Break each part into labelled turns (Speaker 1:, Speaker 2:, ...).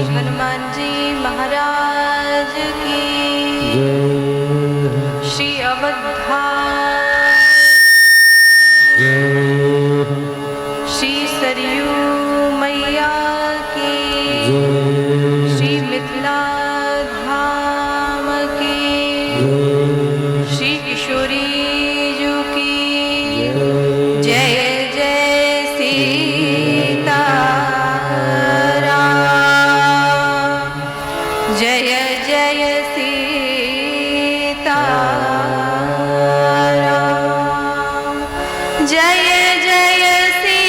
Speaker 1: हनुमान जी महाराज की
Speaker 2: जय।
Speaker 1: श्री अवधा श्री सरयू मैया की श्री मिथिला धाम की श्री किशोरी जी की जय जय सीताराम जय जय सीताराम जय जय सीताराम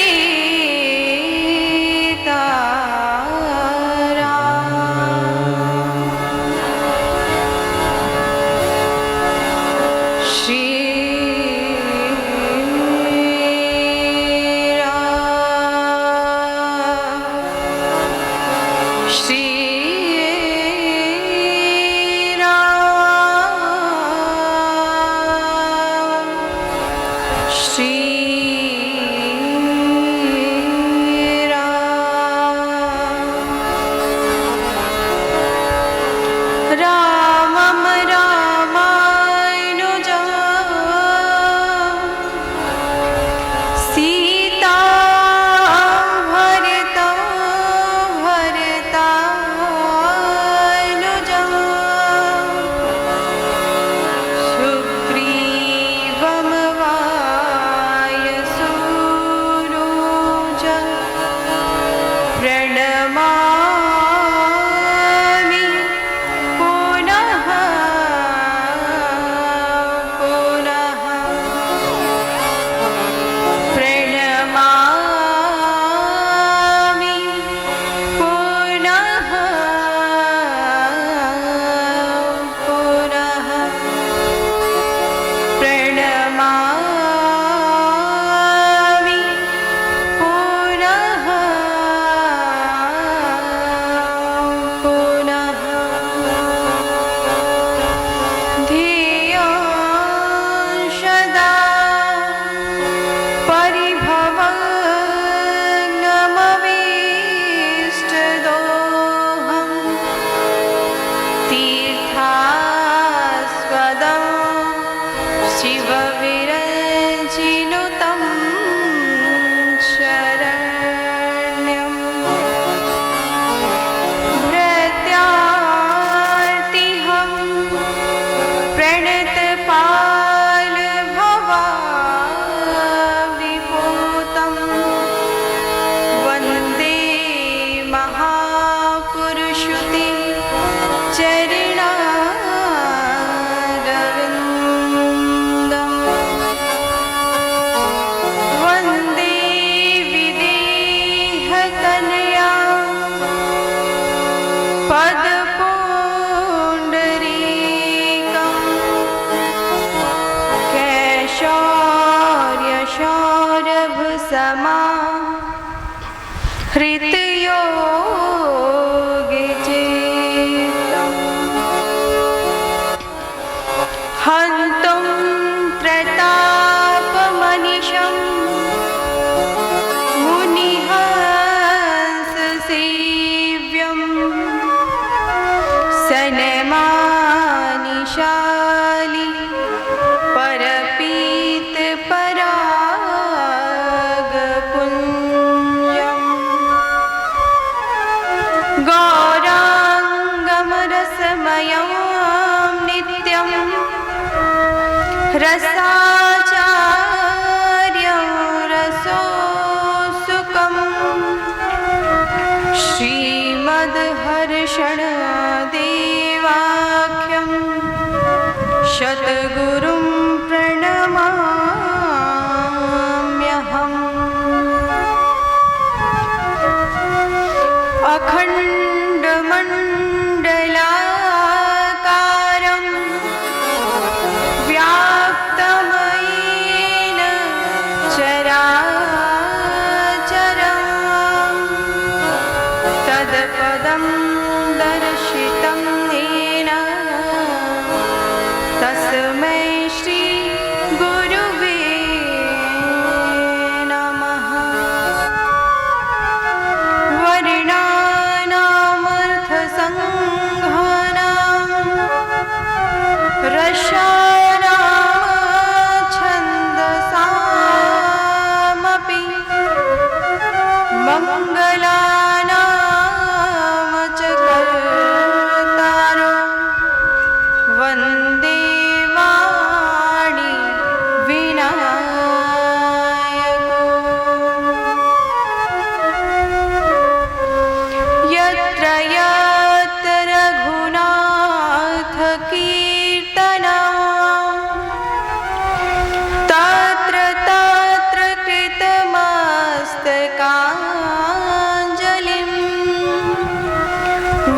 Speaker 1: श्री राम श्री राम श्री राम रामं रामानुजं सीता भरतं भरतानुजं सुग्रीवं वायुसूनुजं प्रणमामि पुनः पुनः प्रणमामि पुनः पुनः प्रणमामि पुनः पुनः धियो सदा परिभवग्नमभीष्टदोहं तीर्थास्पदं शिवविरचिनुतं शरण्यं भृत्यार्तिहं प्रणतपालभवाविभूतं वन्दे महापुरुषुते चरणारविन्दं वन्दे विदेहतनया पदपुण्डरीकं कैशौर्यशौरभसमा हृतयोगिचेतं हन्तुं प्रतापमनिशं मुनिहंससेव्यं सनमानिशालि परपीतपरागपुञ्जम् गौराङ्गमरसमयं नित्यं रसाचार्यं रसोऽसुकं श्रीमद्हर्षणदेवाख्यं शतगुरुं प्रणमाम्यहम् अखण्डमण्डलाकारं व्याप्तमयेन चराचरं तत्पदं दर्शितं येन तस्मै श्री गुरुवे नमः। वर्णानां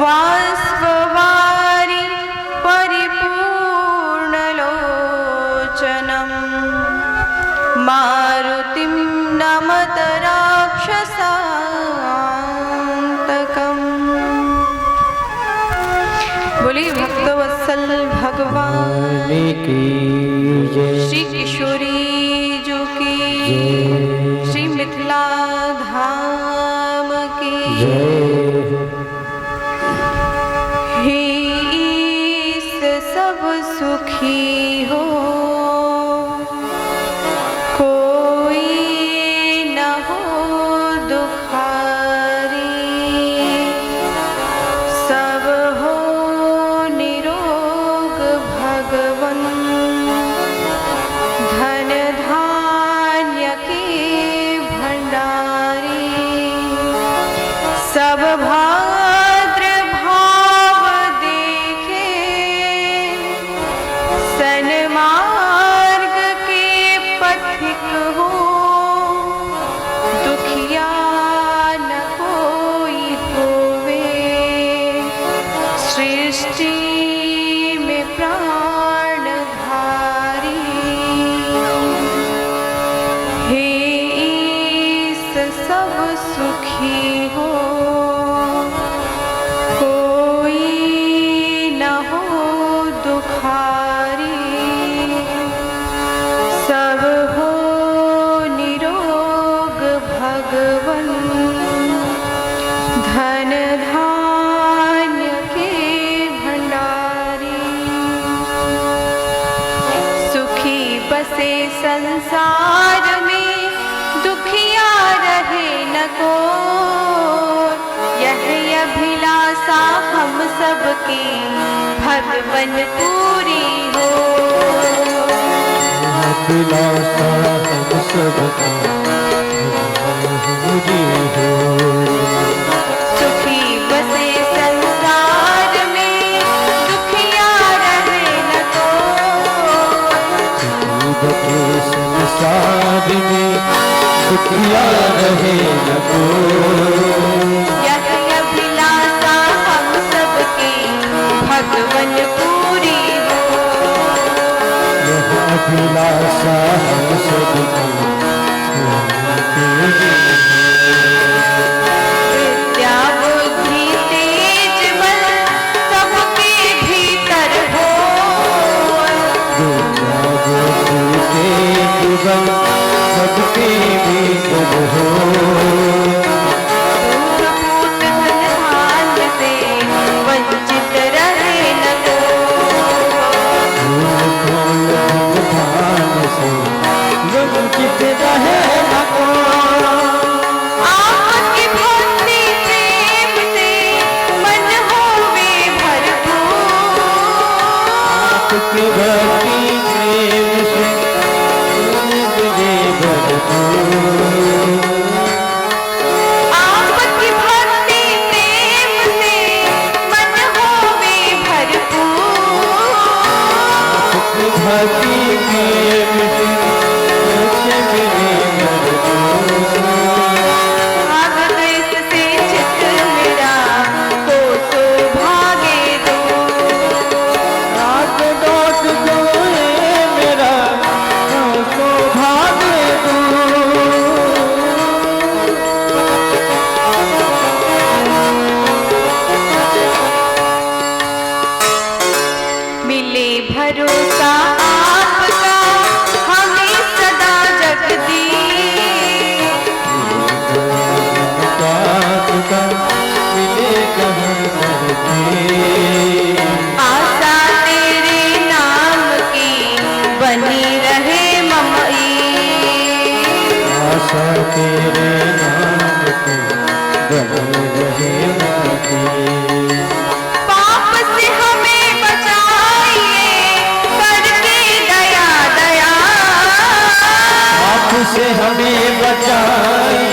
Speaker 1: वास्ववारि परिपूर्णलोचनं मारुतिं नमत राक्षसान्तकम्। बोली भक्तवत्सल भगवान
Speaker 2: की जय।
Speaker 1: श्री किशोरी जो की श्री मिथिला धाम की हे ईश सब सुखी हो, कोई न हो दुखारी, सब हो निरोग भगवन, धन धान्य के भंडारी, सब भाद्र भाव देखे, सन्मार्ग के पथिक हो, दुखिया न कोई होवे, सृष्टि में प्राणधारी। हे ईश सब सुखी हो, कोई न हो दुखारी, सब हो निरोग भगवन, धन धान्य के भंडारी, सुखी बसे संसार में, दुखिया रहे न को, यह अभिलाषा हम सबकी भगवन पूरी हो।
Speaker 2: अभिलाषा हम सबकी पूरी हो।
Speaker 1: सुखी बसे संसार में, दुखिया रहे न को,
Speaker 2: बचे संसार में दुखिया रहे न को,
Speaker 1: यह अभिलाषा हम सबकी भगवन पूरी हो।
Speaker 2: यह अभिलाषा हम सबकी पूरी हो।
Speaker 1: विद्या बुद्धि तेज बल सबके भीतर हो,
Speaker 2: दुनिया जो टूटे जीवन सबके भीतर हो,
Speaker 1: दूरभूत धन धान्य से वंचित रहे न को,
Speaker 2: धान से वंचित रहे न को,
Speaker 1: आपकी भक्ति प्रेम से मन होवे भरपूर,
Speaker 2: आपकी भक्ति प्रेम से मन तुझे भरपूर,
Speaker 1: आपकी भक्ति प्रेम से मन होवे भरपूर,
Speaker 2: आपकी भक्ति प्रेम से मन तुझे भरपूर,
Speaker 1: भाग देश से चित मेरा को तो भागे दो,
Speaker 2: रात डोट जो है मेरा तो भागे दो,
Speaker 1: मिले भरोसा आपका हमें सदा जगदीश,
Speaker 2: का मिले कहाँ करके,
Speaker 1: आशा तेरे नाम की बनी रहे ममई,
Speaker 2: आशा तेरे नाम को बने रहे नाती,
Speaker 1: पाप से हमें बचाइए करके दया दया,
Speaker 2: आप से हमें बचाए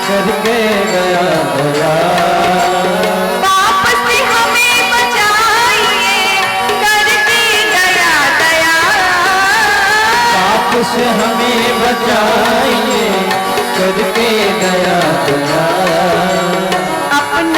Speaker 2: करके गया गया,
Speaker 1: पाप से हमें बचाइए करके दया दया,
Speaker 2: पाप से हमें बचाए करके गया गया,
Speaker 1: अपना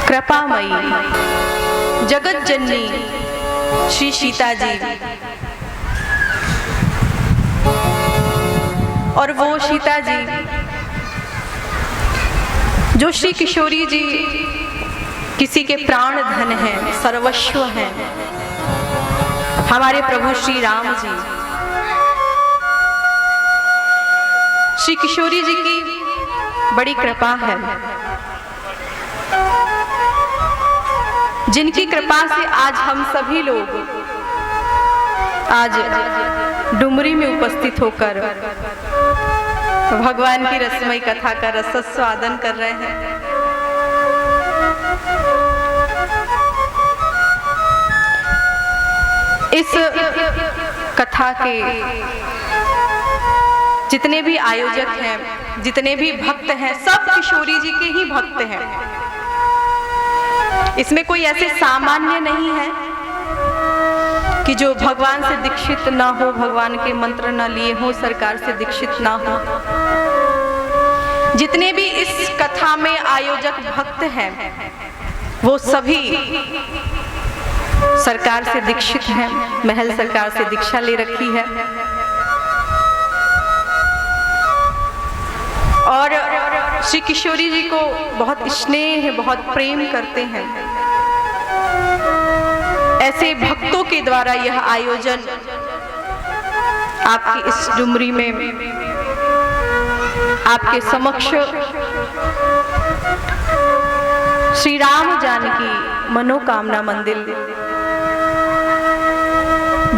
Speaker 1: कृपामयी जगत जननी श्री सीता जी और वो सीता जी जो श्री किशोरी जी किसी के प्राण धन हैं, सर्वस्व हैं, हमारे प्रभु श्री राम जी श्री किशोरी जी की बड़ी कृपा है, जिनकी कृपा से आज हम सभी लोग आज डुमरी में उपस्थित होकर भगवान की रसमयी कथा का रसस्वादन कर रहे हैं। इस कथा के जितने भी आयोजक हैं, जितने भी भक्त हैं, सब किशोरी जी के ही भक्त हैं। इसमें कोई ऐसे सामान्य नहीं है कि जो भगवान से दीक्षित ना हो, भगवान के मंत्र ना लिए हो, सरकार से दीक्षित ना हो। जितने भी इस कथा में आयोजक भक्त हैं वो सभी सरकार से दीक्षित हैं, महल सरकार से दीक्षा ले रखी है और श्री किशोरी जी को बहुत स्नेह, बहुत प्रेम करते हैं। ऐसे भक्तों के द्वारा यह आयोजन आपकी इस डुमरी में आपके समक्ष श्री राम जानकी मनोकामना मंदिर,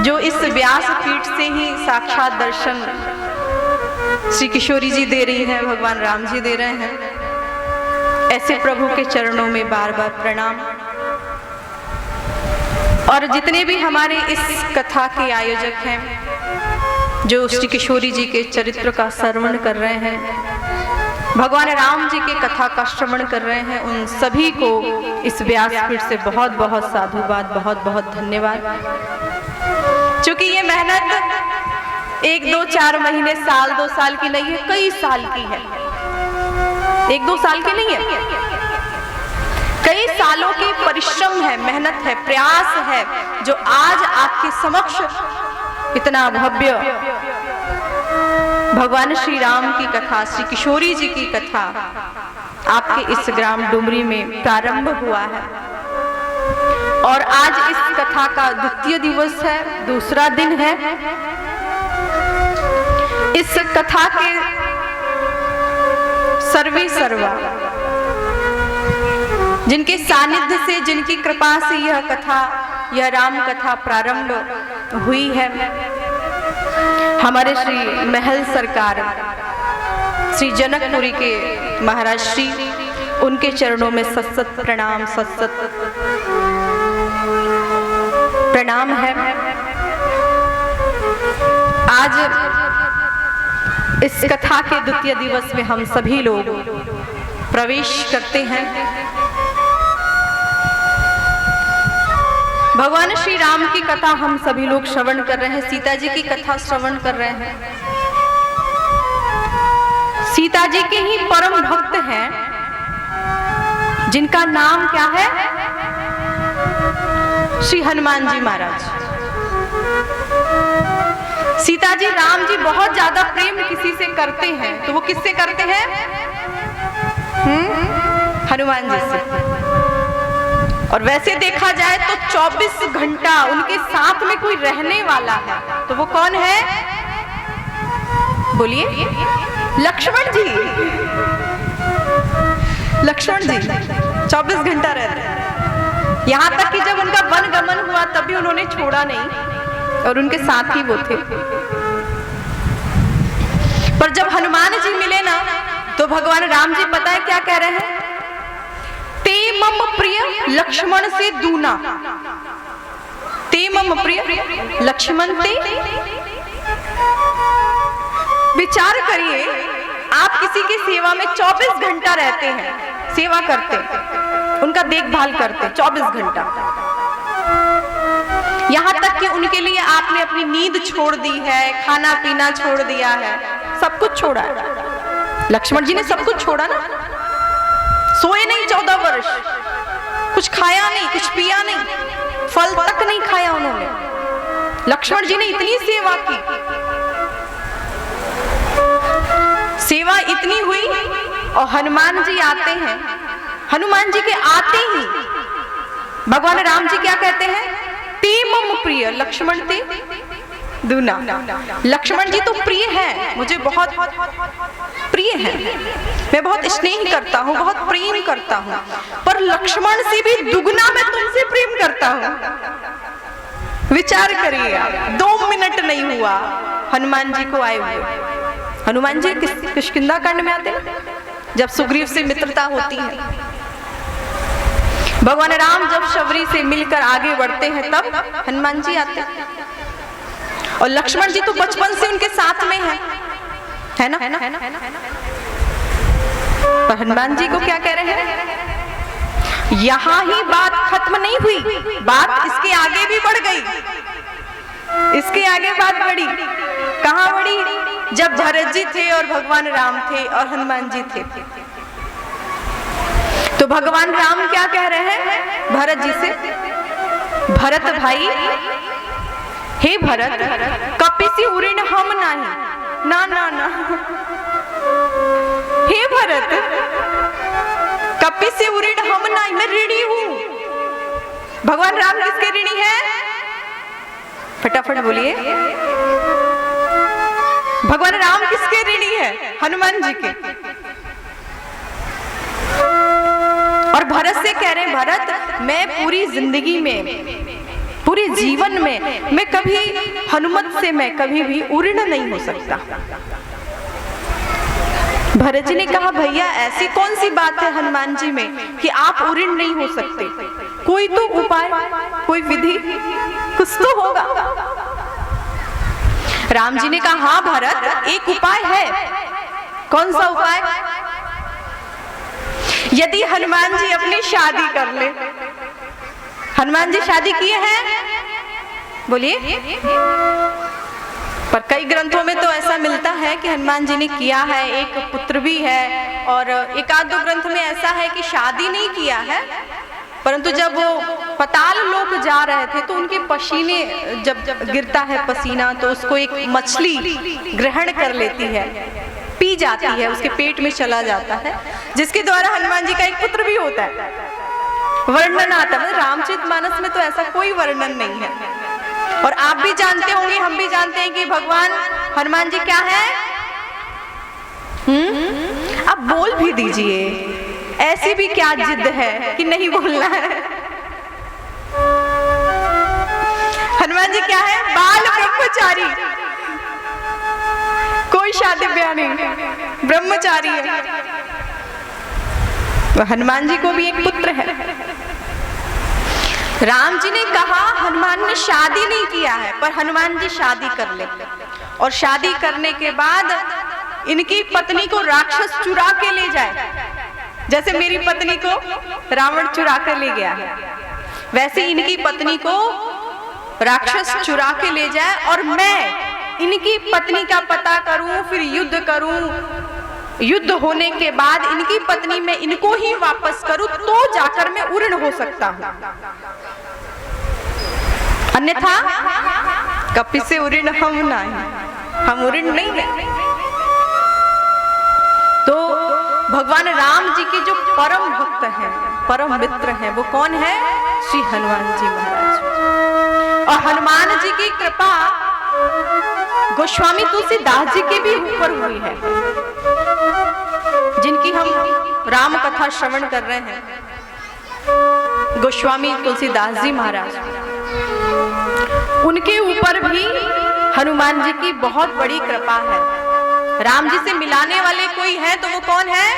Speaker 1: जो इस व्यास पीठ से ही साक्षात दर्शन श्री किशोरी जी दे रही हैं, भगवान राम जी दे रहे हैं। ऐसे प्रभु के चरणों में बार बार प्रणाम। और जितने भी हमारे इस कथा के आयोजक हैं, जो श्री किशोरी जी के चरित्र का श्रवण कर रहे हैं, भगवान राम जी के कथा का श्रवण कर रहे हैं, उन सभी को इस व्यासपीठ से बहुत बहुत साधुवाद, बहुत बहुत धन्यवाद। क्योंकि ये मेहनत 1, 2, 4 महीने, साल, 2 साल की नहीं है, कई साल की है। 1, 2 साल की नहीं है, कई सालों की परिश्रम है, मेहनत है, प्रयास है, जो आज आपके समक्ष इतना भव्य भगवान श्री राम की कथा, श्री किशोरी जी की कथा आपके इस ग्राम डुमरी में प्रारंभ हुआ है। और आज इस कथा का द्वितीय दिवस है, दूसरा दिन है। इस कथा के सर्वे सर्वा जिनके सानिध्य से, जिनकी कृपा से यह कथा, यह राम कथा प्रारंभ हुई है, हमारे श्री महल सरकार, श्री जनकपुरी के महाराज श्री, उनके चरणों में सत प्रणाम, सत प्रणाम है। आज इस कथा के द्वितीय दिवस में हम सभी लोग प्रवेश करते हैं। भगवान श्री राम की कथा हम सभी लोग श्रवण कर रहे हैं, सीता जी की कथा श्रवण कर रहे हैं। सीता जी के ही परम भक्त हैं, जिनका नाम क्या है? श्री हनुमान जी महाराज। सीता जी, राम जी बहुत ज्यादा प्रेम किसी से करते हैं, तो वो किससे करते हैं? हनुमान जी से। और वैसे देखा जाए तो 24 घंटा उनके साथ में कोई रहने वाला है, तो वो कौन है? बोलिए। लक्ष्मण जी। लक्ष्मण जी 24 घंटा रहते हैं। यहाँ तक कि जब उनका वन गमन हुआ तब भी उन्होंने छोड़ा नहीं, और उनके साथ ही वो थे। पर जब हनुमान जी मिले ना, तो भगवान राम जी पता है क्या कह रहे हैं? ते मम प्रिय लक्ष्मण से दूना। ते मम प्रिय लक्ष्मण ते। विचार करिए, आप किसी की सेवा में 24 घंटा रहते हैं, सेवा करते, उनका देखभाल करते 24 घंटा। यहाँ तक कि उनके लिए आपने अपनी नींद छोड़ दी है, खाना पीना छोड़ दिया है, सब कुछ छोड़ा है। लक्ष्मण जी ने सब कुछ छोड़ा ना, सोए नहीं 14 वर्ष, कुछ खाया नहीं, कुछ पिया नहीं, फल तक नहीं खाया उन्होंने। लक्ष्मण जी ने इतनी सेवा की, सेवा इतनी हुई, और हनुमान जी आते हैं। हनुमान जी के आते ही भगवान राम जी क्या कहते हैं? ते मम प्रिय लक्ष्मण ते दूना। लक्ष्मण जी तो प्रिय है, मुझे बहुत प्रिय है, मैं बहुत स्नेह करता हूँ, बहुत प्रेम करता हूँ, पर लक्ष्मण से भी दुगना मैं तुमसे प्रेम करता हूँ। विचार करिए आप, 2 मिनट नहीं हुआ हनुमान जी को आए हुए। हनुमान जी किष्किंधा कांड में आते हैं, जब सुग्रीव से मित्रता होती है। भगवान राम जब शबरी से मिलकर आगे बढ़ते हैं, तब हनुमान जी आते हैं। और लक्ष्मण जी तो बचपन से उनके साथ में है ना? पर हनुमान जी को क्या कह रहे हैं? यहाँ ही बात खत्म नहीं हुई, बात इसके आगे भी बढ़ गई। इसके आगे बात बढ़ी। कहाँ बढ़ी? जब भरत जी थे और भगवान राम थे और हनुमान जी थे, तो भगवान राम क्या कह रहे हैं भरत जी से? भरत भाई, हे भरत, कपिसी उरीन हम नहीं, ना ना ना। हे भरत, कपिसी उरीन हम नहीं, मैं ऋणी हूं। भगवान राम किसके ऋणी हैं? फटाफट बोलिए। भगवान राम किसके ऋणी है? हनुमान जी के। और भरत से कह रहे हैं, भरत मैं पूरी जिंदगी में, पूरे जीवन में मैं कभी हनुमत से मैं कभी भी उऋण नहीं हो सकता। भरत जी ने कहा, भैया ऐसी कौन सी बात है हनुमान जी में कि आप उऋण नहीं हो सकते? कोई तो उपाय, कोई विधि कुछ तो होगा। राम जी ने कहा हाँ भरत, एक उपाय है। कौन सा उपाय? यदि हनुमान जी अपनी शादी कर ले। हनुमान जी शादी किए हैं, बोलिए। पर कई ग्रंथों में तो ऐसा मिलता है कि हनुमान जी ने किया है, एक पुत्र भी है, और एक आध दो ग्रंथ में ऐसा है कि शादी नहीं किया है, परंतु जब वो पताल लोक जा रहे थे तो उनके पसीने जब गिरता है पसीना, तो उसको एक मछली ग्रहण कर लेती है, पी जाती है, उसके पेट में चला जाता है, जिसके द्वारा हनुमान जी का एक पुत्र भी होता है। वर्णन आता है, रामचरितमानस में तो ऐसा कोई वर्णन नहीं है। और आप भी जानते होंगे, हम भी जानते हैं कि भगवान हनुमान जी क्या है। आप बोल भी दीजिए, ऐसी भी क्या जिद है कि नहीं बोलना है। हनुमान जी क्या है? बाल ब्रह्मचारी, कोई शादी ब्याह नहीं, ब्रह्मचारी है। तो हनुमान जी को भी एक पुत्र है। राम जी ने कहा, हनुमान ने शादी नहीं किया है, पर हनुमान जी शादी कर ले, और शादी करने के बाद इनकी पत्नी को राक्षस चुरा के ले जाए। जैसे मेरी पत्नी को रावण चुरा कर ले गया है, वैसे इनकी पत्नी को राक्षस चुरा के ले जाए, और मैं इनकी पत्नी का पता करूं, फिर युद्ध करूं, युद्ध होने के बाद इनकी पत्नी में इनको ही वापस करूं, तो जाकर मैं उर्ण हो सकता हूं, अन्यथा कपि से उर्ण हम नहीं, हम उर्ण नहीं है। तो भगवान राम जी के जो परम भक्त हैं, परम मित्र हैं, वो कौन है? श्री हनुमान जी महाराज। और हनुमान जी की कृपा गोस्वामी तुलसीदास जी के भी ऊपर हुई है, जिनकी हम राम कथा श्रवण कर रहे हैं। गोस्वामी तुलसीदास जी महाराज, उनके ऊपर भी हनुमान जी की बहुत बड़ी कृपा है। राम जी से मिलाने वाले कोई है तो वो कौन है?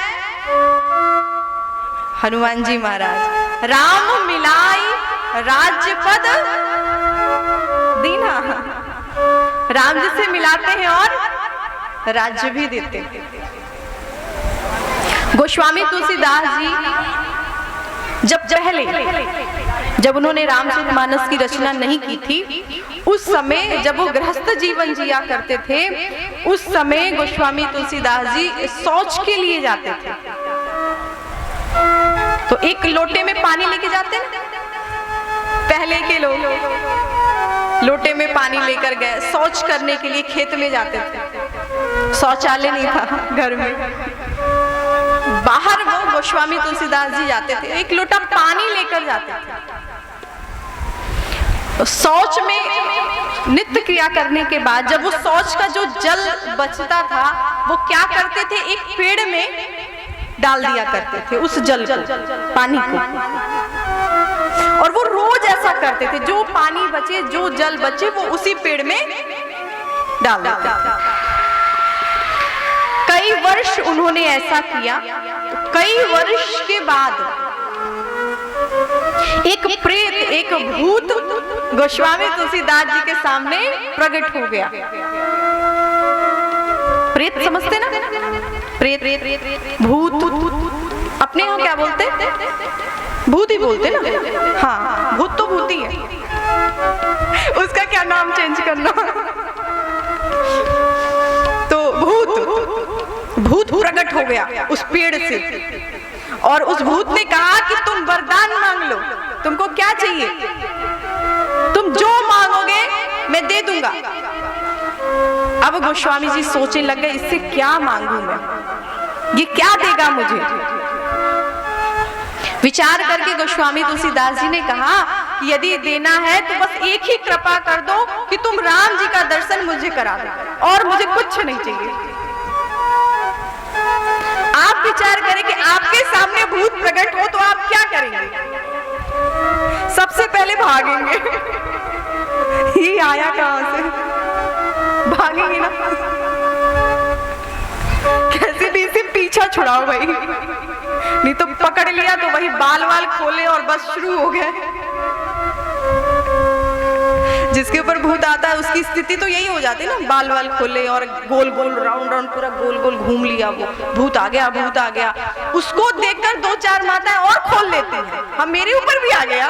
Speaker 1: हनुमान जी महाराज। राम मिलाई राज्य पद दीना, राम जी से मिलाते हैं और राज्य भी देते हैं। गोस्वामी तुलसीदास जी जब उन्होंने रामचरितमानस की रचना नहीं की थी, उस समय जब वो गृहस्थ जीवन जिया करते थे, उस समय गोस्वामी तुलसीदास जी शौच के लिए जाते थे। तो एक लोटे में पानी लेके जाते हैं, पहले के लोग लोटे में पानी लेकर गए, शौच करने के लिए खेत में जाते थे, शौचालय नहीं था घर में, बाहर वो गोस्वामी तुलसीदास जी जाते थे, एक लोटा पानी लेकर जाते थे। शौच में नित्य क्रिया करने के बाद जब वो शौच का जो जल बचता था, वो क्या करते थे? एक पेड़ में डाल दिया करते थे उस जल को, पानी को, और वो रोज ऐसा करते थे, जो पानी बचे, जो जल बचे, वो उसी पेड़ में डाल देते थे। कई वर्ष उन्होंने ऐसा किया। कई वर्ष के बाद एक प्रेत, एक भूत गोस्वामी तुलसीदास जी के सामने प्रकट हो गया। प्रेत समझते ना? प्रेत, भूत, अपने यहाँ क्या बोलते? भूत ही बोलते ना। हाँ, भूत तो भूत ही है, उसका क्या नाम चेंज करना। तो भूत प्रकट हो गया उस पेड़ से, और उस भूत ने कहा कि तुम वरदान मांग लो, तुमको क्या चाहिए, तुम जो मांगोगे मैं दे दूंगा। अब गोस्वामी जी सोचने लग गए, इससे क्या मांगू मैं, ये क्या देगा मुझे। विचार करके गोस्वामी तुलसीदास जी ने कहा, यदि देना है तो बस एक ही कृपा कर दो कि तुम राम जी का दर्शन मुझे करा दो, और मुझे कुछ नहीं चाहिए। आप विचार करें कि आपके सामने भूत प्रकट हो तो आप क्या करेंगे? सबसे पहले भागेंगे। ये आया कहां से? भागेंगे ना, कैसे भी इसे पीछा छुड़ाओ भाई, नहीं तो पकड़ पकड़ लिया तो वही बाल वाल खोले और बस शुरू हो गए। जिसके ऊपर भूत आता है उसकी स्थिति तो यही हो जाती है ना, बाल वाल खोले और गोल गोल राउंड राउंड पूरा गोल गोल घूम लिया, वो भूत आ गया, भूत आ गया। उसको देखकर दो चार माताएं और खोल लेते हैं, हम मेरे ऊपर भी आ गया।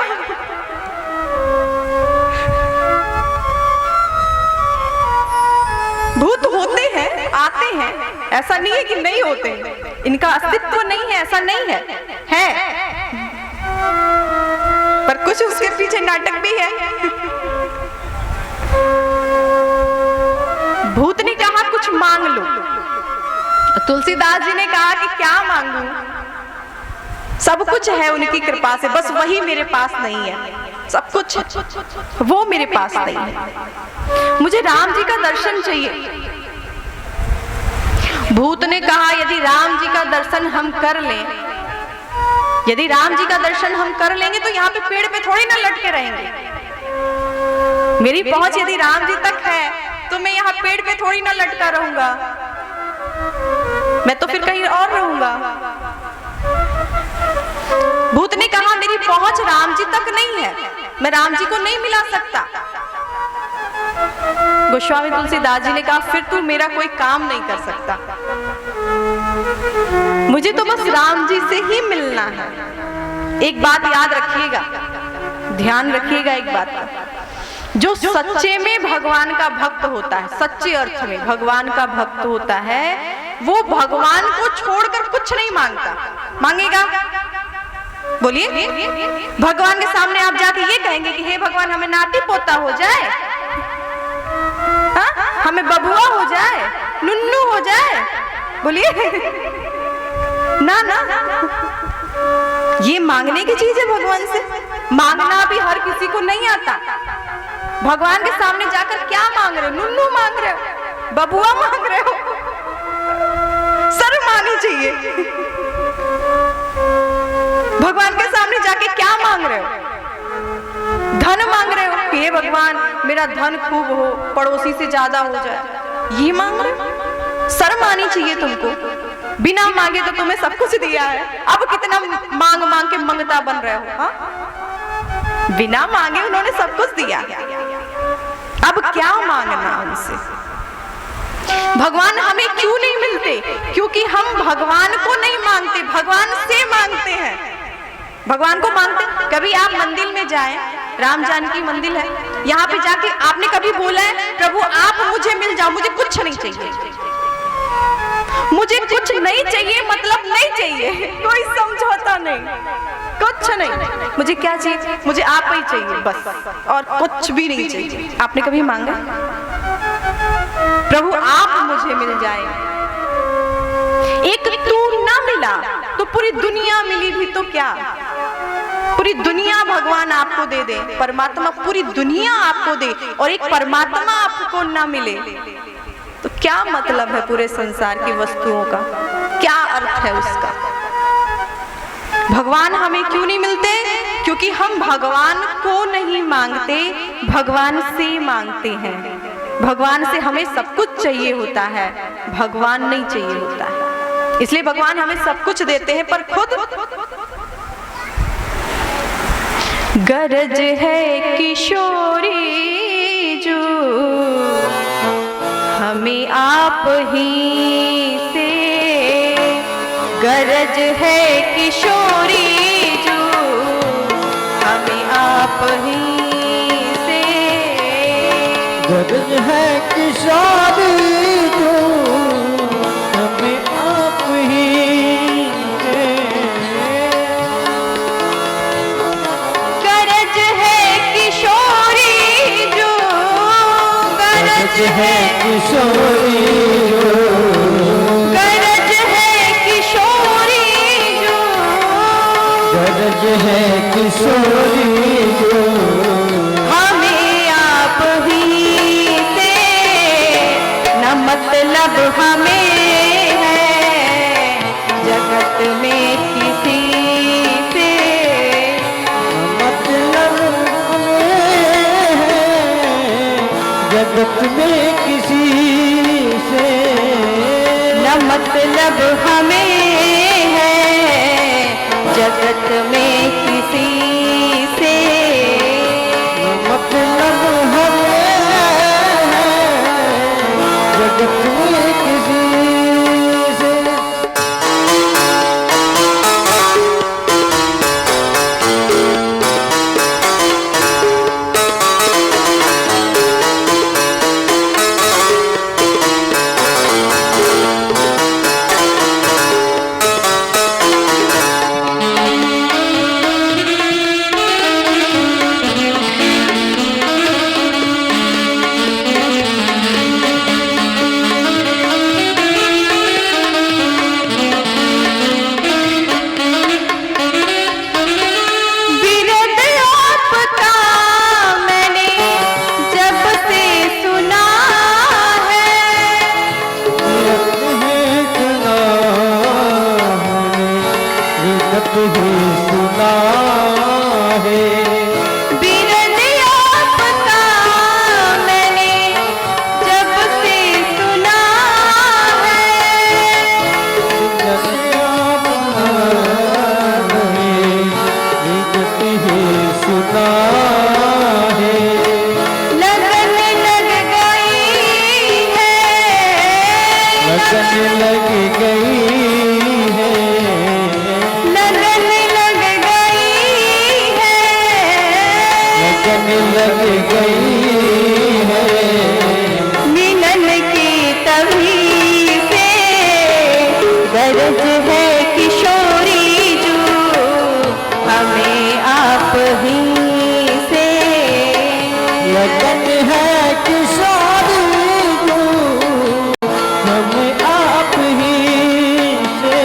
Speaker 1: भूत होते हैं, आते हैं, ऐसा नहीं है कि नहीं होते, इनका अस्तित्व नहीं है ऐसा नहीं है, पर कुछ उसके पीछे नाटक भी है। भूत ने कहा कुछ मांग लो, तुलसीदास जी ने कहा कि क्या मांगूं, सब कुछ है उनकी कृपा से, बस वही मेरे पास नहीं है, सब कुछ वो मेरे पास नहीं है, मुझे राम जी का दर्शन चाहिए। भूत ने कहा यदि राम जी का दर्शन हम कर लें, यदि राम जी का दर्शन हम कर लेंगे तो यहाँ पे पेड़ पे थोड़ी ना लटके रहेंगे, मेरी पहुंच यदि राम जी तक है तो मैं यहाँ पेड़ पे थोड़ी ना लटका रहूंगा, मैं तो फिर कहीं और रहूंगा। भूत ने कहा मेरी पहुंच राम जी तक नहीं है, मैं राम जी को नहीं मिला सकता। गोस्वामी तुलसीदास जी ने कहा फिर तू मेरा कोई काम नहीं कर सकता, मुझे तो बस राम जी से ही मिलना है। एक बात याद रखिएगा, ध्यान रखिएगा एक बात का, जो सच्चे में भगवान का भक्त होता है, सच्चे अर्थ में भगवान का भक्त होता है, वो भगवान को छोड़कर कुछ नहीं मांगता। मांगेगा? बोलिए, भगवान के सामने आप जाके ये कहेंगे कि हे भगवान हमें नाती पोता हो जाए, हा? हमें बबुआ हो जाए, नुन्नू हो जाए, बोलिए ना ना, ये मांगने की चीज है भगवान से। मांगना भी हर किसी को नहीं आता। भगवान के सामने जाकर क्या मांग रहे हो? नुन्नू मांग रहे हो, बबुआ मांग रहे हो, शर्म आनी चाहिए। भगवान के सामने जाके क्या मांग रहे हो? धन मांग रहे हो कि हे भगवान मेरा धन खूब हो, पड़ोसी से ज्यादा हो जाए, ये मांग रहे हो? शर्म आनी चाहिए तुमको। बिना मांगे तो तुम्हें सब कुछ दिया है, अब कितना मांग मांग के मंगता बन रहे हो? हाँ, बिना मांगे उन्होंने सब कुछ दिया, अब क्या मांगना उनसे? भगवान हमें क्यों नहीं मिलते? क्योंकि हम भगवान को नहीं मांगते, भगवान से मांगते हैं। भगवान को मांगते, कभी आप मंदिर में जाएं, राम जानकी मंदिर है, यहाँ पे जाके आपने कभी बोला है प्रभु आप मुझे मिल जाओ, मुझे कुछ नहीं चाहिए, मुझे कुछ नहीं चाहिए मतलब नहीं चाहिए, कोई समझौता नहीं, कुछ नहीं, मुझे क्या चाहिए? मुझे आप ही चाहिए बस, और कुछ भी नहीं चाहिए। आपने कभी मांगा प्रभु आप मुझे मिल जाए? एक तू ना मिला तो पूरी दुनिया मिली भी तो क्या? पूरी दुनिया भगवान आपको दे दे, परमात्मा पूरी दुनिया आपको दे और एक परमात्मा आपको ना मिले तो क्या मतलब है पूरे संसार की वस्तुओं का? क्या अर्थ है उसका? भगवान हमें क्यों नहीं मिलते? क्योंकि हम भगवान को नहीं मांगते, भगवान से मांगते हैं। भगवान से हमें सब कुछ चाहिए होता है, भगवान नहीं चाहिए होता है। इसलिए भगवान हमें सब कुछ देते हैं पर खुद गरज है किशोरी जो हमें आप ही से, गरज है किशोरी जो हमें आप ही से,
Speaker 2: गरज है किशोरी जो हमें आप ही से,
Speaker 1: गरज है किशोरी जो, गरज
Speaker 2: है किशोरी जो,
Speaker 1: गरज है किशोरी जो,
Speaker 2: गरज है किशोरी जो
Speaker 1: हमें आप ही से, न मतलब हमें है जगत में किसी से,
Speaker 2: मतलब हमें है जगत में किसी से,
Speaker 1: न मतलब हमें है जगत
Speaker 2: जगत ही सुना है।
Speaker 1: बिरद आपका मैंने जब से सुना है।
Speaker 2: जगत ही सुना है।
Speaker 1: लगन लग गई है,
Speaker 2: लगन लग गई है,
Speaker 1: लगन लग गई है,
Speaker 2: लगन लग गई है।
Speaker 1: मिलन की तभी से गरज है किशोरी जो हमें आप ही से।
Speaker 2: लगन है किशोरी जो हमें आप ही से।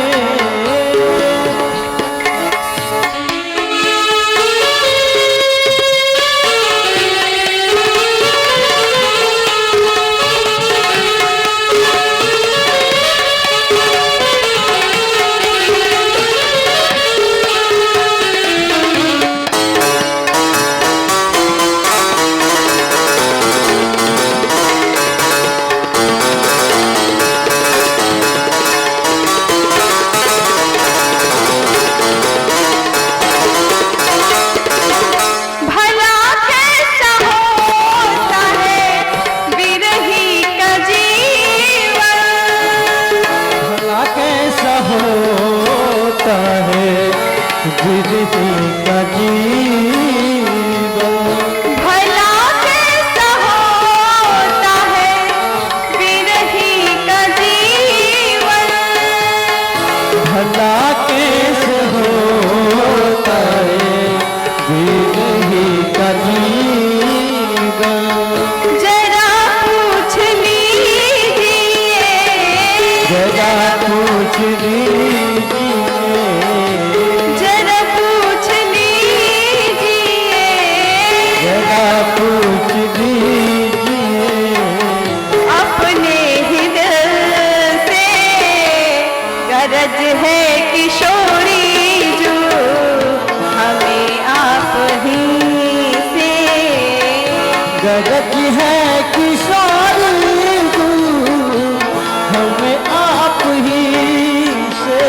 Speaker 1: भला कैसा होता है बिरही का जीवन,
Speaker 2: भला कैसा होता है बिरही का जीवन।
Speaker 1: भला कैसा होता है बिरही का जीवन।
Speaker 2: भला कैसे होता है बिरही का जीवन।
Speaker 1: जरा पूछ लीजिए,
Speaker 2: जरा पूछ लीजिए,
Speaker 1: जरा पूछ लीजिए,
Speaker 2: जरा पूछ लीजिए।
Speaker 1: अपने हृदय से गरज है किशोरी जो हमें आप ही से।
Speaker 2: गरज है किशोरी जो हमें आप ही से।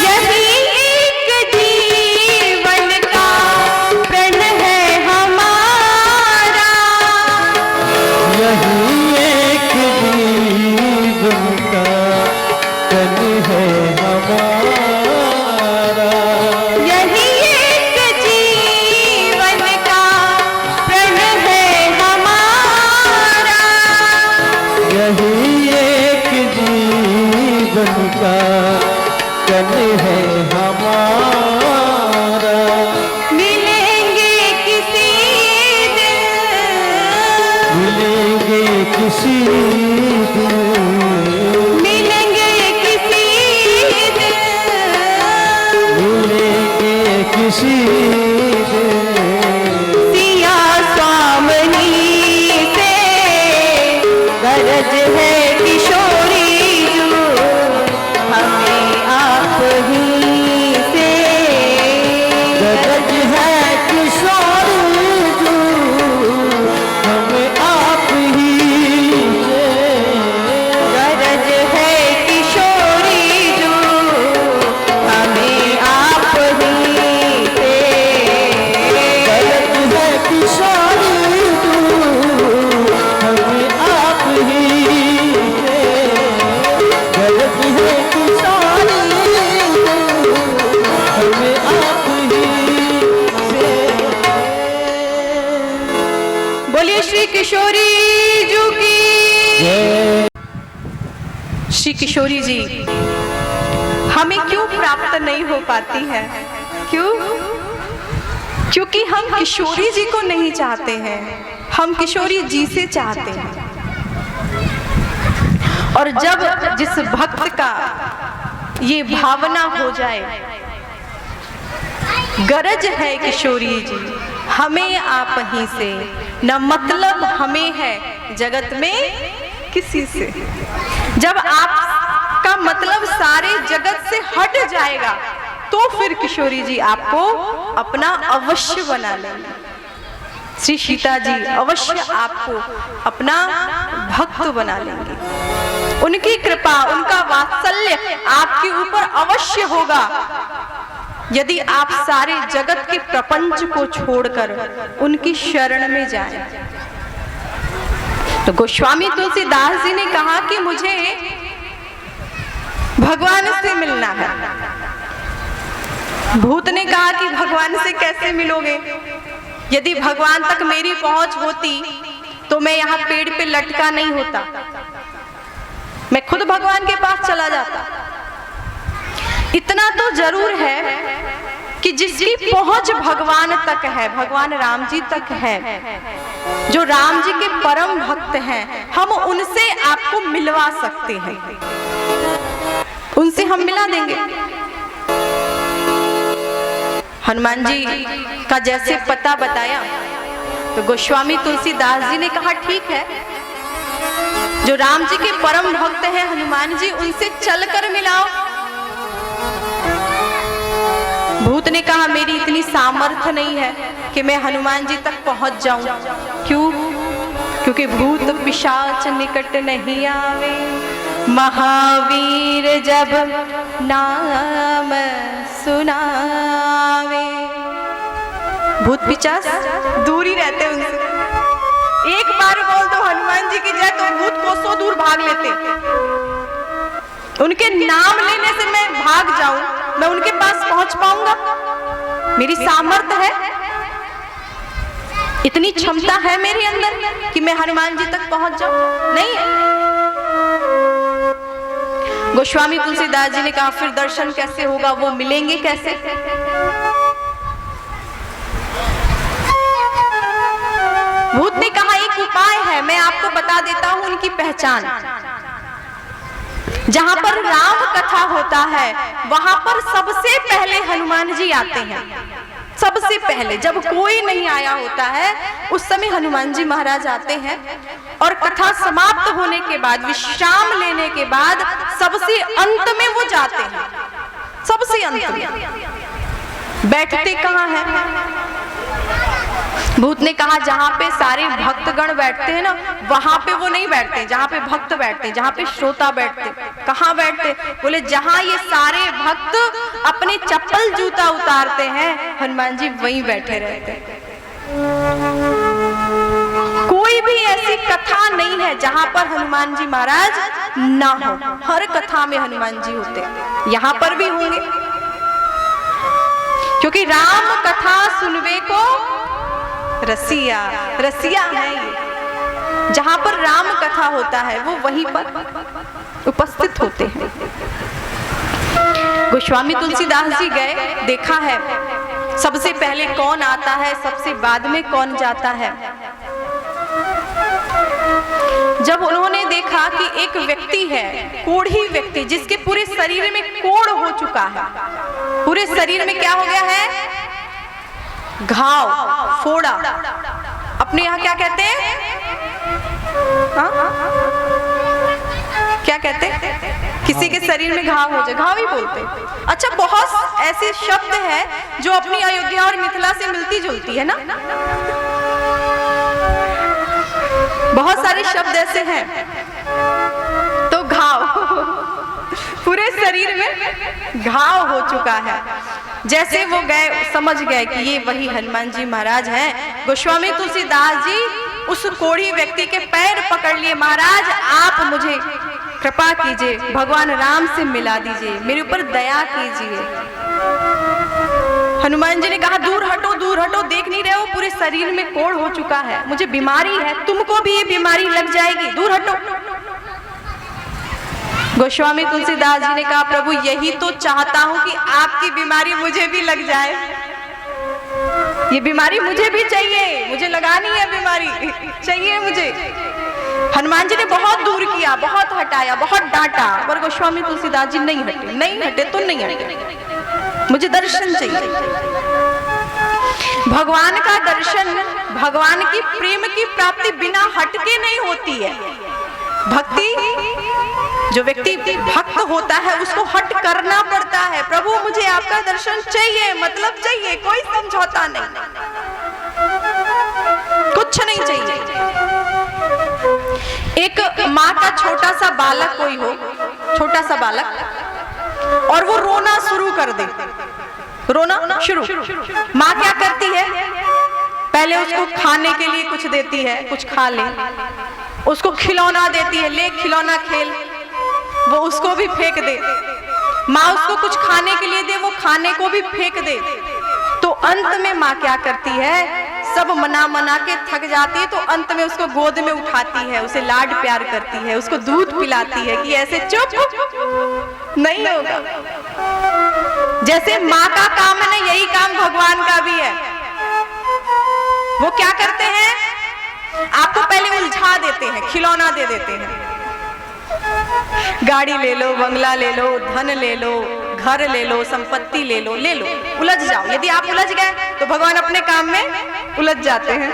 Speaker 1: यही एक जीवन का प्रण है हमारा,
Speaker 2: यही एक जीवन का तन है हमारा।
Speaker 1: यही एक जीवन का प्रण है हमारा।
Speaker 2: यही एक जीवन का तन है हमारा।
Speaker 1: मिलेंगे किसी दिन,
Speaker 2: मिलेंगे किसी दिन,
Speaker 1: मिलेंगे किसी दिन,
Speaker 2: मिलेंगे किसी दिन।
Speaker 1: सिया स्वामनी से गरज है किशोरी जो हमें आप ही से।
Speaker 2: गरज है किशोरी जो हमें आप ही से।
Speaker 1: गरज है किशोरी जो हमें आप ही से।
Speaker 2: गरज है किशोरी जो हमें आप ही से। गरज है किशोरी जो हमें आप ही से।
Speaker 1: बोलिए श्री किशोरी जी की।
Speaker 2: जय।
Speaker 1: श्री किशोरी जी हमें क्यों प्राप्त नहीं हो पाती है? क्यों? क्योंकि हम किशोरी जी को नहीं चाहते हैं, हम किशोरी जी से चाहते हैं। और जब जिस भक्त का ये भावना हो जाए, गरज है किशोरी जी हमें आप ही से, न मतलब हमें है जगत में किसी से। जब आपका मतलब सारे जगत से हट जाएगा तो फिर किशोरी जी आपको अपना अवश्य बना लेंगे। श्री सीता जी अवश्य आपको अपना भक्त बना लेंगे। उनकी कृपा, उनका वात्सल्य आपके ऊपर अवश्य होगा यदि आप सारे जगत के प्रपंच को छोड़कर उनकी शरण में जाएं। तो गोस्वामी तुलसीदास जी ने कहा कि मुझे भगवान से मिलना है। भूत ने कहा कि भगवान से कैसे मिलोगे? यदि भगवान तक मेरी पहुंच होती तो मैं यहाँ पेड़ पे लटका नहीं होता, मैं खुद भगवान के पास चला जाता। इतना तो जरूर है कि जिसकी पहुंच भगवान तक है, भगवान राम जी तक है, जो राम जी के परम भक्त हैं, हम उनसे आपको मिलवा सकते हैं, उनसे हम मिला देंगे। हनुमान जी का जैसे पता बताया तो गोस्वामी तुलसीदास जी ने कहा ठीक है, जो राम जी के परम भक्त हैं हनुमान जी, उनसे चलकर मिलाओ। भूत ने कहा मेरी इतनी सामर्थ्य नहीं है कि मैं हनुमान जी तक पहुंच जाऊं। क्यों? क्योंकि भूत पिशाच निकट नहीं आवे, महावीर जब नाम सुनावे। भूत पिशाच दूर ही रहते उनसे। एक बार बोल दो हनुमान जी की जय तो भूत कोसों दूर भाग लेते। उनके नाम लेने से मैं भाग जाऊं, मैं उनके पास पहुंच पाऊंगा? मेरी सामर्थ्य है, इतनी क्षमता है मेरे अंदर कि मैं हनुमान जी तक पहुंच जाऊं? नहीं है। गोस्वामी तुलसीदास जी ने कहा फिर दर्शन कैसे होगा, वो मिलेंगे कैसे? भूत ने कहा एक उपाय है, मैं आपको बता देता हूं उनकी पहचान। जहां पर राम कथा होता है वहां पर सबसे पहले हनुमान जी आते हैं। सबसे पहले जब कोई नहीं आया होता है उस समय हनुमान जी महाराज आते हैं और कथा समाप्त होने के बाद, विश्राम लेने के बाद सबसे अंत में वो जाते हैं। सबसे अंत में बैठते कहाँ हैं? भूत ने कहा जहां पे सारे भक्तगण बैठते हैं ना वहां पे वो नहीं बैठते, जहां पे भक्त बैठते, जहां पे श्रोता बैठते। कहाँ बैठते? बोले जहां ये सारे भक्त अपने चप्पल जूता उतारते हैं हनुमान जी वहीं बैठे रहते। कोई भी ऐसी कथा नहीं है जहां पर हनुमान जी महाराज ना हो, हर कथा में हनुमान जी होते, यहां पर भी होंगे। क्योंकि राम कथा सुनवे को रसिया, रसिया है ये। जहां पर राम कथा होता है वो वहीं पर उपस्थित होते हैं। गोस्वामी तुलसीदास जी गए, देखा है सबसे पहले कौन आता है, सबसे बाद में कौन जाता है। जब उन्होंने देखा कि एक व्यक्ति है, कोढ़ी व्यक्ति, जिसके पूरे शरीर में कोढ़ हो चुका है, पूरे शरीर में क्या हो गया है? घाव, फोड़ा। अपने यहाँ क्या कहते हैं? हाँ? क्या कहते हैं? किसी के शरीर में घाव हो जाए, घाव ही बोलते हैं। अच्छा, बहुत ऐसे शब्द हैं जो अपनी अयोध्या और मिथिला से मिलती जुलती है ना। बहुत सारे शब्द ऐसे हैं। तो घाव, पूरे शरीर में घाव हो चुका है। जैसे वो गए, समझ गए कि ये वही हनुमान जी महाराज हैं। गोस्वामी तुलसीदास जी उस कोढ़ी व्यक्ति के पैर पकड़ लिए, महाराज आप मुझे कृपा कीजिए, भगवान राम से मिला दीजिए, मेरे ऊपर दया कीजिए। हनुमान जी ने कहा दूर हटो, दूर हटो, देख नहीं रहे हो पूरे शरीर में कोढ़ हो चुका है, मुझे बीमारी है, तुमको भी ये बीमारी लग जाएगी, दूर हटो। गोस्वामी तुलसीदास जी ने कहा, प्रभु यही तो चाहता हूं कि आपकी बीमारी मुझे भी लग जाए। ये बीमारी मुझे भी चाहिए, मुझे लगानी है बीमारी, चाहिए मुझे। हनुमान जी ने बहुत दूर किया, बहुत हटाया, बहुत डांटा, पर गोस्वामी तुलसीदास जी नहीं हटे। नहीं हटे तो नहीं हटे, मुझे दर्शन चाहिए। भगवान का दर्शन, भगवान की प्रेम की प्राप्ति बिना हटके नहीं होती है। भक्ति, जो व्यक्ति भक्त होता है उसको हट करना पड़ता है। प्रभु मुझे आपका दर्शन चाहिए, मतलब चाहिए, कोई समझौता नहीं, कुछ नहीं चाहिए। एक माँ का छोटा सा बालक कोई हो, छोटा सा बालक, और वो रोना शुरू कर दे, रोना शुरू, माँ क्या करती है, पहले उसको खाने के लिए कुछ देती है, कुछ खा ले, उसको खिलौना देती है, ले खिलौना खेल, वो उसको भी फेंक दे। माँ उसको कुछ खाने के लिए दे, वो खाने को भी फेंक दे। तो अंत में माँ क्या करती है, सब मना मना के थक जाती है, तो अंत में उसको गोद में उठाती है, उसे लाड प्यार करती है, उसको दूध पिलाती है कि ऐसे चुप नहीं होगा। जैसे माँ का काम है ना, यही काम भगवान का भी है। वो क्या करते हैं, आपको पहले उलझा देते हैं, खिलौना दे देते हैं, गाड़ी ले लो, बंगला ले लो, धन ले लो, घर ले लो, संपत्ति ले लो, उलझ जाओ। यदि आप उलझ गए तो भगवान अपने काम में उलझ जाते हैं,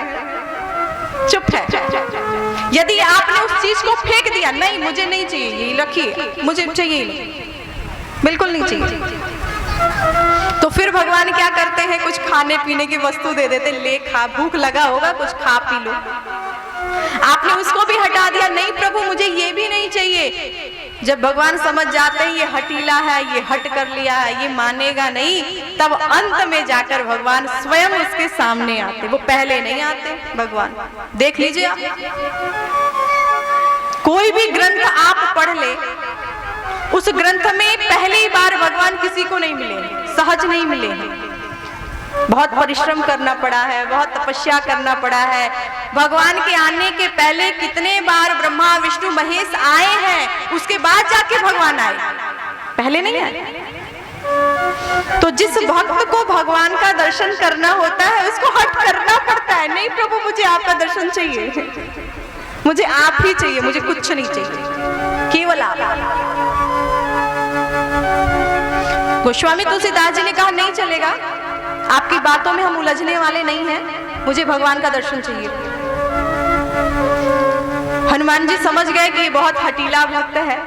Speaker 1: चुप है। यदि आपने उस चीज को फेंक दिया, नहीं मुझे नहीं चाहिए, ये रखिए, मुझे चाहिए नहीं, बिल्कुल नहीं चाहिए, तो फिर भगवान क्या करते हैं, कुछ खाने पीने की वस्तु दे देते, ले खा, भूख लगा होगा, कुछ खा पी लो। आपने उसको भी हटा दिया, नहीं प्रभु मुझे ये भी नहीं चाहिए। जब भगवान समझ जाते हैं ये हटीला है, ये हट कर लिया है, ये मानेगा नहीं, तब अंत में जाकर भगवान स्वयं उसके सामने आते, वो पहले नहीं आते। भगवान देख लीजिए, आप कोई भी ग्रंथ आप पढ़ ले, उस ग्रंथ में पहली बार भगवान किसी को नहीं मिले, सहज नहीं मिले हैं, बहुत परिश्रम करना पड़ा है, बहुत तपस्या करना पड़ा है। भगवान के आने के पहले कितने बार ब्रह्मा विष्णु महेश आए हैं, उसके बाद जाके भगवान आए, पहले नहीं आए। तो जिस भक्त को भगवान का दर्शन करना होता है उसको हट करना पड़ता है, नहीं प्रभु मुझे आपका दर्शन चाहिए, मुझे आप ही चाहिए, मुझे कुछ नहीं चाहिए, केवल आप। गोस्वामी तुलसीदास जी ने कहा नहीं चलेगा, आपकी बातों में हम उलझने वाले नहीं हैं, मुझे भगवान का दर्शन चाहिए। हनुमान जी समझ गए कि ये बहुत हटीला भक्त है।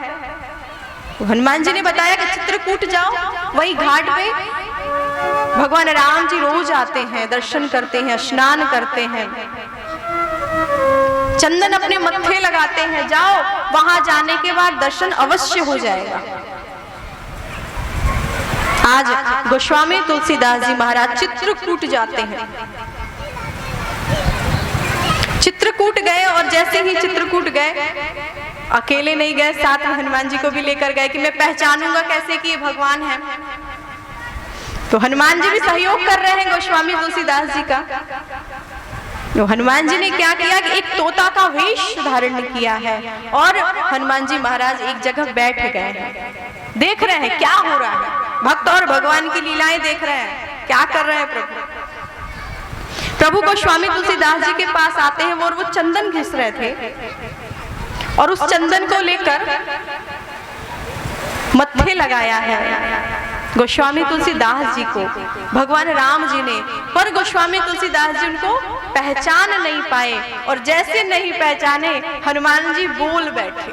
Speaker 1: हनुमान जी ने बताया कि चित्रकूट जाओ, वही घाट पे भगवान राम जी रोज आते हैं, दर्शन करते हैं, स्नान करते हैं, चंदन अपने मत्थे लगाते हैं, जाओ वहां जाने के बाद दर्शन अवश्य हो जाएगा। आज गोस्वामी तुलसीदास जी महाराज चित्रकूट जाते हैं। चित्रकूट गए, और जैसे ही चित्रकूट गए, अकेले नहीं गए, साथ में हनुमान जी को भी लेकर गए कि मैं पहचानूंगा कैसे कि ये भगवान है। तो हनुमान जी भी सहयोग कर रहे हैं गोस्वामी तुलसीदास जी का। तो हनुमान जी ने क्या किया कि एक तोता का वेश धारण किया है, और हनुमान जी महाराज एक जगह बैठ गए हैं, देख रहे हैं क्या हो रहा है, भक्त और भगवान की लीलाएं देख रहे हैं, क्या कर रहे हैं प्रभु। प्रभु गोस्वामी तुलसीदास जी के पास आते हैं, और वो चंदन घिस रहे थे, और उस चंदन को लेकर मत्थे लगाया है गोस्वामी तुलसीदास जी को भगवान राम जी ने, पर गोस्वामी तुलसीदास जी उनको पहचान नहीं पाए, और जैसे नहीं पहचाने हनुमान जी बोल बैठे,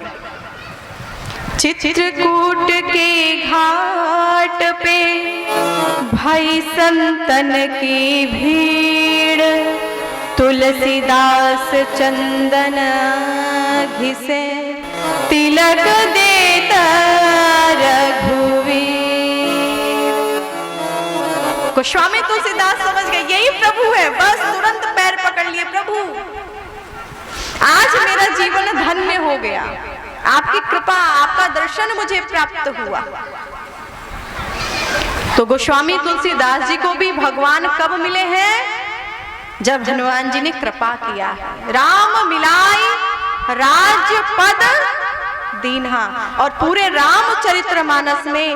Speaker 1: चित्रकूट के घाट पे भाई संतन की भीड़, तुलसीदास चंदन घिसे, तिलक देता रघुवीर। गोस्वामी तुलसीदास समझ गए यही प्रभु है, बस तुरंत पैर पकड़ लिए, प्रभु आज मेरा जीवन धन्य हो गया, आपकी कृपा, आपका दर्शन मुझे प्राप्त हुआ। तो गोस्वामी तुलसीदास जी को भी भगवान कब मिले हैं, जब हनुमान जी ने कृपा किया। राम मिलाई राज्य पद दीन्हा। और पूरे रामचरितमानस में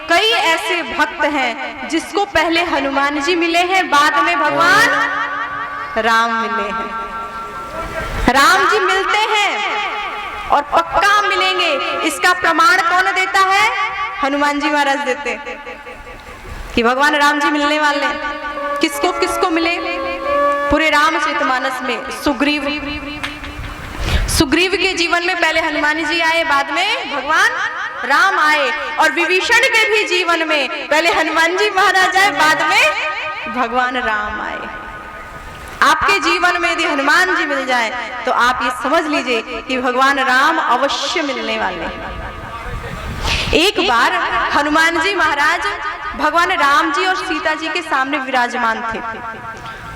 Speaker 1: कई ऐसे भक्त हैं जिसको पहले हनुमान जी मिले हैं, बाद में भगवान राम मिले हैं। राम जी मिलते हैं और पक्का मिलेंगे, इसका प्रमाण कौन देता है? हनुमान जी महाराज देते हैं कि भगवान राम जी मिलने वाले हैं। किसको किसको मिले? पूरे रामचरितमानस में सुग्रीव के जीवन में पहले हनुमान जी आए, बाद में भगवान राम आए। और विभीषण के भी जीवन में पहले हनुमान जी महाराज आए, बाद में भगवान राम आए। आपके जीवन में यदि हनुमान जी मिल जाए तो आप ये समझ लीजिए कि भगवान राम अवश्य मिलने वाले हैं। एक बार हनुमान जी महाराज भगवान राम जी और सीता जी के सामने विराजमान थे,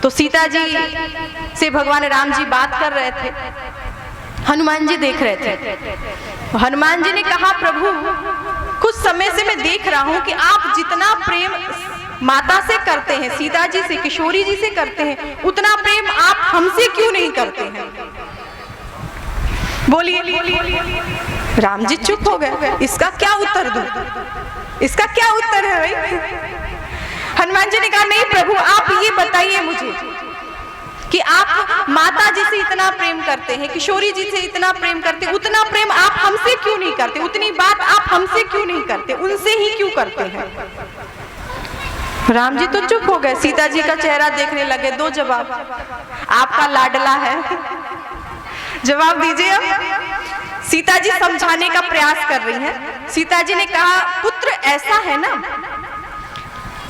Speaker 1: तो सीता जी से भगवान राम जी बात कर रहे थे, हनुमान जी देख रहे थे। हनुमान जी ने कहा, प्रभु कुछ समय से मैं देख रहा हूं कि आप जितना प्रेम माता से करते हैं, सीता जी से, किशोरी जी से करते हैं, उतना प्रेम आप हमसे क्यों नहीं करते हैं? बोलिए। राम जी चुप हो गए, इसका क्या उत्तर दूं? इसका क्या उत्तर है भाई? हनुमान जी ने कहा, नहीं प्रभु, आप ये बताइए मुझे कि आप माता जी से इतना प्रेम करते हैं, किशोरी जी से इतना प्रेम करते हैं, उतना प्रेम आप हमसे क्यों नहीं करते? उतनी बात आप हमसे क्यों नहीं करते? उनसे ही क्यों करते हैं? राम जी तो चुप हो गए, सीता जी का चेहरा देखने लगे। दो जवाब, आपका लाडला है, जवाब दीजिए। अब सीता जी समझाने का प्रयास कर रही हैं। सीता जी ने कहा, पुत्र ऐसा है ना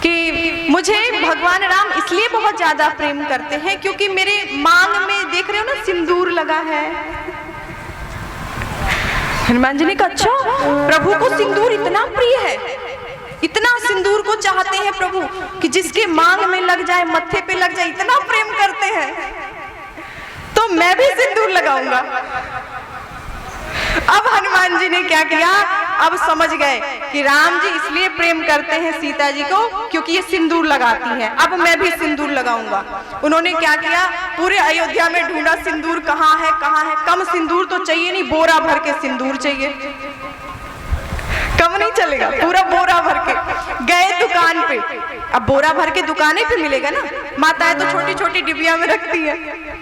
Speaker 1: कि मुझे भगवान राम इसलिए बहुत ज्यादा प्रेम करते हैं क्योंकि मेरे मांग में देख रहे हो ना सिंदूर लगा है। हनुमान जी ने कहा, अच्छा प्रभु को सिंदूर इतना प्रिय है, इतना सिंदूर को चाहते हैं प्रभु कि जिसके मांग में लग जाए, मत्थे पे लग जाए, इतना प्रेम करते हैं, तो मैं भी सिंदूर लगाऊंगा। अब हनुमान जी ने क्या किया? अब समझ गए कि राम जी इसलिए प्रेम करते हैं सीता जी को क्योंकि ये सिंदूर लगाती हैं, अब मैं भी सिंदूर लगाऊंगा। उन्होंने क्या किया? पूरे अयोध्या में ढूंढा, सिंदूर कहाँ है, कहाँ है। कम सिंदूर तो चाहिए नहीं, बोरा भर के सिंदूर चाहिए। कम नहीं चलेगा, पूरा बोरा भर के। गए दुकान पे, अब बोरा भर के दुकानें पे मिलेगा ना, माताएं तो छोटी छोटी डिबिया में रखती है,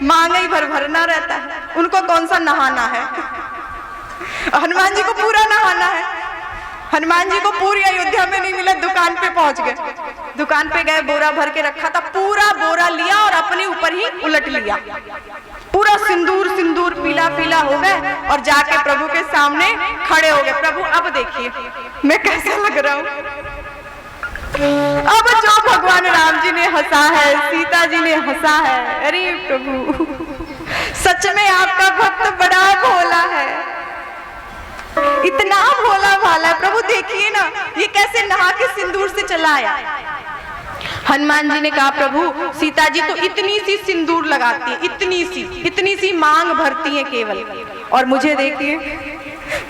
Speaker 1: महंगाई भर भरना रहता है, उनको कौन सा नहाना है। हनुमान जी को पूरा नहाना है। हनुमान जी को पूरी अयोध्या में नहीं मिला, दुकान पे पहुंच गए। दुकान पे गए, बोरा भर के रखा था, पूरा बोरा लिया और अपने ऊपर ही उलट लिया। पूरा सिंदूर सिंदूर पीला पीला हो गए और जाके प्रभु के सामने खड़े हो गए। प्रभु अब देखिए मैं कैसा लग रहा हूँ। अब जो भगवान राम जी ने हंसा है, सीता जी ने हंसा है, अरे प्रभु सच में आपका भक्त बड़ा भोला है, इतना भोला भाला है। प्रभु देखिए ना, ये कैसे नहा के सिंदूर से चला आया। हनुमान जी ने कहा, प्रभु सीता जी तो इतनी सी सिंदूर लगाती है, इतनी सी मांग भरती है केवल, और मुझे देखिए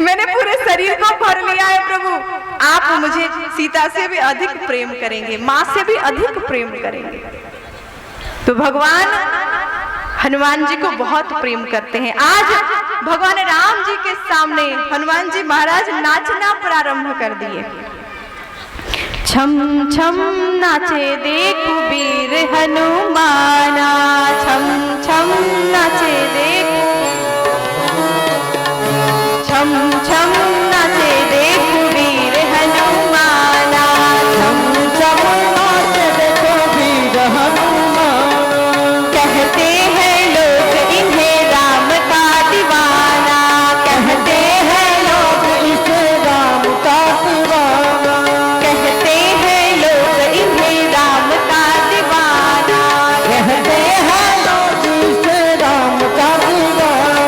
Speaker 1: मैंने पूरे शरीर को भर लिया है। प्रभु आप मुझे सीता से भी अधिक प्रेम करेंगे, माँ से भी अधिक प्रेम करेंगे। तो भगवान हनुमान जी को बहुत प्रेम करते हैं। आज भगवान राम जी के सामने हनुमान जी महाराज नाचना प्रारंभ कर दिए। छम छम नाचे देखो वीर हनुमाना, छम छम नाचे देखो, छम छम नाचे देखो वीर हनुमाना, छम छम नाचे देखो वीर हनुमाना। कहते हैं लोग इन्हें राम का दीवाना, कहते हैं लोग इसे राम का दीवाना, कहते हैं लोग इन्हें राम का दीवाना, कहते हैं लोग इसे राम का दीवाना।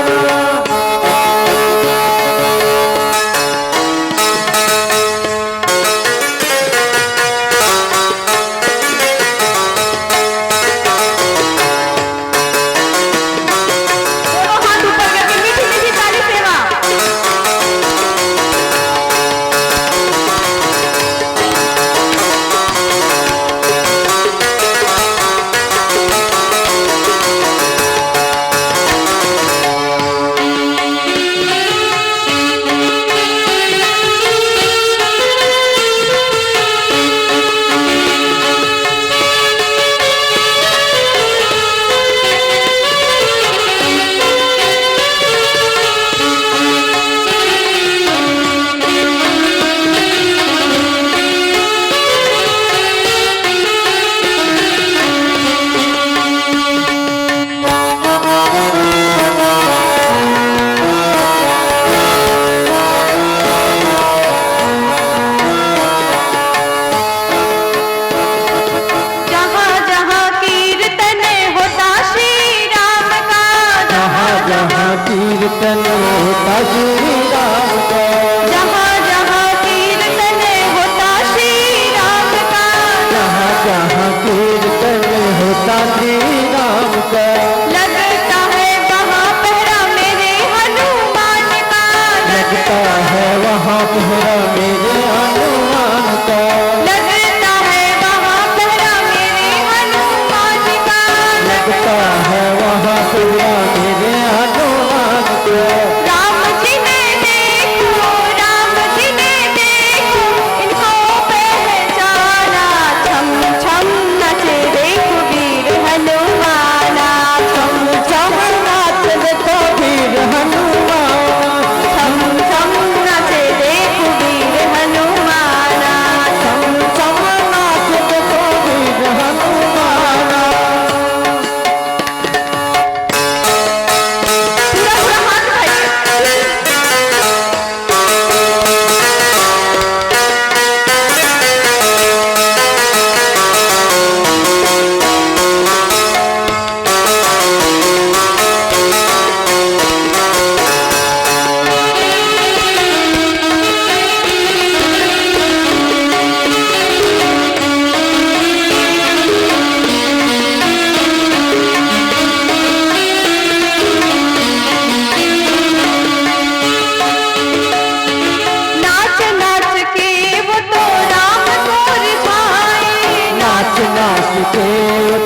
Speaker 2: के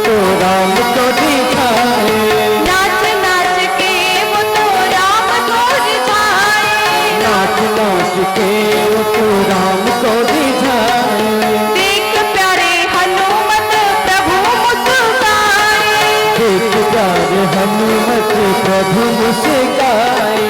Speaker 2: तो राम को दिखाए,
Speaker 1: नाच नाच के वो तो राम को रिझाए,
Speaker 2: नाच नाच के वो तो राम को दिखाए।
Speaker 1: देख प्यारे हनुमत प्रभु मुस्काए,
Speaker 2: देख प्यारे हनुमत प्रभु मुस्काए,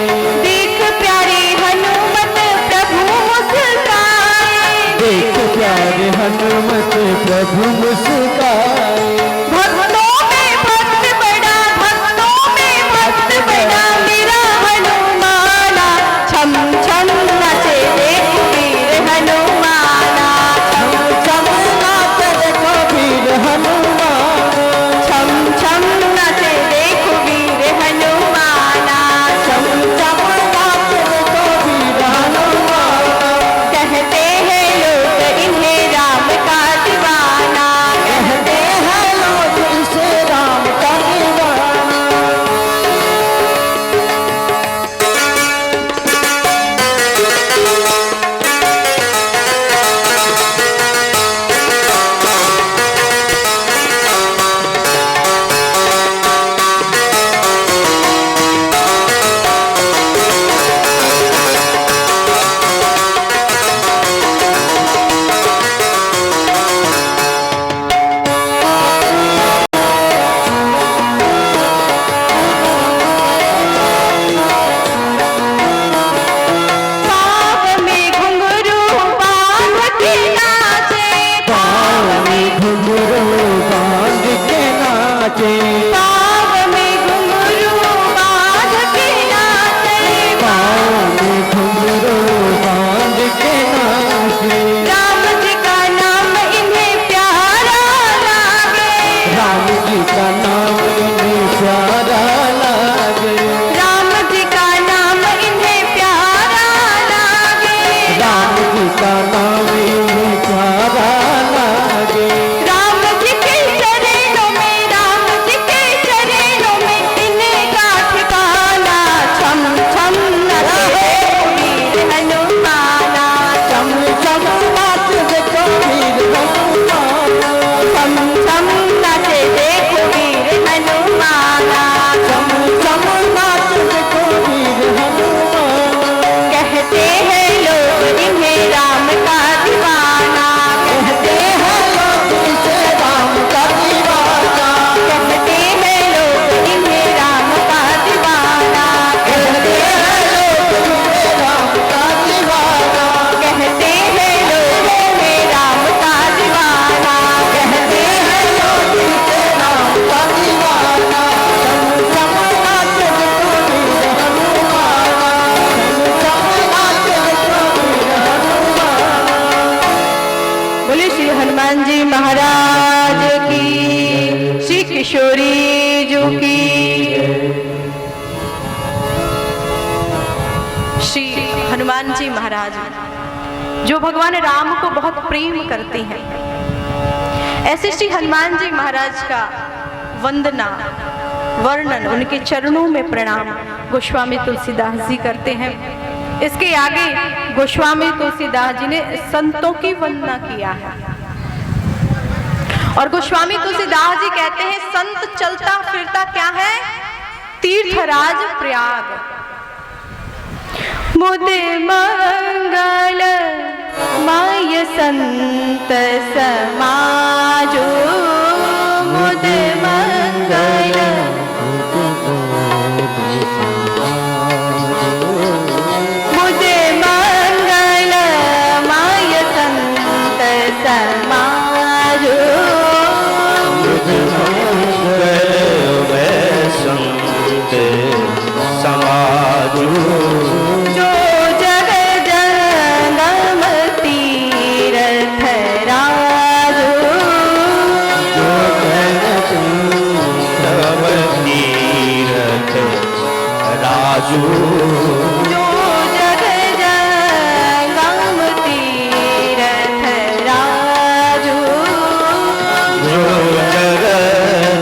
Speaker 1: देख प्यारे हनुमत प्रभु मुस्काए,
Speaker 2: देख प्यारे हनुमत प्रभु मुस्काए।
Speaker 1: भक्तों में भक्त बड़ा, भक्तों में भक्त बड़ा मेरा हनुमाना, छम छम नाचे देख वीर हनुमाना, छम छम
Speaker 2: नाचे देखो वीर हनुमान,
Speaker 1: छम छम नाचे देख वीर हनुमाना, छम छम
Speaker 2: नाचे देखो वीर हनुमान।
Speaker 1: कहते हैं लोग इन्हें राम का दीवाना,
Speaker 2: कहते हैं लोग इसे राम का दीवाना।
Speaker 1: पाँव में घुंघरू बांध के नाचे,
Speaker 2: पाँव में घुंघरू बांध के नाचे,
Speaker 1: पाँव में घुंघरू बांध के नाचे,
Speaker 2: पाँव में घुंघरू बांध के नाचे।
Speaker 1: राम जी का नाम इन्हें प्यारा लागे,
Speaker 2: राम जी का नाम इन्हें प्यारा लागे,
Speaker 1: राम जी का नाम इन्हें प्यारा लागे,
Speaker 2: राम जी का नाम इन्हें प्यारा लागे।
Speaker 1: राम जी के चरणों में, राम जी के चरणों में इन्हें का ठिकाना, छम छम नाचे वीर हनुमाना,
Speaker 2: चम चम नाच देखो वीर हनुमान,
Speaker 1: छम छम नाचे देखो वीर हनुमाना,
Speaker 2: चम चम नाच देखो वीर हनुमान।
Speaker 1: कहते हैं लोग इन्हें राम का दीवाना,
Speaker 2: कहते हैं लोग इसे राम का दीवाना,
Speaker 1: कहते हैं लोग इन्हें राम का दीवाना,
Speaker 2: कहते हैं लोग इसे राम का दीवाना,
Speaker 1: कहते हैं लोग इन्हें राम का दीवाना,
Speaker 2: कहते हैं लोग इसे राम का दीवाना। चम चम नाच देखो वीर हनुमान, चम चम नाच देखो वीर हनुमान।
Speaker 1: बोले श्री हनुमान जी महाराज की, श्री किशोरी जी की, श्री हनुमान जी महाराज जो भगवान राम को बहुत प्रेम करते हैं, ऐसे श्री हनुमान जी महाराज का वंदना वर्णन, उनके चरणों में प्रणाम गोस्वामी तुलसीदास जी करते हैं। इसके आगे गोस्वामी तुलसीदास जी ने संतों की वंदना किया है, और गोस्वामी तुलसीदास जी कहते हैं संत चलता फिरता क्या है, तीर्थराज प्रयाग। मुद मंगल माय संत समाजो, मुद मंगल मुद मंगल माय संत समाजो,
Speaker 3: समाजू
Speaker 1: जो जग जंगम तीरथ राजो,
Speaker 3: तीरथ राजू
Speaker 1: जो जग जंगम तीरथ राजो,
Speaker 3: जो जग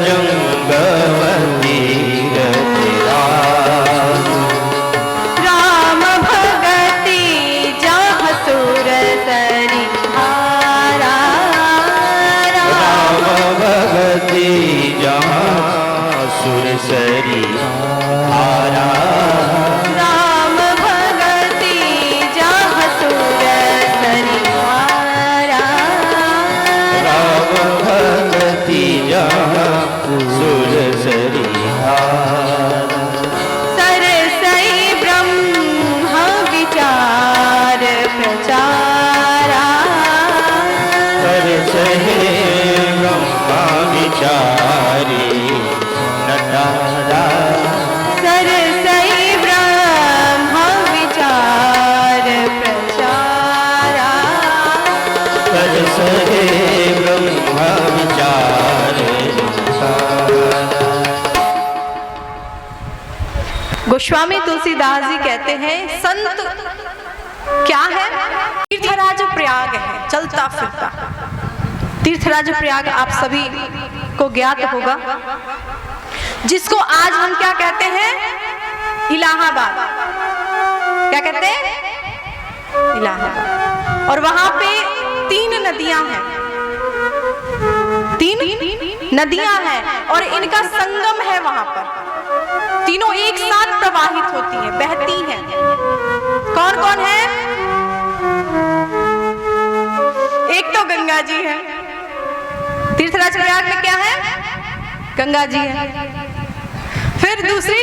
Speaker 3: जंगम तीरथ राजू सरी धारा।
Speaker 1: राम भगति जहाँ सुर सरी धारा।
Speaker 3: राम भगति जहाँ सुर सरी धारा।
Speaker 1: सरसई ब्रह्म विचार प्रचारा।
Speaker 3: सरसहे ब्रह्मा विचारी नटारा।
Speaker 1: सरसई ब्रह्म विचार प्रचारा।
Speaker 3: सरसहे ब्रह्मा विचारी नटारा।
Speaker 1: गोस्वामी तुलसीदास जी कहते हैं संत क्या है? तीर्थराज प्रयाग है, चलता फिरता। तीर्थराज प्रयाग आप सभी को ज्ञात होगा, जिसको आज हम क्या कहते हैं? इलाहाबाद। क्या कहते हैं? इलाहाबाद। और वहां पे 3 नदियां हैं, 3 नदियां हैं और इनका संगम है वहां पर। तीनों एक साथ प्रवाहित होती हैं, बहती हैं। कौन कौन है? एक तो गंगा जी है, तीर्थराज प्रयाग में क्या है? गंगा जी है। फिर दूसरी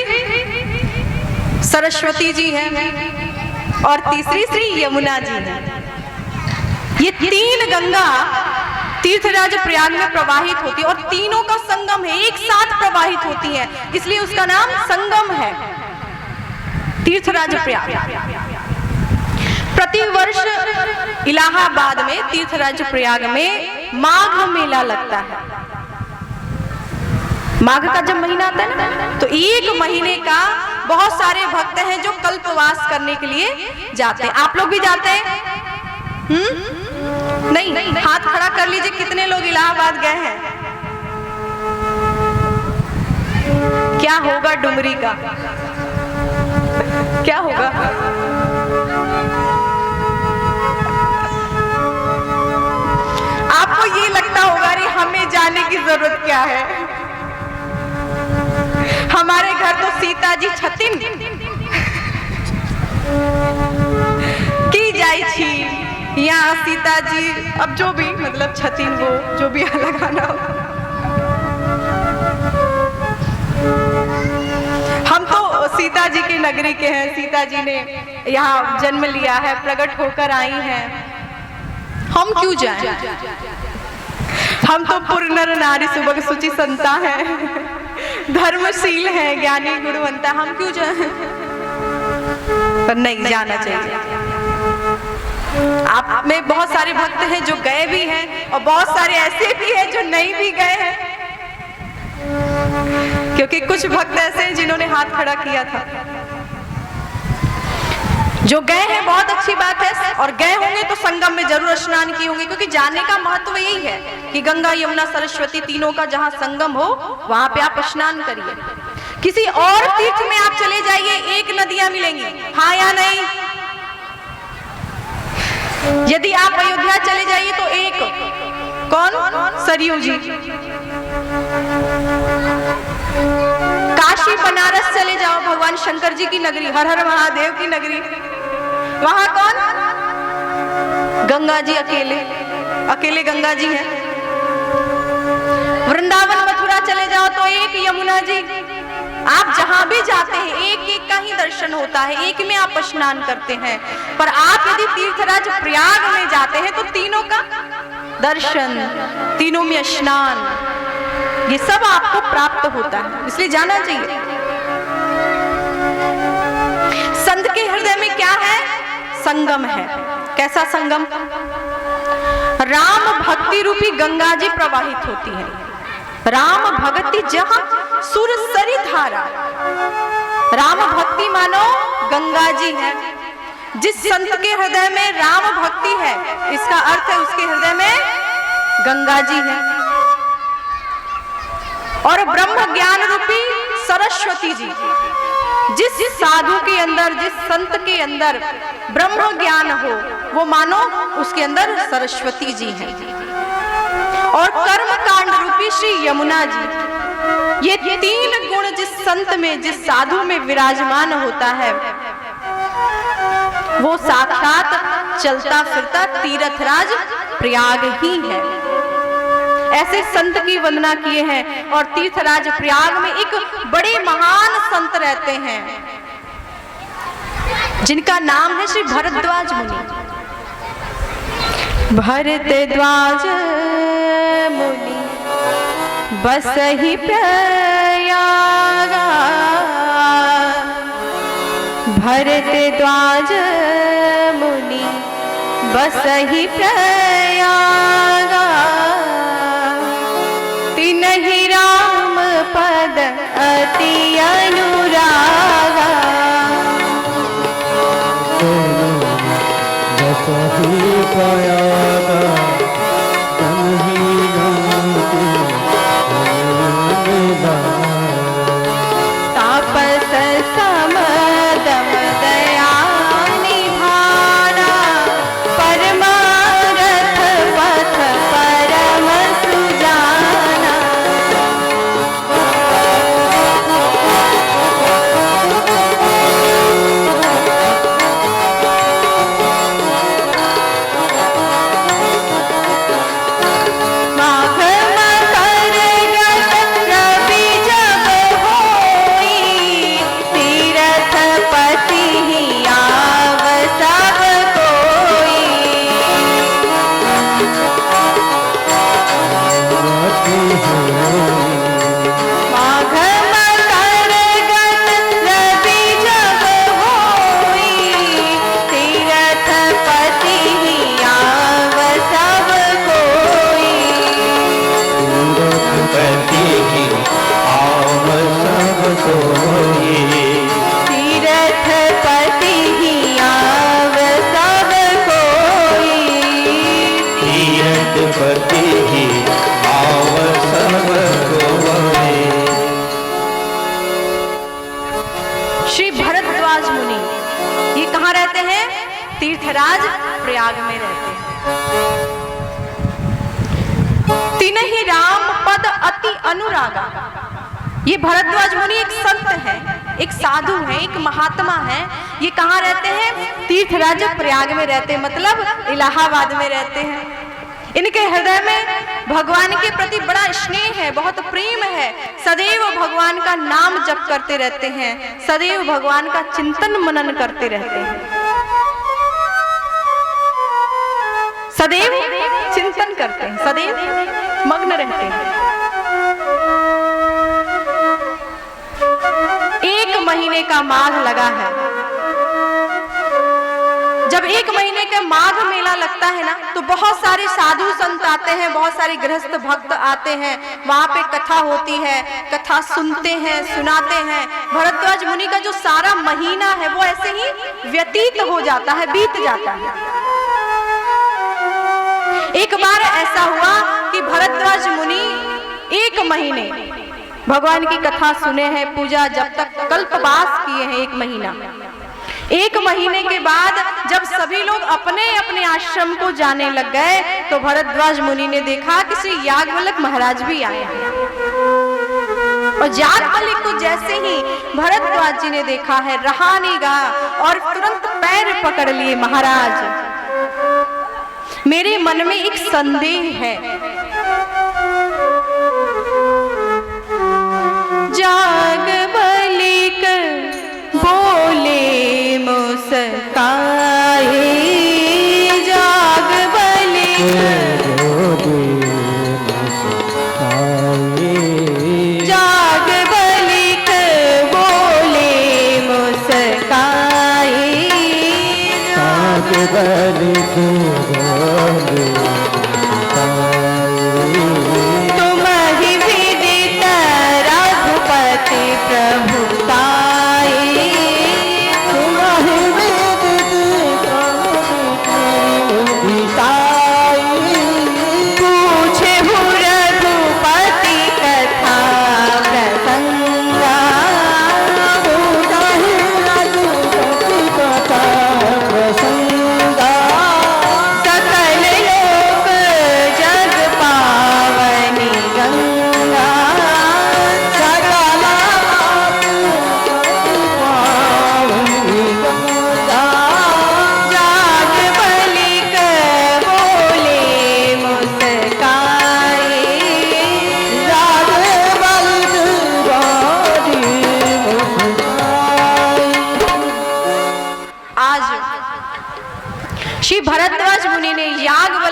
Speaker 1: सरस्वती जी है और तीसरी श्री यमुना जी है। ये 3 गंगा तीर्थराज प्रयाग में प्रवाहित होती है और तीनों का संगम है, एक साथ प्रवाहित होती है, इसलिए उसका नाम संगम है, तीर्थराज प्रयाग। प्रतिवर्ष इलाहाबाद में तीर्थराज प्रयाग में माघ मेला लगता है। माघ का जब महीना आता है ना, तो 1 महीने का बहुत सारे भक्त हैं जो कल्पवास करने के लिए जाते हैं। आप लोग भी जाते हैं? नहीं? हाथ खड़ा कर लीजिए, कितने लोग इलाहाबाद गए हैं? क्या होगा डुमरी का? क्या होगा? आपको ये लगता होगा रे हमें जाने की जरूरत क्या है, हमारे घर तो सीता जी छथिन की जाई छी, यहाँ सीता जी अब जो भी मतलब छथिन, वो जो भी लगाना हो। हम तो सीता जी की नगरी के हैं, सीता जी ने यहाँ जन्म लिया है, प्रकट होकर आई हैं, हम क्यों जाएं? हम तो पूर्ण नर नारी सुबह सुचि संता है, धर्मशील है, ज्ञानी गुणवंता, हम क्यों जाएं? पर नहीं, जाना चाहिए। आप में बहुत सारे भक्त हैं जो गए भी हैं और बहुत सारे ऐसे भी हैं जो नहीं भी गए हैं, क्योंकि कुछ भक्त ऐसे हैं जिन्होंने हाथ खड़ा किया था। जो गए हैं बहुत अच्छी बात है, और गए होंगे तो संगम में जरूर स्नान किए होंगे, क्योंकि जाने का महत्व यही है कि गंगा यमुना सरस्वती तीनों का जहां संगम हो वहां पे आप स्नान करिए। किसी और तीर्थ में आप चले जाइए, 1 नदियां मिलेंगी, हाँ या नहीं? यदि आप अयोध्या चले जाइए तो 1, कौन? सरयू जी। काशी बनारस चले जाओ, भगवान शंकर जी की नगरी, हर हर महादेव की नगरी, वहां कौन? गंगा जी, अकेले गंगा जी हैं। वृंदावन मथुरा चले जाओ तो 1 यमुना जी। आप जहां भी जाते हैं 1 का ही दर्शन होता है, 1 में आप स्नान करते हैं। पर आप यदि तीर्थराज प्रयाग में जाते हैं तो तीनों का दर्शन, तीनों में स्नान, ये सब आपको प्राप्त होता है, इसलिए जाना चाहिए। संत के हृदय में क्या है? संगम है। कैसा संगम? राम भक्ति रूपी गंगा जी प्रवाहित होती है। राम भक्ति जहां सुर सरी धारा, राम भक्ति मानो गंगा जी है। जिस संत के हृदय में राम भक्ति है, इसका अर्थ है उसके हृदय में गंगा जी है। और ब्रह्म ज्ञान रूपी सरस्वती जी, जिस साधु के अंदर, जिस संत के अंदर ब्रह्म ज्ञान हो, वो मानो उसके अंदर सरस्वती जी हैं। और कर्म कांड रूपी श्री यमुना जी, ये तीन गुण जिस संत में, जिस साधु में विराजमान होता है, वो साक्षात चलता फिरता तीर्थराज प्रयाग ही है। ऐसे संत की वंदना किए हैं। और तीर्थराज प्रयाग में एक बड़े महान संत रहते हैं जिनका नाम है श्री भरद्वाज मुनि। भरद्वाज मुनि बसहि प्रयागा, भरद्वाज मुनि बसहि प्रयागा, तिनहि राम पद अति अनुरागा।
Speaker 2: बसहि प्रयागा तन्हि राम
Speaker 1: तापस समदम दया निधाना, परमारथ पथ परम सुजाना। श्री भरद्वाज मुनि ये कहाँ रहते हैं? तीर्थराज प्रयाग में रहते हैं। तिनहि राम पद अति अनुरागा। ये भरद्वाज मुनि एक संत है, एक साधु है, एक महात्मा है। ये कहाँ रहते हैं? तीर्थराज प्रयाग में रहते हैं, मतलब इलाहाबाद में रहते हैं। इनके हृदय में भगवान के प्रति बड़ा स्नेह है, बहुत प्रेम है। सदैव भगवान का नाम जप करते रहते हैं, सदैव भगवान का चिंतन मनन करते रहते हैं, सदैव चिंतन करते हैं, सदैव मग्न रहते हैं। एक महीने का माघ लगा है। जब एक महीने का माघ मेला लगता है ना, तो बहुत सारे साधु संत आते हैं, बहुत सारे गृहस्थ भक्त आते हैं। वहां पे कथा होती है, कथा सुनते हैं, सुनाते हैं। भरद्वाज मुनि का जो सारा महीना है वो ऐसे ही व्यतीत हो जाता है, बीत जाता है। एक बार ऐसा हुआ कि भरद्वाज मुनि एक महीने भगवान की कथा सुने हैं, पूजा जब तक कल्पवास किए हैं, एक महीना। एक महीने के बाद जब सभी लोग अपने अपने आश्रम को जाने लग गए, तो भरद्वाज मुनि ने देखा कि श्री याज्ञवल्क्य महाराज भी आए हैं। और याज्ञवल्क्य को जैसे ही भरद्वाज जी ने देखा है, रहा नहीं गया और तुरंत पैर पकड़ लिए। महाराज, मेरे मन में एक संदेह है। याज्ञवल्क्य बोले मुस्काए, याज्ञवल्क्य बोले मुस्काए, तुम ही विदित रघुपति प्रभुताए, पूछे रघुपति कथा प्रसंगा,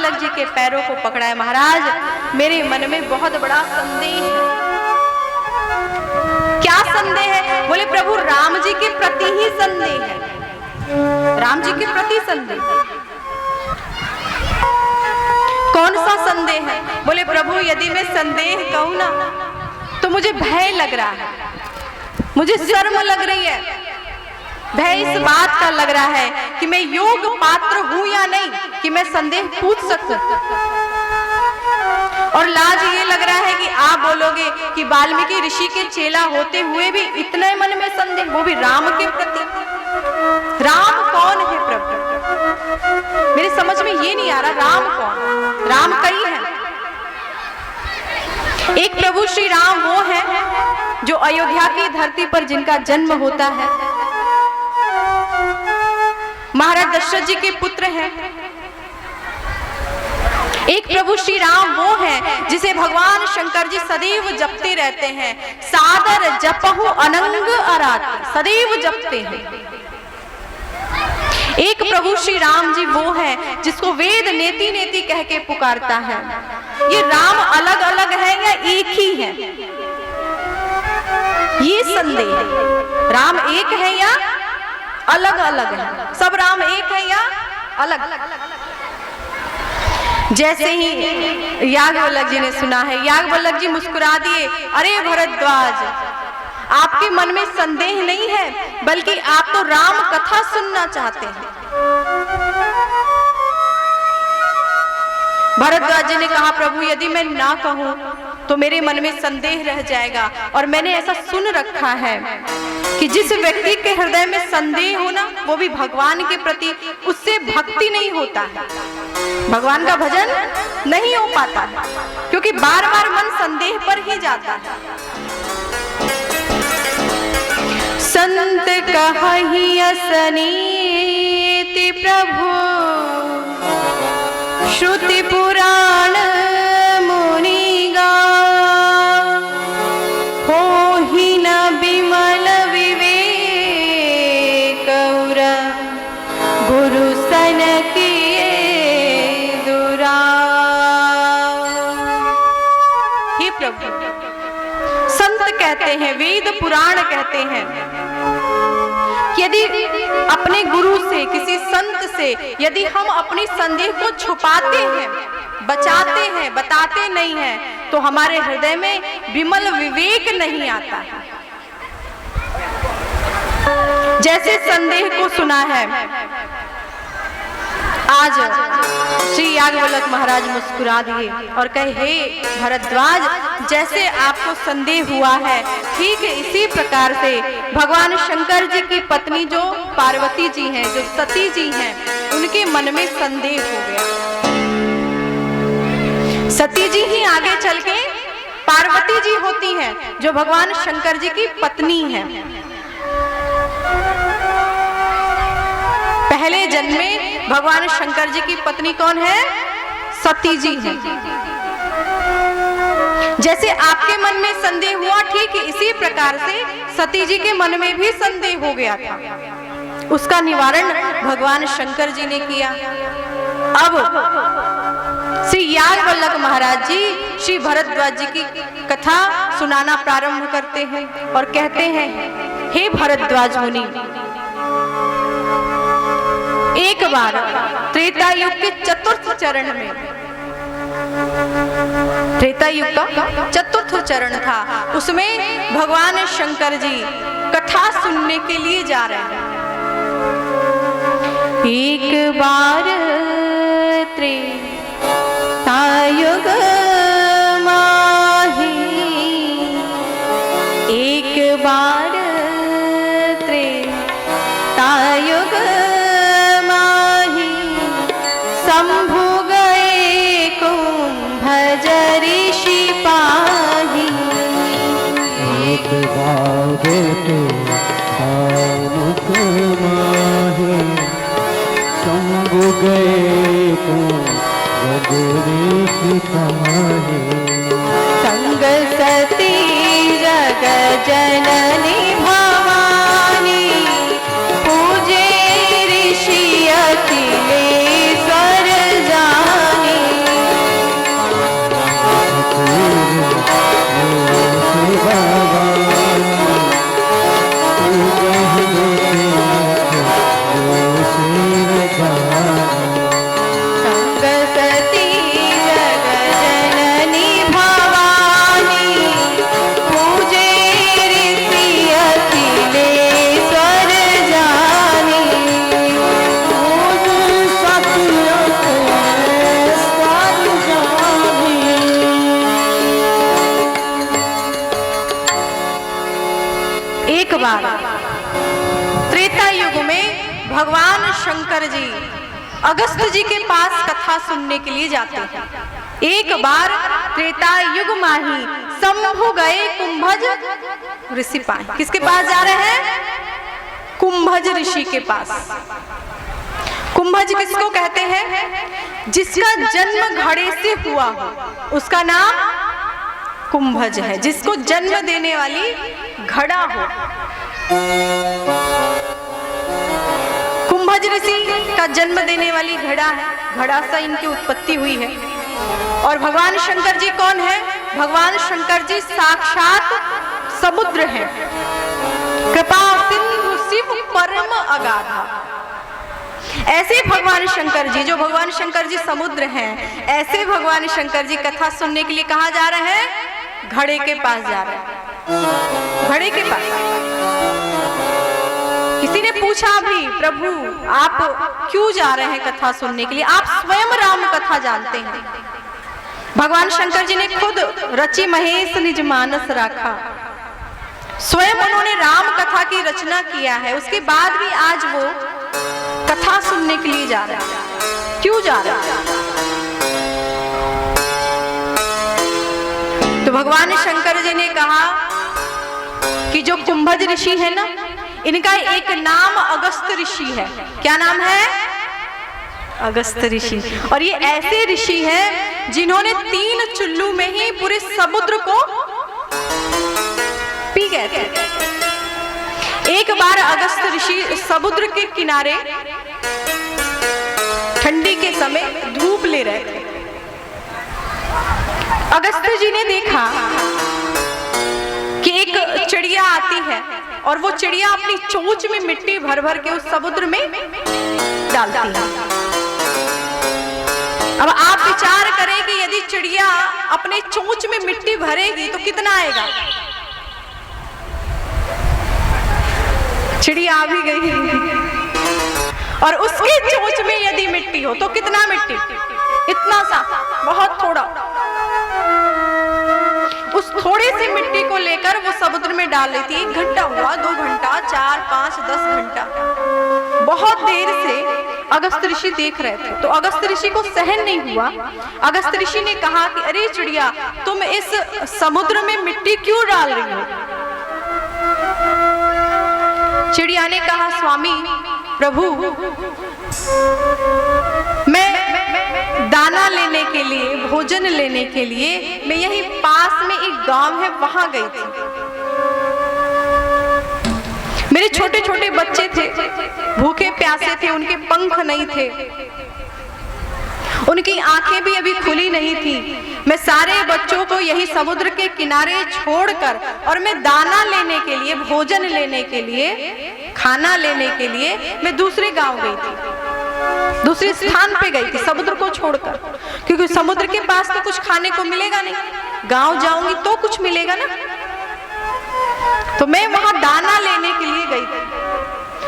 Speaker 1: वल्लभ जी के पैरों को पकड़ा है। महाराज मेरे मन में बहुत बड़ा संदेह है। क्या संदेह है? बोले प्रभु राम जी के प्रति ही संदेह है। राम जी के प्रति संदेह। कौन सा संदेह है? बोले प्रभु यदि मैं संदेह कहूं ना तो मुझे भय लग रहा है, मुझे शर्म लग रही है। भय इस बात का लग रहा है कि मैं योग्य पात्र हूं या नहीं कि मैं संदेह पूछ सकूं। और लाज ये लग रहा है कि आप बोलोगे कि वाल्मीकि ऋषि के चेला होते हुए भी इतने मन में संदेह, वो भी राम के प्रति। राम कौन है प्रभु? मेरी समझ में ये नहीं आ रहा राम कौन? राम कई है। एक प्रभु श्री राम वो है जो अयोध्या की धरती पर जिनका जन्म होता है, महाराज दशरथ जी के पुत्र हैं। एक प्रभु श्री राम वो है जिसे भगवान शंकर जी सदैव जपते रहते हैं। सादर जपहु अनंग अरात, सदैव जपते हैं। एक प्रभु श्री राम जी वो है जिसको वेद नेति नेति कह के पुकारता है। ये राम अलग अलग है या एक ही है? ये संदेह है। राम एक है या अलग अलग है? सब राम एक है या अलग? जैसे ही याज्ञवल्क्य जी ने सुना है, याज्ञवल्क्य जी मुस्कुरा दिए, अरे भरद्वाज आपके मन में संदेह नहीं है बल्कि आप तो राम कथा सुनना चाहते हैं। भरद्वाज जी ने कहा प्रभु यदि मैं ना कहूं तो मेरे मन में संदेह रह जाएगा। और मैंने ऐसा सुन रखा है कि जिस व्यक्ति के हृदय में संदेह हो ना वो भी भगवान के प्रति, उससे भक्ति नहीं होता है, भगवान का भजन नहीं हो पाता है, क्योंकि बार बार मन संदेह पर ही जाता है। संत कहहि असनीति प्रभु, श्रुति पुराण मुनि गान, होहि न विमल विवेक उर, गुरु सन किए दुरा। हे प्रभु, संत कहते हैं, वेद पुराण कहते हैं कि यदि अपने गुरु से, किसी संत से यदि हम अपनी संदेह को छुपाते हैं, बचाते हैं, बताते नहीं हैं, तो हमारे हृदय में विमल विवेक नहीं आता है। जैसे संदेह को सुना है, आज श्री याज्ञवल्क्य महाराज मुस्कुरा दिए और कहे हे भरद्वाज, जैसे आपको संदेह हुआ है ठीक इसी प्रकार से भगवान शंकर जी की पत्नी जो पार्वती जी हैं, जो सती जी हैं, उनके मन में संदेह हो गया। सती जी ही आगे चल के पार्वती जी होती हैं जो भगवान शंकर जी की पत्नी हैं। पहले जन्म में भगवान शंकर जी की पत्नी कौन है? सती जी हैं। जैसे आपके मन में संदेह हुआ ठीक इसी प्रकार से सती जी के मन में भी संदेह हो गया था। उसका निवारण भगवान शंकर जी ने किया। अब श्री याज्ञवल्क्य महाराज जी श्री भरद्वाज जी की कथा सुनाना प्रारंभ करते हैं और कहते हैं, हे भरद्वाज मुनि, एक बार त्रेता युग के चतुर्थ चरण में, त्रेता युग का चतुर्थ चरण था, उसमें भगवान शंकर जी कथा सुनने के लिए जा रहे हैं। एक बार त्रेता युग माही, एक बार त्रेता युग शंभु गए कुंभ ऋषि पाही।
Speaker 2: एक बार मुख माही, शंभु गए कुंभ ऋषि पाही।
Speaker 1: संग सती जग जननी भवानी, पूजे ऋषि अखिलेश्वर जानी। बार त्रेता युग में भगवान शंकर जी अगस्त जी के पास कथा सुनने के लिए जाते हैं। एक बार त्रेता युग माही शंभु गए कुंभज ऋषि पास। किसके पास जा रहे हैं? कुंभज ऋषि के पास। कुंभज किसको कहते हैं? जिसका जन्म घड़े से हुआ हो उसका नाम कुंभज है। जिसको जन्म देने वाली घड़ा हो। कुंभज ऋषि का जन्म देने वाली घड़ा है। घड़ा से इनकी उत्पत्ति हुई है। और भगवान शंकर जी कौन है? भगवान शंकर जी साक्षात समुद्र है। कृपा सिंधु शिव परम अगाधा। ऐसे भगवान शंकर जी, जो भगवान शंकर जी समुद्र हैं, ऐसे भगवान शंकर जी कथा सुनने के लिए कहाँ जा रहे हैं? घड़े के पास जा रहे हैं। घड़े के पास। किसी ने पूछा भी, प्रभु आप क्यों जा रहे हैं कथा सुनने के लिए? आप स्वयं राम कथा जानते हैं। भगवान शंकर जी ने खुद रचि महेश निज मानस राखा। स्वयं उन्होंने राम कथा की रचना किया है। उसके बाद भी आज वो कथा सुनने के लिए जा रहे हैं। क्यों जा रहे हैं? तो भगवान शंकर जी ने कहा कि जो कुंभज ऋषि है ना, इनका एक नाम अगस्त ऋषि है। क्या नाम है? अगस्त ऋषि। और ये ऐसे ऋषि हैं जिन्होंने 3 चुल्लू में ही पूरे समुद्र को पी गए थे। एक बार अगस्त ऋषि समुद्र के किनारे ठंडी के समय धूप ले रहे थे। अगस्त जी ने देखा कि एक चिड़िया आती है और वो चिड़िया अपनी चोंच में मिट्टी भर भर के उस समुद्र में डालती है। अब आप विचार करें कि यदि चिड़िया अपने चोंच में मिट्टी भरेगी तो कितना आएगा? चिड़िया आ भी गई और उसके चोंच में यदि मिट्टी हो तो कितना मिट्टी? इतना सा, बहुत थोड़ा। उस थोड़े से मिट्टी को लेकर वो समुद्र में डाल रही थी। 1 घंटा हुआ, 2 घंटा, 4, 5, 10 घंटा, बहुत देर से अगस्त ऋषि देख रहे थे। तो अगस्त ऋषि को सहन नहीं हुआ। अगस्त ऋषि ने कहा कि अरे चिड़िया, तुम इस समुद्र में मिट्टी क्यों डाल रही हो? चिड़िया ने कहा, स्वामी प्रभु, मैं दाना लेने के लिए, भोजन लेने के लिए मैं यही पास में एक गांव है वहां गई थी। मेरे छोटे छोटे बच्चे थे, भूखे प्यासे थे, उनके पंख नहीं थे, उनकी आंखें भी अभी खुली नहीं थी। मैं सारे बच्चों को यही समुद्र के किनारे छोड़कर और मैं दाना लेने के लिए, भोजन लेने के लिए, खाना लेने के लिए मैं दूसरे गांव गई थी, दूसरे स्थान पे गई थी समुद्र को छोड़कर। क्योंकि समुद्र के पास तो कुछ खाने को मिलेगा नहीं, गांव जाऊंगी तो कुछ मिलेगा ना। तो मैं वहां दाना लेने के लिए गई थी।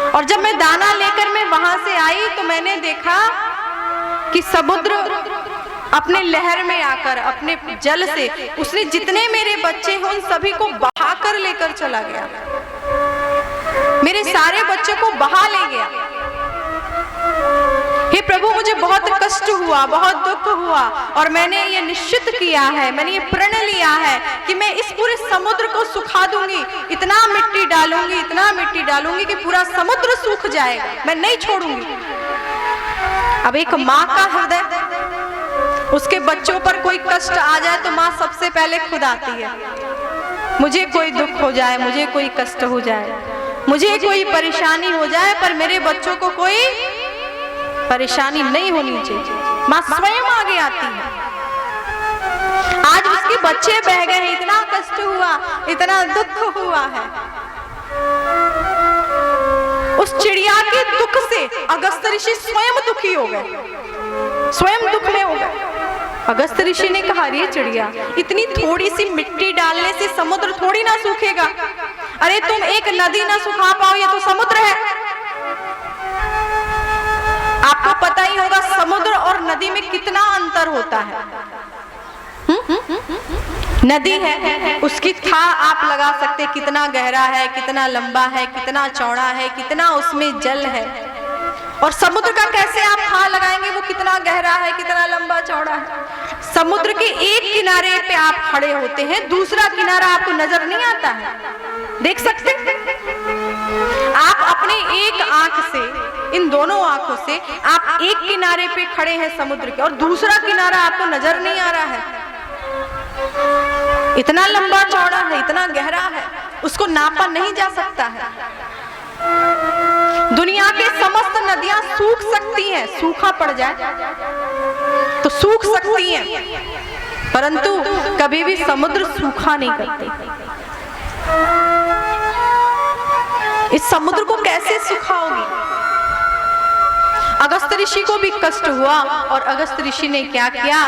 Speaker 1: और जब मैं दाना लेकर मैं वहां से आई तो मैंने देखा कि समुद्र अपने लहर में आकर, अपने जल से उसने जितने मेरे बच्चे हैं उन सभी को बहाकर लेकर चला गया। मेरे सारे बच्चों को बहा ले गया। हे प्रभु, मुझे बहुत कष्ट हुआ, बहुत दुख हुआ और मैंने ये निश्चित किया है, मैंने ये प्रण लिया है कि मैं इस पूरे समुद्र को सुखा दूंगी। इतना मिट्टी डालूंगी, इतना मिट्टी डालूंगी कि पूरा समुद्र सूख जाएगा, मैं नहीं छोड़ूंगी। अब एक माँ का हृदय, उसके बच्चों पर कोई कष्ट आ जाए तो माँ सबसे पहले खुद आती है। मुझे कोई दुख हो जाए, मुझे कोई कष्ट हो जाए, मुझे कोई परेशानी हो जाए, पर मेरे बच्चों को कोई परेशानी नहीं होनी चाहिए। माँ स्वयं आगे आती है। आज उसके बच्चे बह गए हैं, इतना कष्ट हुआ, इतना दुख हुआ है। उस चिड़िया के दुख से अगस्त ऋषि स्वयं दुखी हो गए, स्वयं दुख में हो गए। अगस्त ऋषि ने कहा, अरे चिड़िया, इतनी थोड़ी सी मिट्टी डालने से समुद्र थोड़ी ना सूखेगा। अरे तुम एक नदी ना सुखा पाओ, ये तो समुद्र है। आपको पता ही होगा समुद्र और नदी में कितना अंतर होता है। नदी है, उसकी था आप लगा सकते कितना गहरा है, कितना लंबा है, कितना चौड़ा है, कितना उसमें जल है। और समुद्र का कैसे आप था लगाएंगे, वो कितना गहरा है, कितना लंबा चौड़ा है। समुद्र के एक किनारे पे आप खड़े होते हैं, दूसरा किनारा आपको नजर नहीं आता है, देख सकते आप अपने एक आंख से, इन दोनों आंखों से आप एक किनारे पे खड़े हैं समुद्र के, और दूसरा किनारा आपको नजर नहीं आ रहा है। इतना लंबा चौड़ा है, इतना गहरा है, उसको नापा नहीं जा सकता है। दुनिया के समस्त नदियां सूख सकती हैं, सूखा पड़ जाए तो सूख सकती हैं, परंतु कभी भी समुद्र सूखा नहीं करते। इस समुद्र को कैसे सुखाओगी? अगस्त्य ऋषि को भी कष्ट हुआ, और अगस्त्य ऋषि ने क्या किया,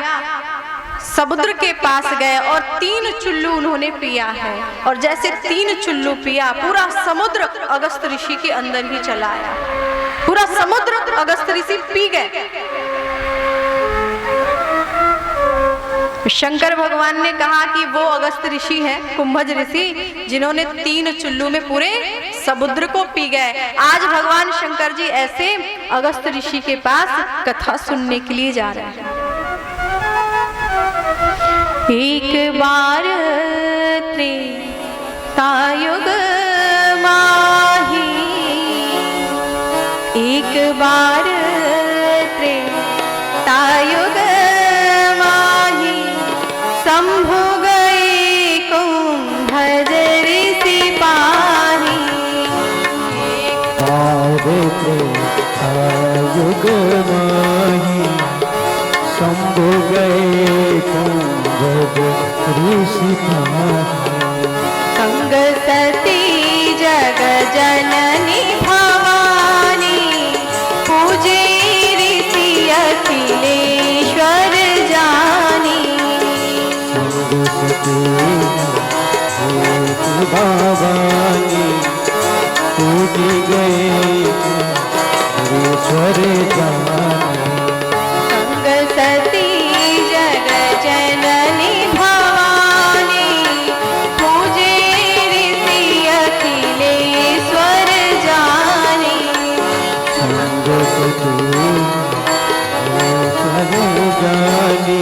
Speaker 1: समुद्र के पास गए और 3 चुल्लू उन्होंने पिया है। और जैसे 3 चुल्लू पिया, पूरा समुद्र अगस्त्य ऋषि के अंदर ही चला आया, पूरा समुद्र अगस्त्य ऋषि पी गए। शंकर भगवान ने कहा कि वो अगस्त्य ऋषि हैं, कुंभज ऋषि, जिन्होंने 3 चुल्लू में पूरे समुद्र को पी गए। आज भगवान शंकर जी ऐसे अगस्त्य ऋषि के पास कथा सुनने के लिए जा रहे हैं। एक बार त्रेतायुग माही, एक बार त्रेतायुग माही, शंभु गए कुंभज ऋषि पाही।
Speaker 2: युग माही, शंभु गए कुंभज ऋषि पाही।
Speaker 1: संग सती जग जननी भवानी, पूजे ऋषि अखिलेश्वर जानी।
Speaker 2: संग सती भवानी, पूजे गए ईश्वर जानी।
Speaker 1: संग सती जग जननी भवानी, पूजे ऋषि अखिलेश्वर जानी।
Speaker 2: संग सती ईश्वर जानी,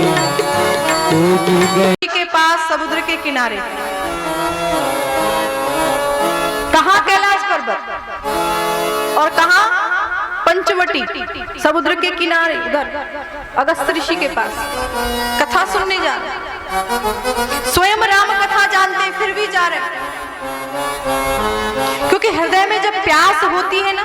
Speaker 2: पूजे गए
Speaker 1: के पास समुद्र के किनारे, कहाँ कैलाश पर्वत और कहाँ पंचवटी, समुद्र के किनारे उधर अगस्त्य ऋषि के पास कथा सुनने जा रहे। स्वयं राम कथा जानते हैं फिर भी जा रहे, क्योंकि हृदय में जब प्यास होती है ना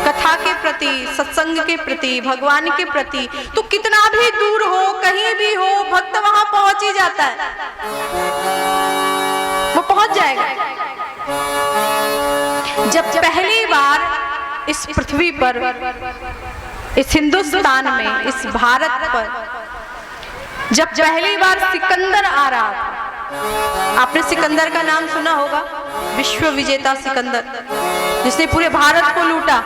Speaker 1: कथा के प्रति, सत्संग के प्रति, भगवान के प्रति, तो कितना भी दूर हो, कहीं भी हो, भक्त वहां पहुंच ही जाता है, वो पहुंच जाएगा। जब पहली बार इस पृथ्वी पर, इस हिंदुस्तान में, इस भारत पर जब पहली बार सिकंदर आ रहा था, आपने सिकंदर का नाम सुना होगा, विश्व विजेता सिकंदर, जिसने पूरे भारत को लूटा।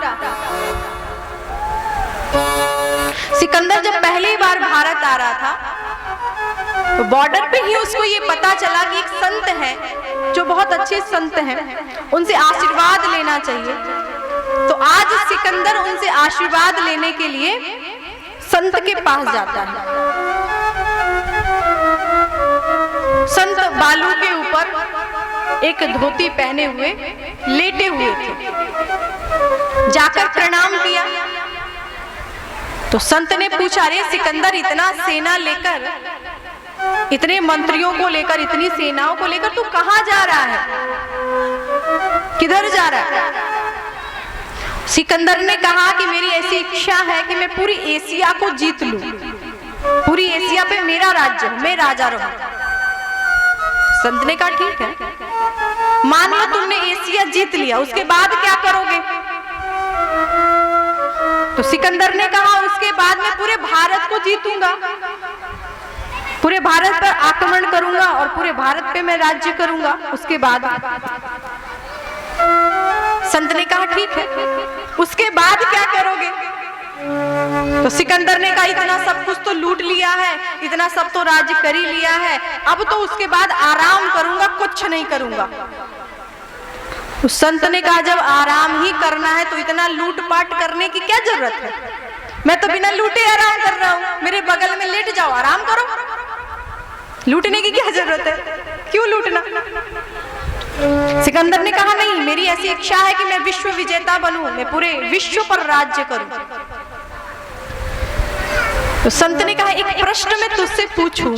Speaker 1: सिकंदर जब पहली बार भारत आ रहा था, तो बॉर्डर पे ही उसको ये पता चला कि एक संत है जो बहुत अच्छे संत हैं, उनसे आशीर्वाद लेना चाहिए। तो आज सिकंदर उनसे आशीर्वाद लेने के लिए संत के पास जाता है। संत बालू के ऊपर एक धोती पहने हुए लेटे हुए थे। जाकर प्रणाम किया तो संत ने पूछा, अरे सिकंदर, इतना सेना लेकर, इतने मंत्रियों को लेकर, इतनी सेनाओं को लेकर तू कहां जा रहा है, किधर जा रहा है? सिकंदर ने कहा कि मेरी ऐसी इच्छा है कि मैं पूरी एशिया को जीत लूं, पूरी एशिया पे मेरा राज्य हो, मैं राजा रहूं। संत ने कहा ठीक है, मान लो तुमने एशिया जीत लिया, उसके बाद क्या करोगे? तो सिकंदर ने कहा उसके बाद मैं पूरे भारत को जीतूंगा, पूरे भारत पर आक्रमण करूंगा और पूरे भारत पे मैं राज्य करूंगा। उसके बाद संत ने कहा ठीक है, उसके बाद क्या करोगे? तो सिकंदर ने कहा इतना सब कुछ तो लूट लिया है, इतना सब तो राज्य कर ही लिया है, अब तो उसके बाद आराम करूंगा, कुछ नहीं करूंगा। उस संत ने कहा जब आराम ही करना है तो इतना लूटपाट करने की क्या जरूरत है? मैं तो बिना लूटे आराम कर रहा हूं, मेरे बगल में लेट जाओ, आराम करो। लूटने की क्या जरूरत है? क्यों लूटना? सिकंदर ने कहा नहीं, मेरी ऐसी इच्छा है कि मैं विश्व विजेता बनूं, मैं पूरे विश्व पर राज्य करूं। तो संत ने कहा एक प्रश्न मैं तुझसे पूछूं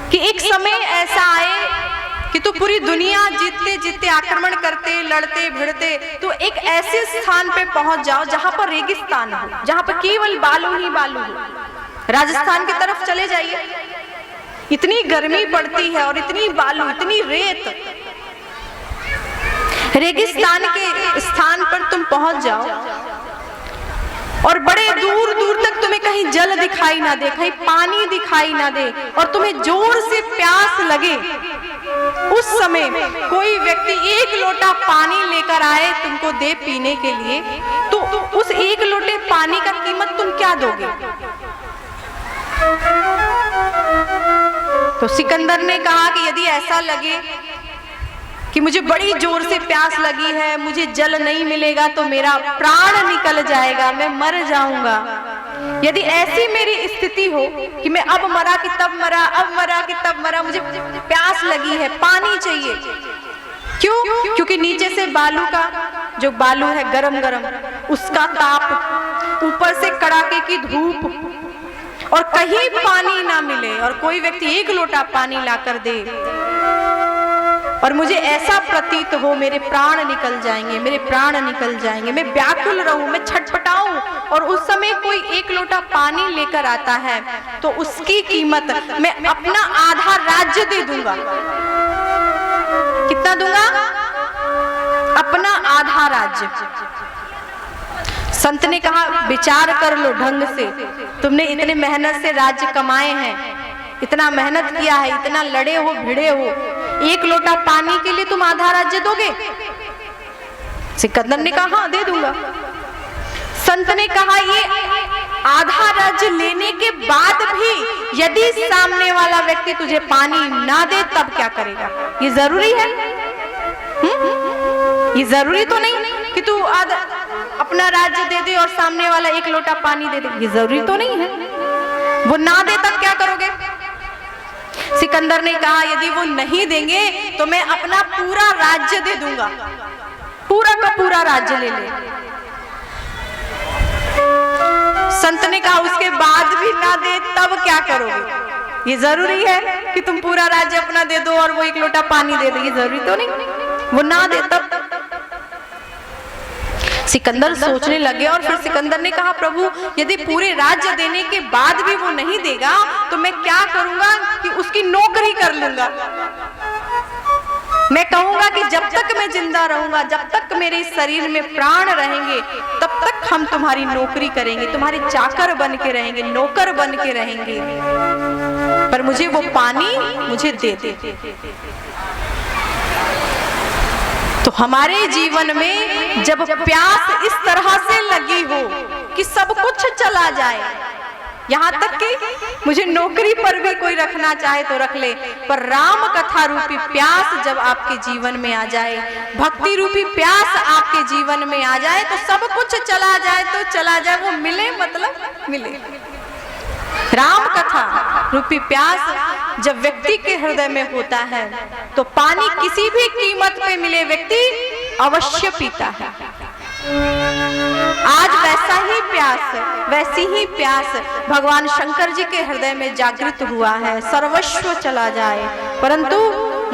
Speaker 1: कि एक समय ऐसा आए कि तू पूरी दुनिया जीतते जीतते, आक्रमण करते, लड़ते भिड़ते, तो एक ऐसे स्थान पे पहुंच जाओ जहां पर रेगिस्तान हो, जहां पर केवल बालू ही बालू हो। राजस्थान की तरफ चले जाइए, इतनी गर्मी पड़ती है और इतनी बालू, इतनी रेत। रेगिस्तान के स्थान पर तुम पहुंच जाओ और बड़े दूर दूर तक तुम्हें कहीं जल दिखाई ना दे, कहीं पानी दिखाई ना दे, और तुम्हें जोर से प्यास लगे। उस समय कोई व्यक्ति एक लोटा पानी लेकर आए तुमको दे पीने के लिए, तो उस एक लोटे पानी का कीमत तुम क्या दोगे? तो सिकंदर ने कहा कि यदि ऐसा लगे कि मुझे बड़ी जोर से प्यास लगी है, मुझे जल नहीं मिलेगा तो मेरा प्राण निकल जाएगा, मैं मर जाऊंगा। यदि ऐसी मेरी स्थिति हो कि मैं अब मरा कि तब मरा, अब मरा कि तब मरा, मुझे प्यास लगी है, पानी चाहिए। क्यों? क्योंकि नीचे से बालू का जो बालू है गरम गरम, उसका ताप, ऊपर से कड़ाके की धूप, और कहीं पानी ना मिले और कोई व्यक्ति एक लोटा पानी लाकर दे और मुझे ऐसा प्रतीत हो मेरे प्राण निकल जाएंगे, मेरे प्राण निकल जाएंगे, मैं व्याकुल रहूं, मैं छटपटाऊं, और उस समय कोई एक लोटा पानी लेकर आता है तो उसकी कीमत मैं अपना आधा राज्य दे दूंगा। कितना दूंगा? अपना आधा राज्य। संत ने कहा विचार कर लो ढंग से, तुमने इतने मेहनत से राज्य कमाए हैं, इतना मेहनत किया है, इतना लड़े हो, भिड़े हो, एक लोटा पानी के लिए तुम आधा राज्य दोगे? सिकंदर ने कहा हाँ दे दूंगा। संत ने कहा ये आधा राज्य लेने के बाद भी यदि सामने वाला व्यक्ति तुझे पानी ना दे तब क्या करेगा? ये जरूरी है? ये जरूरी तो नहीं कि तू आधा अपना राज्य दे दे और सामने वाला एक लोटा पानी दे दे, ये जरूरी तो नहीं है। वो ना दे तब क्या करोगे? सिकंदर ने कहा यदि वो नहीं देंगे तो मैं अपना पूरा राज्य दे दूंगा, पूरा का पूरा राज्य ले ले। संत ने कहा उसके बाद भी ना दे तब क्या करोगे? ये जरूरी है कि तुम पूरा राज्य अपना दे दो और वो एक लोटा पानी दे दे, ये जरूरी तो नहीं। वो ना दे तब। सिकंदर सोचने लगे और फिर सिकंदर ने कहा प्रभु यदि पूरे राज्य देने के बाद भी वो नहीं देगा तो मैं क्या करूंगा कि उसकी नौकरी कर लूंगा। मैं कहूंगा कि जब तक मैं जिंदा रहूंगा, जब तक मेरे शरीर में प्राण रहेंगे, तब तक हम तुम्हारी नौकरी करेंगे, तुम्हारे चाकर बन के रहेंगे, नौकर बन के रहेंगे, पर मुझे वो पानी मुझे दे दे। तो हमारे जीवन में जब प्यास इस तरह से लगी हो कि सब कुछ चला जाए, यहाँ तक कि मुझे नौकरी पर भी कोई रखना चाहे तो रख ले, पर राम कथा रूपी प्यास जब आपके जीवन में आ जाए, भक्ति रूपी प्यास आपके जीवन में आ जाए, तो सब कुछ चला जाए तो चला जाए, वो मिले मतलब मिले। राम कथा रूपी प्यास जब व्यक्ति के हृदय में होता है तो पानी किसी भी कीमत पे मिले व्यक्ति अवश्य पीता है। आज वैसा ही प्यास, वैसी ही प्यास भगवान शंकर जी के हृदय में जागृत हुआ है। सर्वस्व चला जाए परंतु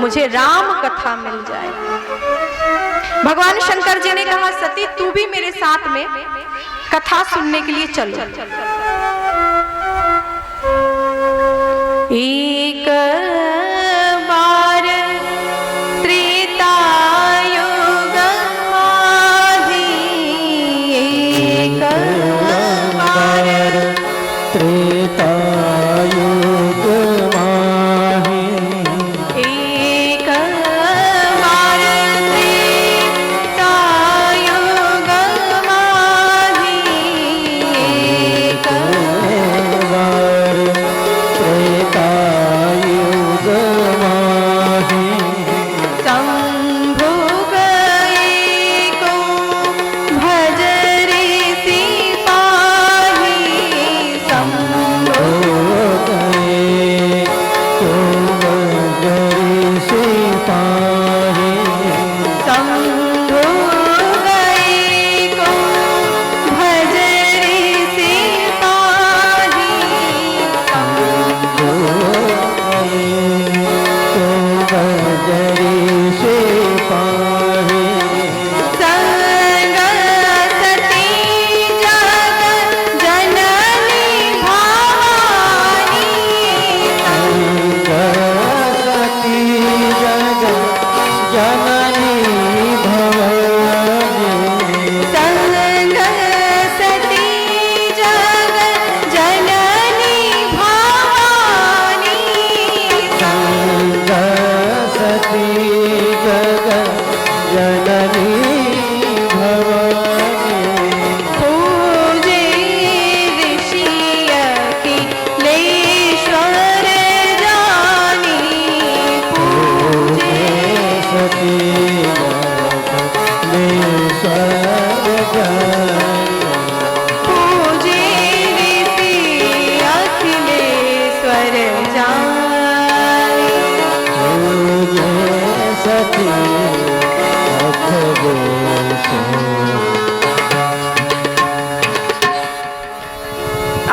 Speaker 1: मुझे राम कथा मिल जाए। भगवान शंकर जी ने कहा सती तू भी मेरे साथ में कथा सुनने के लिए चलो। एक बार त्रेता युग माही, एक बार
Speaker 2: त्रेता युग माही,
Speaker 1: एक बार त्रेता युग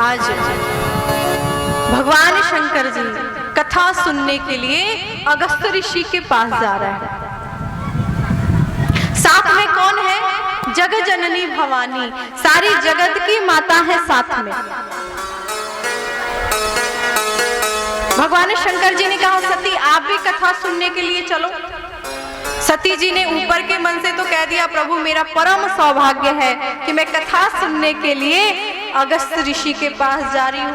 Speaker 1: आज भगवान शंकर जी कथा सुनने के लिए अगस्त ऋषि के पास जा रहे हैं। साथ में कौन है? जग जननी भवानी, सारी जगत की माता है साथ में। भगवान शंकर जी ने कहा सती आप भी कथा सुनने के लिए चलो। सती जी ने ऊपर के मन से तो कह दिया प्रभु मेरा परम सौभाग्य है कि मैं कथा सुनने के लिए अगस्त ऋषि के पास जा रही हूं,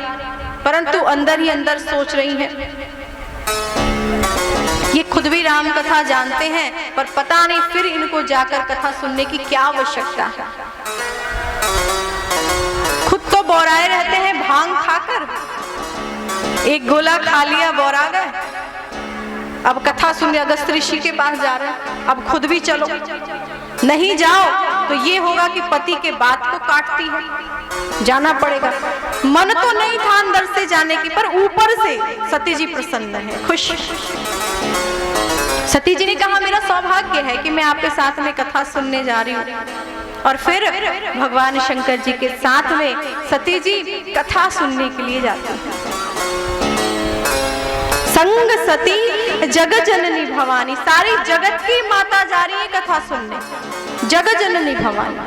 Speaker 1: परंतु अंदर ही अंदर सोच रही हैं ये खुद भी राम कथा जानते हैं पर पता नहीं फिर इनको जाकर कथा सुनने की क्या आवश्यकता है। खुद तो बौराए रहते हैं भांग खाकर, एक गोला खा लिया बौरा गए, अब कथा सुनने अगस्त ऋषि के पास जा रहे हैं। अब खुद भी चलो, नहीं जाओ तो ये होगा कि पति के बात को काटती है, जाना पड़ेगा। मन तो नहीं था अंदर से जाने की, पर ऊपर से सती जी प्रसन्न है, खुश। सती जी ने कहा मेरा सौभाग्य है कि मैं आपके साथ में कथा सुनने जा रही हूँ। और फिर भगवान शंकर जी के साथ में सती जी कथा सुनने के लिए जाती है। संग सती जग जननी भवानी, सारी जगत की माता जा रही है कथा सुनने, जग जननी भवानी।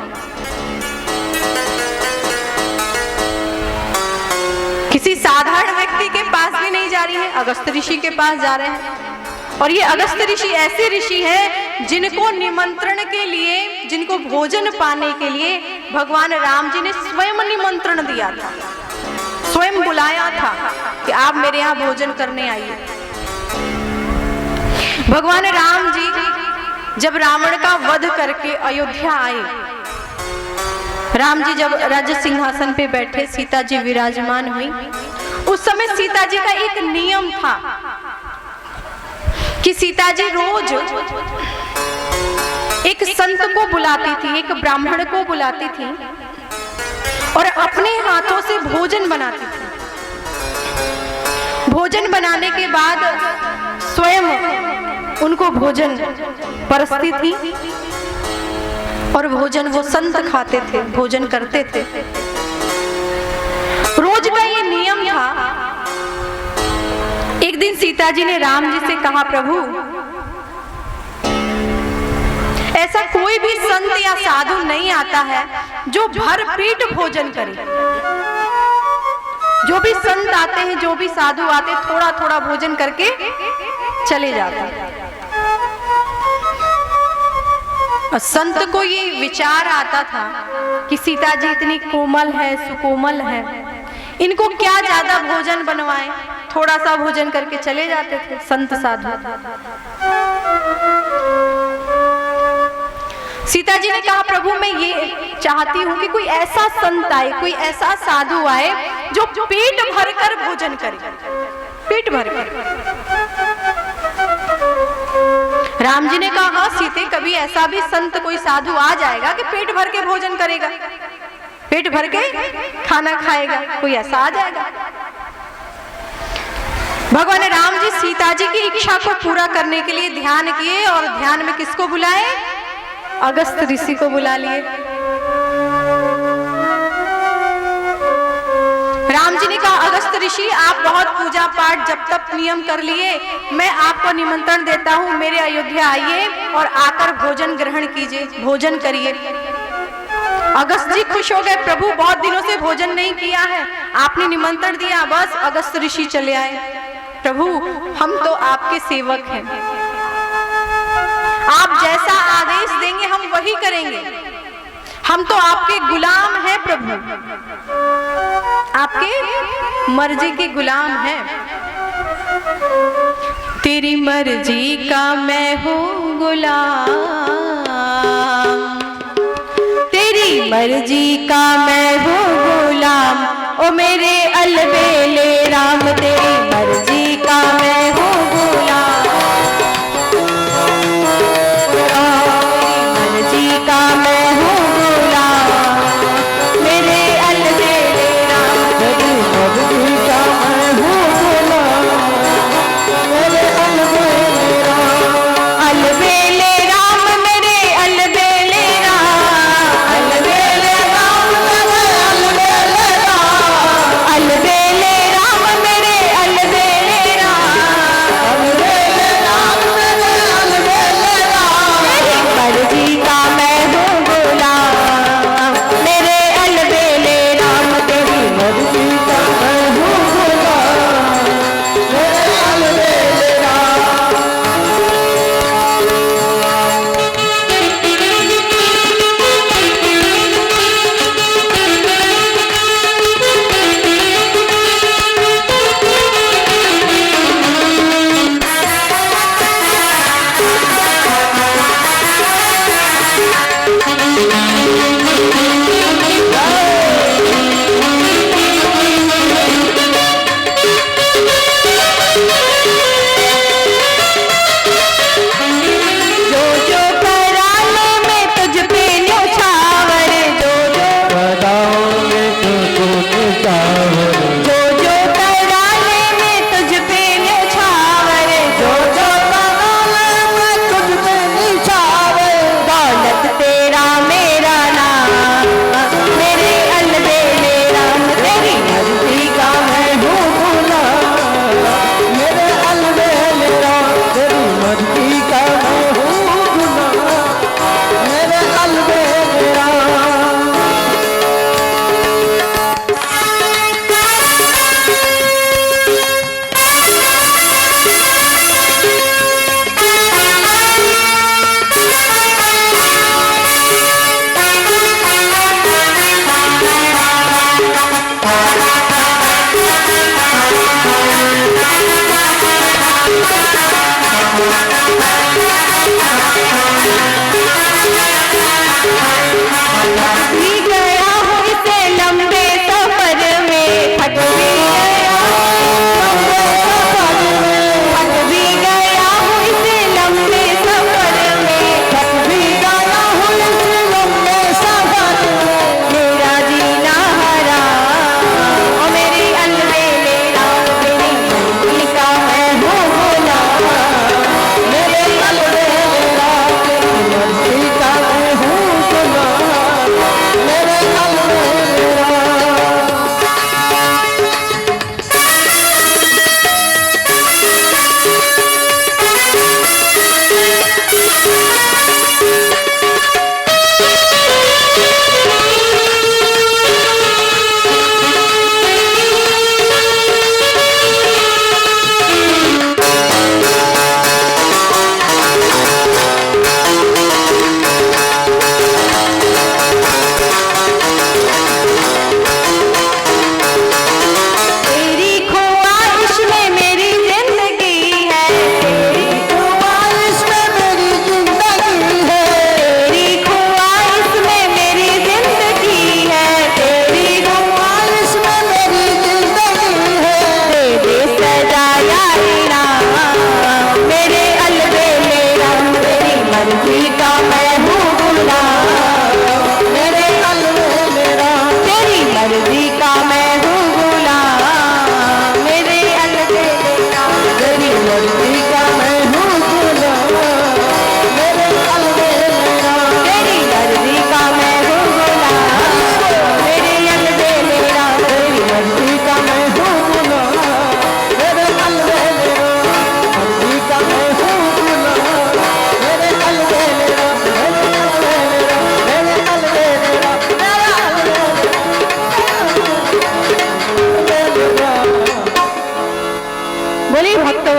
Speaker 1: किसी साधारण व्यक्ति के पास भी नहीं जा रही है, अगस्त ऋषि के पास जा रहे हैं। और ये अगस्त ऋषि ऐसे ऋषि हैं जिनको निमंत्रण के लिए, जिनको भोजन पाने के लिए भगवान राम जी ने स्वयं निमंत्रण दिया था, स्वयं बुलाया था कि आप मेरे यहाँ भोजन करने आइए। भगवान राम जी जब रावण का वध करके अयोध्या आए, राम जी जब राज्य सिंहासन पे बैठे, सीता जी विराजमान हुई, उस समय सीता जी का एक नियम था कि सीता जी रोज एक संत को बुलाती थी, एक ब्राह्मण को बुलाती थी और अपने हाथों से भोजन बनाती थी। भोजन बनाने के बाद स्वयं उनको भोजन परसती थी और भोजन वो संत खाते थे, भोजन करते थे। रोज का ये नियम था। एक दिन सीता जी ने राम जी से कहा प्रभु ऐसा कोई भी संत या साधु नहीं आता है जो भर पेट भोजन करे। जो भी संत आते हैं, जो भी साधु आते हैं, थोड़ा थोड़ा भोजन करके चले जाते हैं। और संत को ये विचार आता था कि सीता जी इतनी कोमल है, सुकोमल है, इनको क्या ज्यादा भोजन बनवाएं, थोड़ा सा भोजन करके चले जाते थे संत साधु। सीता जी ने कहा प्रभु मैं ये चाहती हूँ कि कोई ऐसा संत आए, कोई ऐसा साधु आए जो पेट भरकर भोजन करे, पेट भरकर। राम जी ने कहा हाँ सीते, कभी ऐसा भी संत कोई साधु आ जाएगा कि पेट भर के भोजन करेगा, पेट भर के खाना खाएगा, कोई ऐसा आ जाएगा। भगवान राम जी सीता जी की इच्छा को पूरा करने के लिए ध्यान किए और ध्यान में किसको बुलाए? अगस्त ऋषि को बुला लिए। राम जी ने कहा, अगस्त ऋषि आप बहुत पूजा पाठ जब तक नियम कर लिए, मैं आपको निमंत्रण देता हूँ, मेरे अयोध्या आइए और आकर भोजन ग्रहण कीजिए, भोजन करिए। अगस्त जी खुश हो गए, प्रभु बहुत दिनों से भोजन नहीं किया है, आपने निमंत्रण दिया, बस अगस्त ऋषि चले आए। प्रभु हम तो आपके सेवक हैं, आप जैसा आदेश देंगे हम वही करेंगे, हम तो आपके गुलाम हैं प्रभु, आपके मर्जी के गुलाम हैं। तेरी मर्जी का मैं हूँ गुलाम, तेरी मर्जी का मैं हूँ गुलाम, ओ मेरे अलबेले राम, तेरी मर्जी का मैं हूँ गुलाम, तेरी मर्जी का मैं हूँ गुलाम, मेरे अलबेले राम,
Speaker 2: तेरी मर्जी का मैं हूँ गुलाम, मेरे अलबेले राम,
Speaker 1: अलबेले राम मेरे अलबेले राम, अलबेले राम मेरे अलबेले राम, अलबेले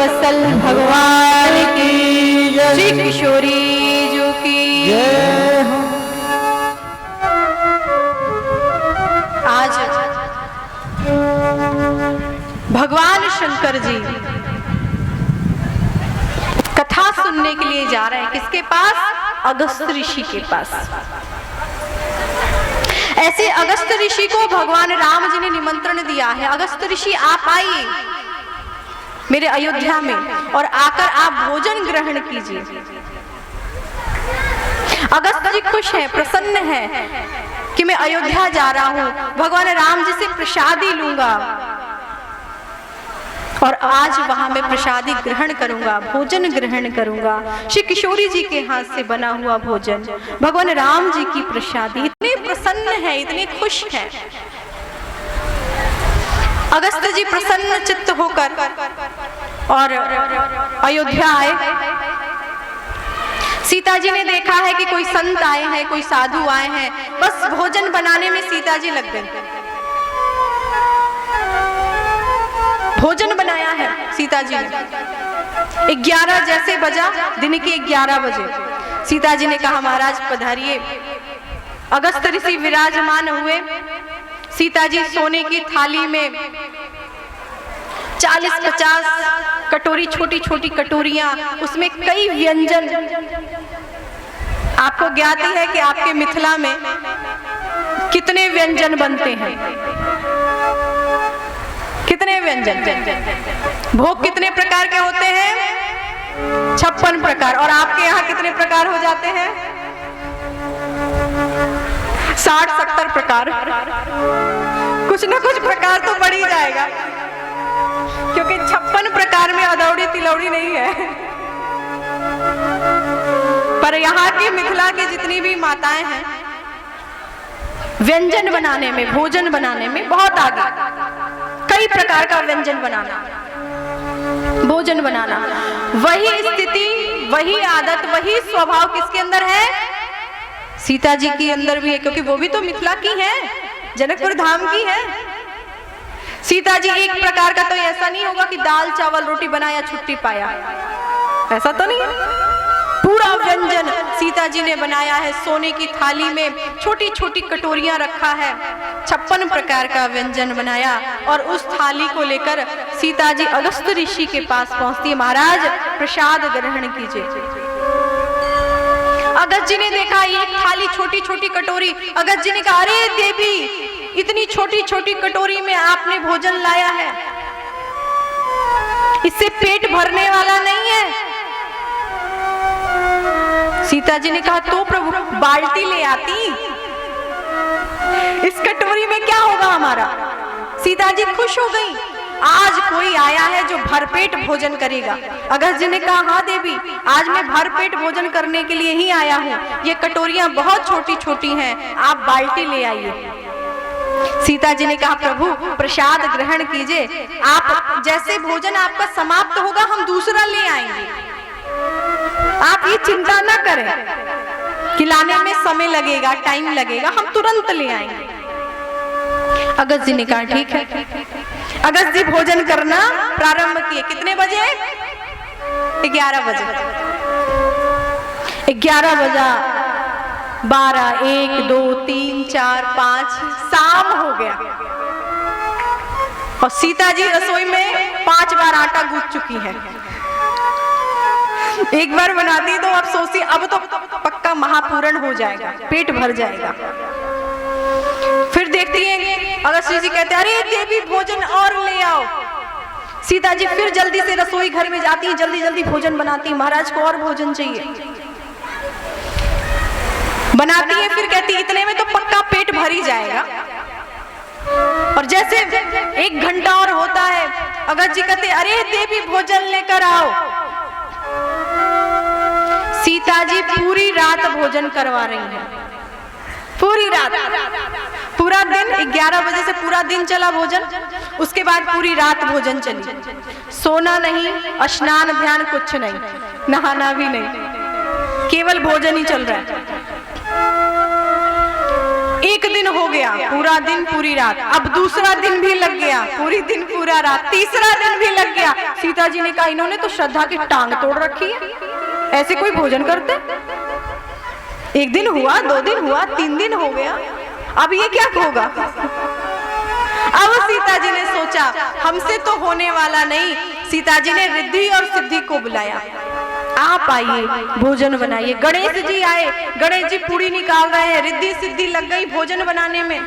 Speaker 1: भक्तवत्सल भगवान की जय, श्री किशोरी जी की
Speaker 2: जय हो।
Speaker 1: आज भगवान शंकर जी कथा सुनने के लिए जा रहे हैं। किसके पास? अगस्त ऋषि के पास। ऐसे अगस्त ऋषि को भगवान राम जी ने निमंत्रण दिया है, अगस्त ऋषि आप आइए मेरे अयोध्या में और आकर आप भोजन ग्रहण कीजिए। अगस्त जी खुश हैं, प्रसन्न हैं कि मैं अयोध्या जा रहा हूं, भगवान राम जी से प्रसादी लूंगा और आज वहां मैं प्रसादी ग्रहण करूंगा, भोजन ग्रहण करूंगा। श्री किशोरी जी के हाथ से बना हुआ भोजन, भगवान राम जी की प्रसादी। इतने प्रसन्न हैं, इतने खुश हैं। अगस्त जी प्रसन्न चित्त होकर और अयोध्या आए। सीता जी ने देखा है कि कोई संत आए हैं, कोई साधु आए हैं, बस भोजन बनाने में सीता जी लग गई। भोजन बनाया है सीता जी ने। 11 जैसे बजा, दिन के 11 बजे सीता जी ने कहा महाराज पधारिए। अगस्त ऋषि विराजमान हुए। सीता जी सोने की थाली में 40-50 कटोरी, छोटी छोटी कटोरियां, उसमें कई व्यंजन। आपको ज्ञात है कि आपके मिथिला में कितने व्यंजन बनते हैं, कितने व्यंजन, भोग कितने प्रकार के होते हैं? 56 प्रकार। और आपके यहाँ कितने प्रकार हो जाते हैं? 60-70 प्रकार। कुछ ना कुछ प्रकार तो बढ़ ही जाएगा, क्योंकि 56 प्रकार में अदौड़ी तिलौड़ी नहीं है। पर यहाँ की मिथिला की जितनी भी माताएं हैं व्यंजन बनाने में, भोजन बनाने में बहुत आगे। कई प्रकार का व्यंजन बनाना, भोजन बनाना। वही स्थिति, वही आदत, वही स्वभाव किसके अंदर है? सीता जी के अंदर भी है, क्योंकि वो भी तो मिथिला की है, जनकपुर धाम की है। सीता जी एक प्रकार का तो ऐसा नहीं होगा कि दाल चावल रोटी बनाया छुट्टी पाया, ऐसा तो नहीं है। पूरा व्यंजन सीता जी ने बनाया है। सोने की थाली में छोटी छोटी कटोरियां रखा है, 56 प्रकार का व्यंजन बनाया और उस थाली को लेकर सीता जी अगस्त ऋषि के पास पहुंचती है। महाराज प्रसाद ग्रहण कीजिए। अगस्त जी ने देखा एक थाली, छोटी छोटी कटोरी। अगस्त जी ने कहा अरे देवी, इतनी छोटी छोटी कटोरी में आपने भोजन लाया है, इससे पेट भरने वाला नहीं है। सीता जी ने कहा तो प्रभु बाल्टी ले आती, इस कटोरी में क्या होगा हमारा। सीता जी खुश हो गई, आज कोई आया है जो भरपेट भोजन करेगा। अगस्त जी ने कहा हाँ देवी, आज मैं भरपेट भोजन करने के लिए ही आया हूँ, ये कटोरियां बहुत छोटी छोटी हैं, आप बाल्टी ले आइए। सीता जी ने कहा प्रभु प्रसाद ग्रहण कीजिए, आप जैसे भोजन आपका समाप्त होगा हम दूसरा ले आएंगे, आप ये चिंता ना करें कि लाने में समय लगेगा, टाइम लगेगा, हम तुरंत ले आएंगे। अगस्त जी ने कहा ठीक है। अगस्त जी भोजन करना प्रारंभ किए। कितने बजे? 11 बजे। 11 बजा, 12, 1, 2, 3, 4, 5, शाम हो गया और सीता जी रसोई में 5 बार आटा गूंथ चुकी है। एक बार बनाती तो अब सोची अब तो पक्का महापूरण हो जाएगा, पेट भर जाएगा। फिर देखती है अगस्त जी कहते हैं अरे देवी भोजन और ले आओ। सीता जी फिर जल्दी से रसोई घर में जाती है, जल्दी जल्दी भोजन बनाती है, महाराज को और भोजन चाहिए। बनाती है, फिर कहती है इतने में तो पक्का पेट भर ही जाएगा। और जैसे 1 घंटा और होता है, अगस्त जी कहते अरे देवी भोजन लेकर आओ। सीता जी पूरी रात भोजन करवा रही हैं, पूरी रात, पूरा दिन। 11 बजे से पूरा दिन चला भोजन, उसके बाद पूरी रात भोजन चली। सोना नहीं, स्नान ध्यान कुछ नहीं, नहाना भी नहीं, केवल भोजन ही चल रहा है। एक दिन हो गया, पूरा दिन पूरी रात, अब दूसरा दिन भी लग गया, पूरी दिन पूरा रात, तीसरा दिन भी लग गया। सीता जी ने कहा इन्होंने तो श्रद्धा की टांग तोड़ रखी है, ऐसे कोई भोजन करते? एक दिन हुआ, 2 दिन हुआ, 3 दिन हो गया, अब ये क्या होगा? अब सीता जी ने सोचा हमसे तो होने वाला नहीं। सीता जी ने रिद्धि और सिद्धि को बुलाया, आप आइए भोजन बनाइए। गणेश जी आए, गणेश जी पूरी निकाल रहे हैं, रिद्धि सिद्धि लग गई भोजन बनाने में।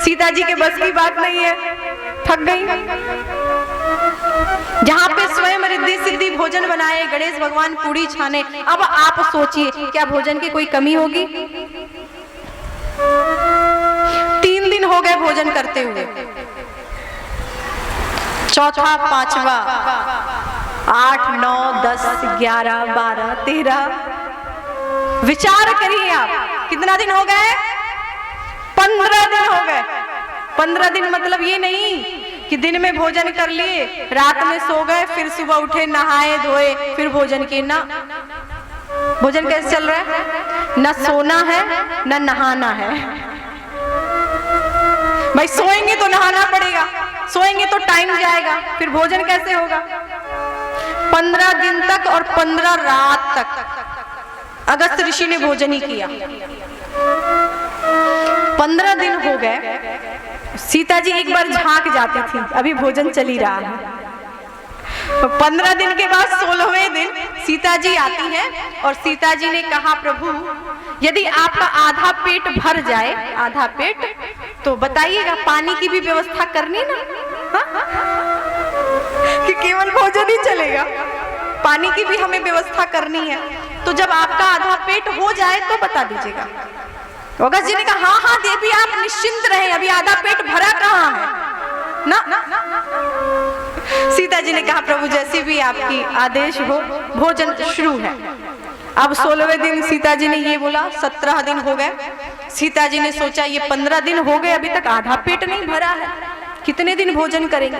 Speaker 1: सीता जी के बस की बात नहीं है, थक गई। जहाँ पे स्वयं रिद्धि सिद्धि भोजन बनाए, गणेश भगवान पूरी छाने। अब आप सोचिए क्या भोजन की कोई कमी होगी? 3 दिन हो गए भोजन करते हुए, चौथा, पांचवा, 8, 9, 10, 11, 12, 13। विचार करिए आप, कितना दिन हो गए? 15 दिन हो गए। 15 दिन मतलब ये नहीं कि दिन में भोजन कर लिए, रात में सो गए, फिर सुबह उठे, नहाए धोए, फिर भोजन किए ना। भोजन कैसे चल रहा है? न सोना है न नहाना है। भाई सोएंगे तो नहाना पड़ेगा, सोएंगे तो टाइम जाएगा, फिर भोजन कैसे होगा? 15 दिन तक और 15 रात तक अगस्त ऋषि ने भोजन ही किया। 15 दिन हो गए। सीता जी एक बार झांक जाती थी, अभी भोजन चल ही रहा है। 15 दिन के बाद 16वें दिन सीता जी आती हैं और सीता जी ने कहा प्रभु यदि आपका आधा पेट भर जाए, आधा पेट, तो बताइएगा, पानी की भी व्यवस्था करनी ना, हा? कि केवल भोजन ही चलेगा, पानी की भी हमें व्यवस्था करनी है। तो जब आपका आधा पेट हो जाए तो बता दीजिएगा। अगस्त जी ने कहा हाँ हाँ देवी आप निश्चिंत रहे, अभी आधा पेट भरा कहाँ है ना। सीता जी ने कहा प्रभु जैसे भी आपकी आदेश हो, भोजन शुरू है। अब 16वें दिन सीता जी ने ये बोला, 17 दिन हो गए। सीता जी ने सोचा ये 15 दिन हो गए, अभी तक आधा पेट नहीं भरा है, कितने दिन भोजन करेंगे।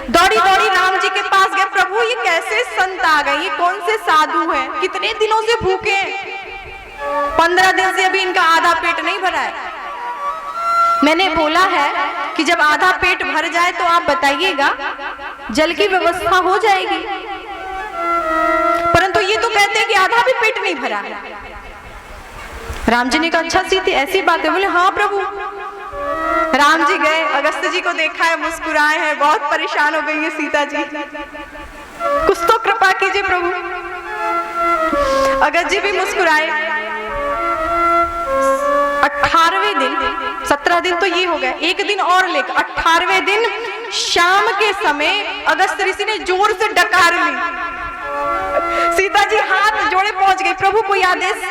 Speaker 1: दौड़ी दौड़ी राम जी के पास गए, प्रभु ये कैसे संत आ गए, ये कौन से साधु हैं, कितने दिनों से भूखे हैं, 15 दिन से अभी इनका आधा पेट नहीं भरा है। मैंने बोला है कि जब आधा पेट भर जाए तो आप बताइएगा, जल की व्यवस्था हो जाएगी, परंतु ये तो कहते हैं कि आधा भी पेट नहीं भरा है। राम जी ने कहा अच्छा सीते ऐसी बात है? बोले हाँ प्रभु। राम जी गए, अगस्त जी को देखा है, मुस्कुराए हैं, बहुत परेशान हो गई है सीता जी, कुछ तो कृपा कीजिए प्रभु। अगस्त जी भी मुस्कुराए। 18वें दिन, 17 दिन तो ये हो गए, एक दिन और लेकर 18वें दिन शाम के समय अगस्त ऋषि ने जोर से डकार ली। सीता जी हाथ जोड़े पहुंच गई, प्रभु कोई आदेश?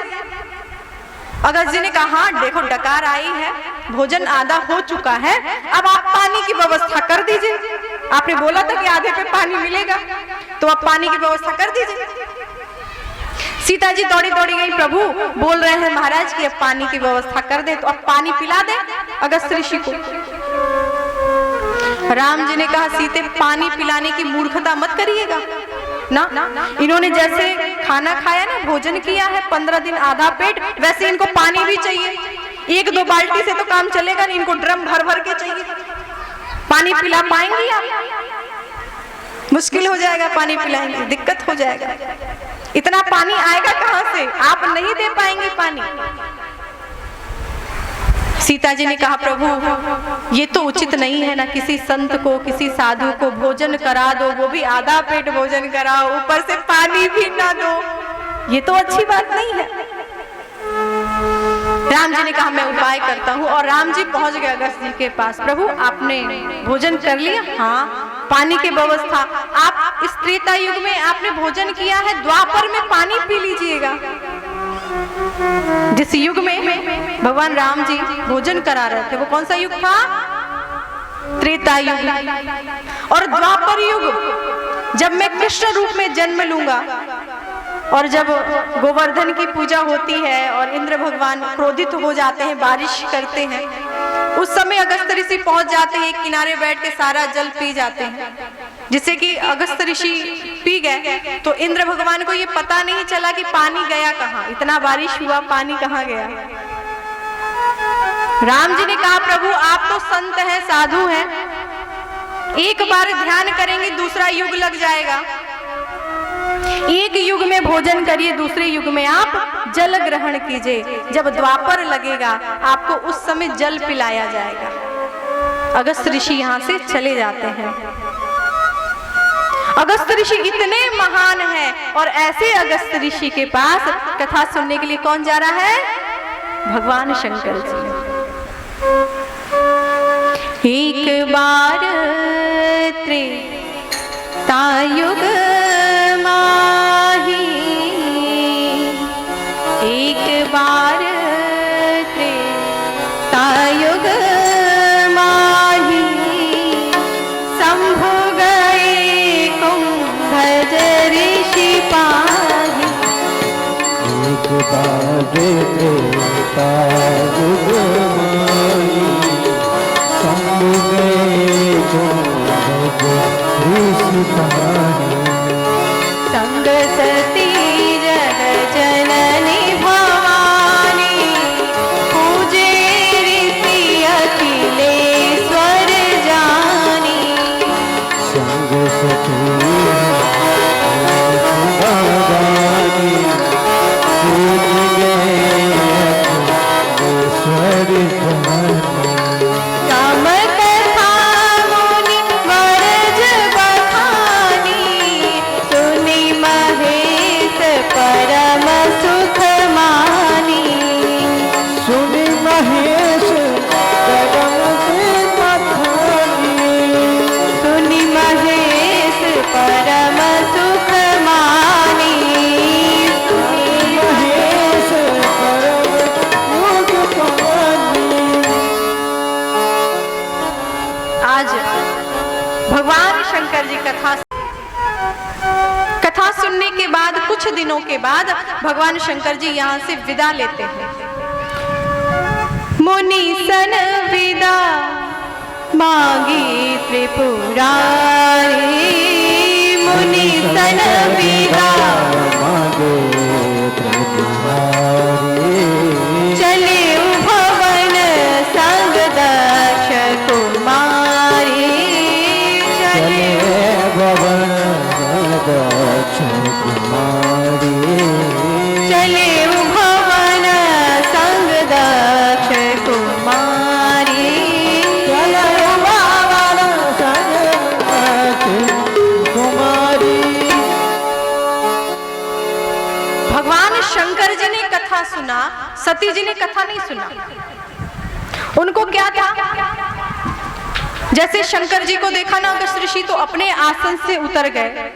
Speaker 1: अगस्त जी ने कहा हाँ देखो डकार आई है, भोजन आधा हो चुका है, अब आप पानी की व्यवस्था कर दीजिए। आपने बोला था कि आधे पे पानी मिलेगा, तो अब पानी की व्यवस्था कर दीजिए। सीता जी दौड़ी दौड़ी गई, प्रभु बोल रहे हैं महाराज कि अब पानी की व्यवस्था कर दे, तो अब पानी पिला दे अगस्त ऋषि को। राम जी ने कहा सीते पानी पिलाने की मूर्खता मत करिएगा ना, इन्होंने जैसे खाना खाया ना, भोजन किया है 15 दिन आधा पेट, वैसे इनको पानी भी चाहिए। 1-2 बाल्टी से तो काम चलेगा नहीं, इनको ड्रम भर भर के चाहिए। पानी पिला पाएंगी आप? मुश्किल हो जाएगा, पानी पिलाएंगे दिक्कत हो जाएगा। इतना पानी आएगा कहां से? आप नहीं दे पाएंगे पानी। सीता जी ने कहा प्रभु ये तो उचित नहीं है ना, किसी संत को, किसी साधु को भोजन करा दो, वो भी आधा पेट भोजन कराओ, ऊपर से पानी भी ना दो, ये तो अच्छी बात नहीं है। राम जी ने कहा मैं उपाय करता हूँ, और राम जी पहुंच गए अगस्त जी के पास। प्रभु आपने भोजन कर लिया? हाँ। पानी की व्यवस्था, आप इस त्रेता युग में आपने भोजन किया है, द्वापर में पानी पी लीजिएगा। जिस युग में भगवान राम जी भोजन करा रहे थे वो कौन सा युग था? त्रेता युग। और द्वापर युग जब मैं कृष्ण रूप में जन्म लूंगा, और जब गोवर्धन की पूजा होती है और इंद्र भगवान क्रोधित हो जाते हैं, बारिश करते हैं, उस समय अगस्त ऋषि पहुंच जाते हैं, एक किनारे बैठ के सारा जल पी जाते हैं, जिससे कि अगस्त ऋषि पी गए तो इंद्र भगवान को ये पता नहीं चला कि पानी गया कहाँ, इतना बारिश हुआ पानी कहाँ गया। राम जी ने कहा प्रभु आप तो संत हैं, साधु हैं, एक बार ध्यान करेंगे दूसरा युग लग जाएगा। एक युग में भोजन करिए, दूसरे युग में आप जल ग्रहण कीजिए। जब द्वापर लगेगा आपको उस समय जल पिलाया जाएगा। अगस्त ऋषि यहाँ से चले जाते हैं। अगस्त ऋषि इतने महान हैं और ऐसे अगस्त ऋषि के पास कथा सुनने के लिए कौन जा रहा है? भगवान शंकर जी। एक बार त्रेतायुग माही, एक बार त्रेतायुग माही, शंभु गए कुंभज ऋषि पाही।
Speaker 2: एक बार त्रेतायुग माही, शंभु गए कुंभज ऋषि पाही।
Speaker 1: संग सती जग जननी भवानी, पूजे ऋषि अखिलेश्वर जानी।
Speaker 2: संग सती भवानी, पूजे अखिलेश्वर जानी।
Speaker 1: राम कथा मुनि बरज बखानी, सुनि महेश परम सुख मानी।
Speaker 2: सुनि महेश परम सुख मानी।
Speaker 1: सुनि महेश परम सुख मानी।
Speaker 2: महेश परम सुख मानी।
Speaker 1: आज भगवान शंकर जी कथा सुनने के बाद कुछ दिनों के बाद भगवान शंकर जी यहाँ से विदा लेते हैं। मुनि सन विदा मांगी त्रिपुरारी, मुनि सन विदा
Speaker 2: मांगे त्रिपुरारी।
Speaker 1: चले भवन संग दक्ष कुमारी।
Speaker 2: चले भवन दक्ष कुमारी।
Speaker 1: चले भवन संग दक्ष कुमारी।
Speaker 2: चले भवन संग दक्ष कुमारी।
Speaker 1: भगवान शंकर जी ने कथा सुना, सती जी ने कथा नहीं सुना। उनको क्या था, जैसे शंकर जी को देखा ना अगस्त ऋषि तो अपने आसन से उतर गए,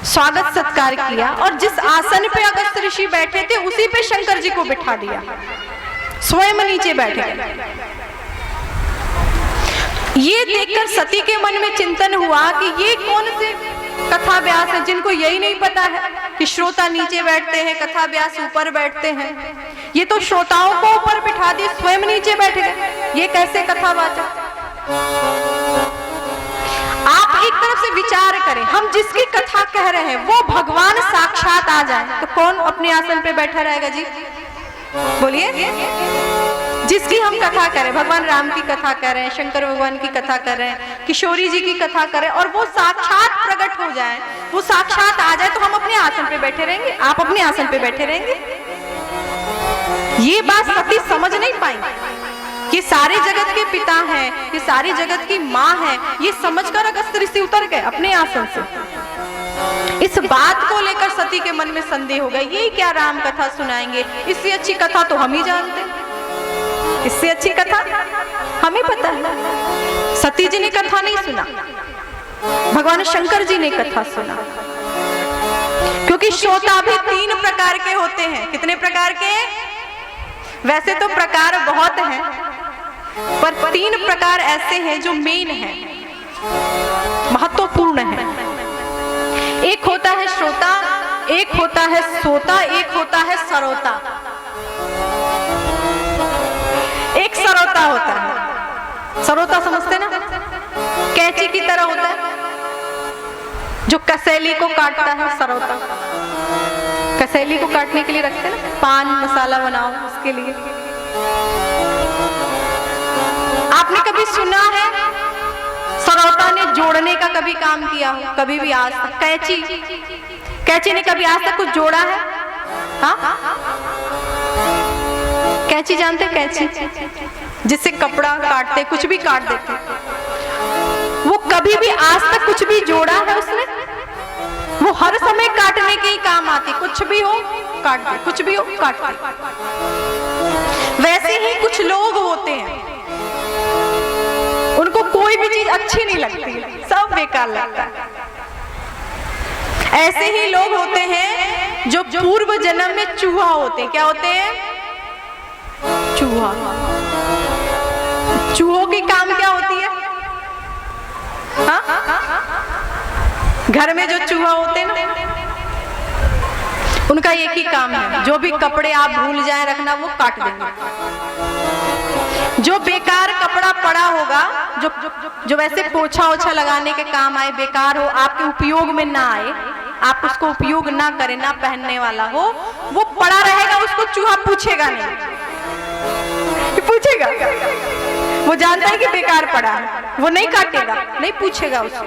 Speaker 1: स्वागत सत्कार किया और जिस आसन पे अगस्त ऋषि बैठे थे उसी पे शंकर जी को बिठा दिया, स्वयं नीचे बैठे गए। ये देखकर सती के मन में चिंतन हुआ कि ये कौन से कथा व्यास है जिनको यही नहीं पता है कि श्रोता नीचे बैठते हैं, कथा व्यास ऊपर बैठते हैं। ये तो श्रोताओं को ऊपर बिठा दिए, स्वयं नीचे बैठ गए। ये कैसे कथावाचक? आप एक तरफ से विचार करें, हम जिसकी कथा कह रहे हैं वो भगवान साक्षात आ जाए तो कौन अपने आसन पे बैठा रहेगा जी? बोलिए। जिसकी हम कथा करें, भगवान राम की कथा कर रहे हैं, शंकर भगवान की कथा कर रहे हैं, किशोरी जी की कथा करें और वो साक्षात प्रकट हो जाए, वो साक्षात आ जाए तो हम अपने आसन पे बैठे रहेंगे? आप अपने आसन पे बैठे रहेंगे? ये बात सती समझ नहीं पाएंगे कि सारे जगत के पिता हैं, ये सारी जगत की माँ है। ये समझकर अगस्त ऋषि उतर गए अपने आसन से। इस बात को लेकर सती के मन में संदेह हो गया, ये क्या राम कथा सुनाएंगे? इससे अच्छी कथा तो हम ही जानते हैं, इससे अच्छी कथा हमें पता है। सती जी ने कथा नहीं सुना, भगवान शंकर जी ने कथा सुना। क्योंकि श्रोता भी 3 प्रकार के होते हैं। कितने प्रकार के? वैसे तो प्रकार बहुत हैं, पर 3 प्रकार ऐसे हैं जो मेन हैं, महत्वपूर्ण हैं। एक होता है श्रोता, एक होता है सोता, एक होता है सरोता। एक सरोता होता है, सरोता समझते ना, कैंची की तरह होता है जो कसेली को काटता है। सरोता कसेली को काटने के लिए रखते हैं ना, पान मसाला बनाओ उसके लिए। जोड़ने का कभी काम किया हो? कभी भी आज तक? कैंची ने कभी आज तक कुछ जोड़ा है? हाँ, कैंची जानते? कैंची जिससे कपड़ा काटते, कुछ भी काट देते। वो कभी भी आज तक कुछ भी जोड़ा है उसने? वो हर समय काटने के ही काम आती, कुछ भी हो काट दे, कुछ भी हो काट दे। वैसे ही कुछ लोग होते हैं, उनको कोई भी चीज अच्छी नहीं लगती, सब बेकार लगता है। ऐसे ही लोग होते हैं जो पूर्व जन्म में चूहा होते हैं। क्या होते हैं? चूहा। चूहों की काम क्या होती है? हाँ? घर में जो चूहा होते हैं ना, उनका एक ही काम है, जो भी कपड़े आप भूल जाए रखना वो काट देंगे। जो बेकार कपड़ा पड़ा होगा, जो वैसे पोछा ओछा लगाने के काम आए, बेकार हो, आपके उपयोग में ना आए, आप उसको उपयोग ना करें, ना पहनने वाला हो, वो पड़ा रहेगा, उसको चूहा पूछेगा नहीं। पूछेगा? वो जानता है कि बेकार पड़ा है, वो नहीं काटेगा, नहीं पूछेगा उसको।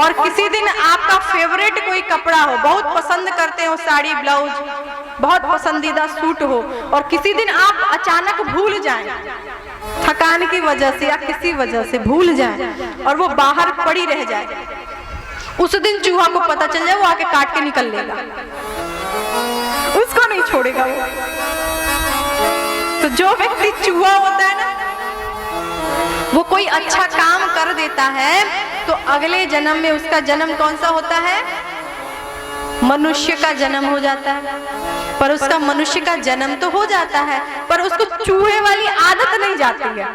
Speaker 1: और किसी दिन आपका फेवरेट कोई कपड़ा हो, बहुत पसंद करते हो, साड़ी ब्लाउज, बहुत पसंदीदा सूट हो, और किसी दिन आप अचानक भूल जाएं, थकान की वजह से या किसी वजह से भूल जाएं, और वो बाहर पड़ी रह जाए, उस दिन चूहा को पता चल जाए, वो आके काट के निकल लेगा, उसको नहीं छोड़ेगा वो। तो जो व्यक्ति चूहा होता है ना, वो कोई अच्छा काम कर देता है तो अगले जन्म में उसका जन्म कौन सा होता है? मनुष्य का जन्म हो जाता है। पर उसका मनुष्य का जन्म तो हो जाता है, पर उसको चूहे वाली आदत नहीं जाती है।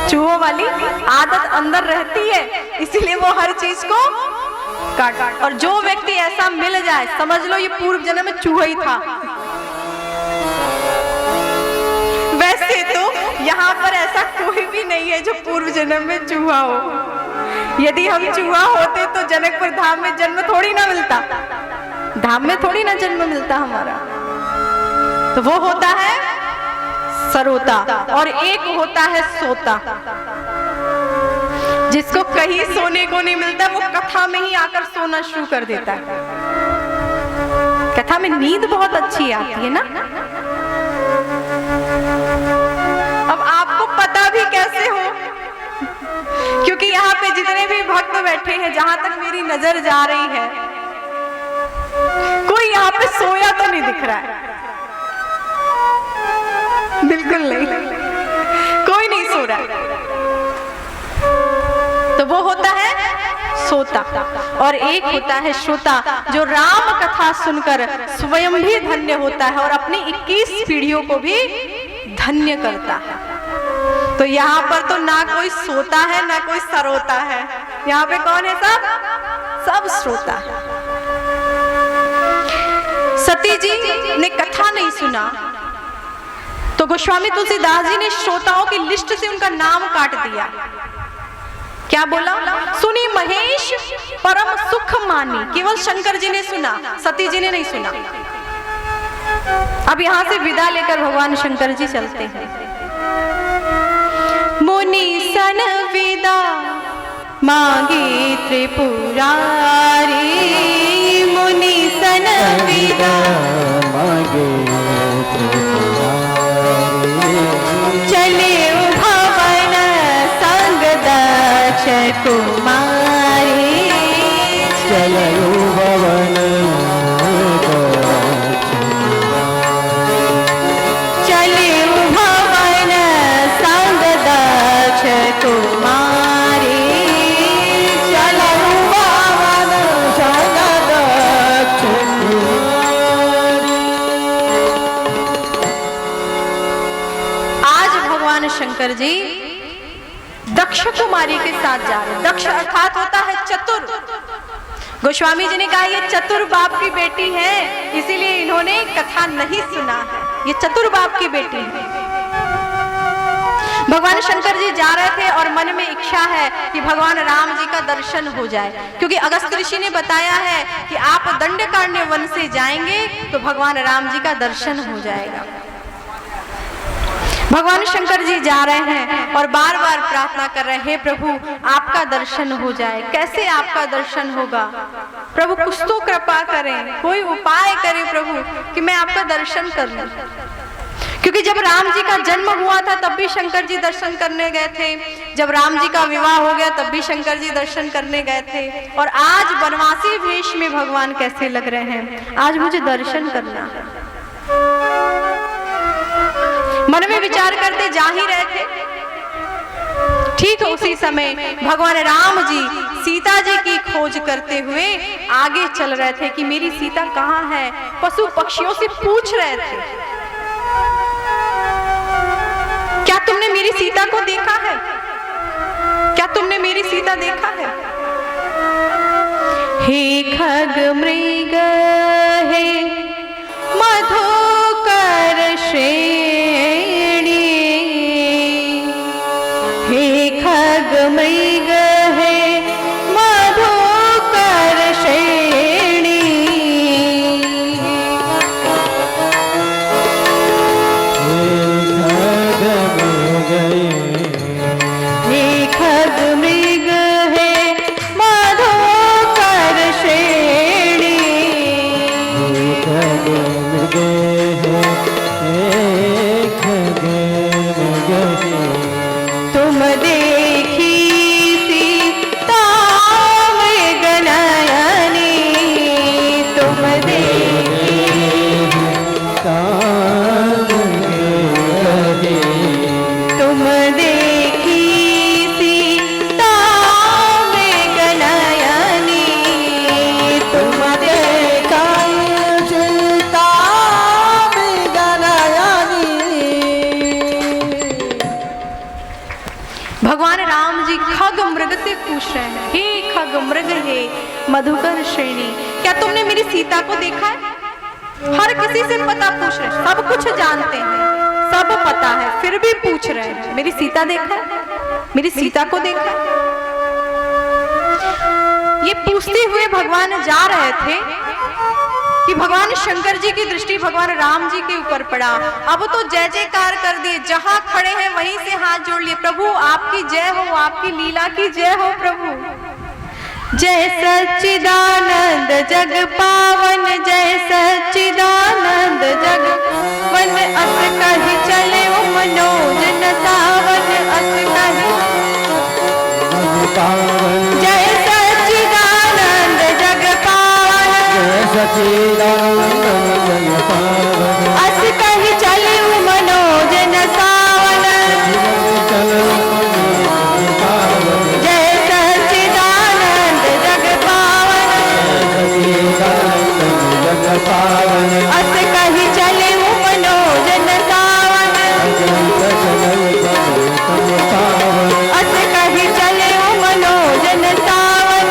Speaker 1: चूहों वाली आदत अंदर रहती है, इसीलिए वो हर चीज को काट। और जो व्यक्ति ऐसा मिल जाए, समझ लो ये पूर्व जन्म में चूहा ही था। वैसे तो यहाँ पर ऐसा कोई भी नहीं है जो पूर्व जन्म में चूहा हो। यदि हम चूहा होते तो जनकपुर धाम में जन्म थोड़ी ना मिलता, धाम में थोड़ी ना जन्म मिलता हमारा। तो वो होता है सरोता, और एक होता है सोता, जिसको कहीं सोने को नहीं मिलता, वो कथा में ही आकर सोना शुरू कर देता है। कथा में नींद बहुत अच्छी आती है ना। अब आपको पता भी कैसे हो, क्योंकि यहाँ पे जितने भी भक्त बैठे हैं, जहां तक मेरी नजर जा रही है, कोई यहाँ पे सोया तो नहीं दिख रहा है, बिल्कुल नहीं, कोई नहीं सो रहा है। तो वो होता है सोता, और एक होता है श्रोता, जो राम कथा सुनकर स्वयं भी धन्य होता है और अपनी 21 पीढ़ियों को भी धन्य करता है। तो यहाँ पर तो ना कोई सोता है ना कोई सरोता है, यहाँ पे कौन है? सब श्रोता है। सती जी ने कथा नहीं सुना तो गोस्वामी तुलसीदास जी ने श्रोताओं की लिस्ट से उनका नाम काट दिया। क्या बोला? सुनी महेश परम सुख मानी। केवल शंकर जी ने सुना, सती जी ने नहीं सुना। अब यहाँ से विदा लेकर भगवान शंकर जी चलते हैं। मुनि सन विदा मांगे त्रिपुरारी, मुनि सन विदा
Speaker 2: मांगे त्रिपुरारी,
Speaker 1: चले भवन संग दक्ष कुमारी,
Speaker 2: चलो भवन
Speaker 1: चले भवन संग दक्ष कुमारी,
Speaker 2: चलो भवन संग दक्ष कुमारी।
Speaker 1: आज भगवान शंकर जी दक्ष कुमारी के साथ जा रहे। दक्ष अर्थात होता है चतुर। गोस्वामी जी ने कहा ये चतुर बाप की बेटी है, इसीलिए इन्होंने कथा नहीं सुना है, ये चतुर बाप की बेटी है। भगवान शंकर जी जा रहे थे और मन में इच्छा है कि भगवान राम जी का दर्शन हो जाए, क्योंकि अगस्त्य ऋषि ने बताया है कि आप दंडकारण्य वन से जाएंगे तो भगवान राम जी का दर्शन हो जाएगा। भगवान शंकर जी जा रहे हैं और बार बार प्रार्थना कर रहे हैं, हे प्रभु आपका दर्शन हो जाए। कैसे आपका दर्शन होगा प्रभु, कुछ तो कृपा करें, कोई उपाय करें प्रभु कि मैं आपका दर्शन कर लूं। क्योंकि जब राम जी का जन्म हुआ था तब भी शंकर जी दर्शन करने गए थे, जब राम जी का विवाह हो गया तब भी शंकर जी दर्शन करने गए थे, और आज वनवासी वेश में भगवान कैसे लग रहे हैं, आज मुझे दर्शन करना है। मन में विचार करते जा ही रहे थे, ठीक उसी समय भगवान राम जी सीता जी की खोज करते हुए आगे चल रहे थे कि मेरी सीता कहाँ है। पशु पक्षियों से पूछ रहे थे, क्या तुमने मेरी सीता को देखा है, क्या तुमने मेरी सीता देखा है। हे खग मृग हे मधुकर श्रेणी, हे खग मृग हे मधुकर श्रेणी, हे खग मृग हे मधुकर श्रेणी, तुम देखी सीता मृग नयनी, तुम देखी, तुम देखी सीता मृग नयनी, तुम देखा भगवान राम जी खग मृग से पूछ रहे हैं, हे खग मृग हे मधुकर श्रेणी, क्या तुमने मेरी सीता को देखा है। हर किसी से पता पूछ रहे हैं, सब कुछ जानते हैं, सब पता है, फिर भी पूछ रहे हैं मेरी सीता देखा है, मेरी सीता को देखा है। ये पूछते हुए भगवान जा रहे थे कि भगवान शंकर जी की दृष्टि भगवान राम जी के ऊपर पड़ा। अब तो जय जयकार कर दिए, जहां खड़े हैं वहीं से हाथ जोड़ लिए, प्रभु आपकी जय हो, आपकी लीला की जय हो प्रभु। जय सच्चिदानंद जग पावन, जय सच्चिदानंद जग वन, अस कहि चले मनोज न सावन, अस कहि जय सच्चिदानंद जग पावन, अस कहि चले मनोज न सावन, जय सच्चिदानंद जग पावन, अस कहि चले मनोज न सावन, अस कहि चले मनोज न सावन।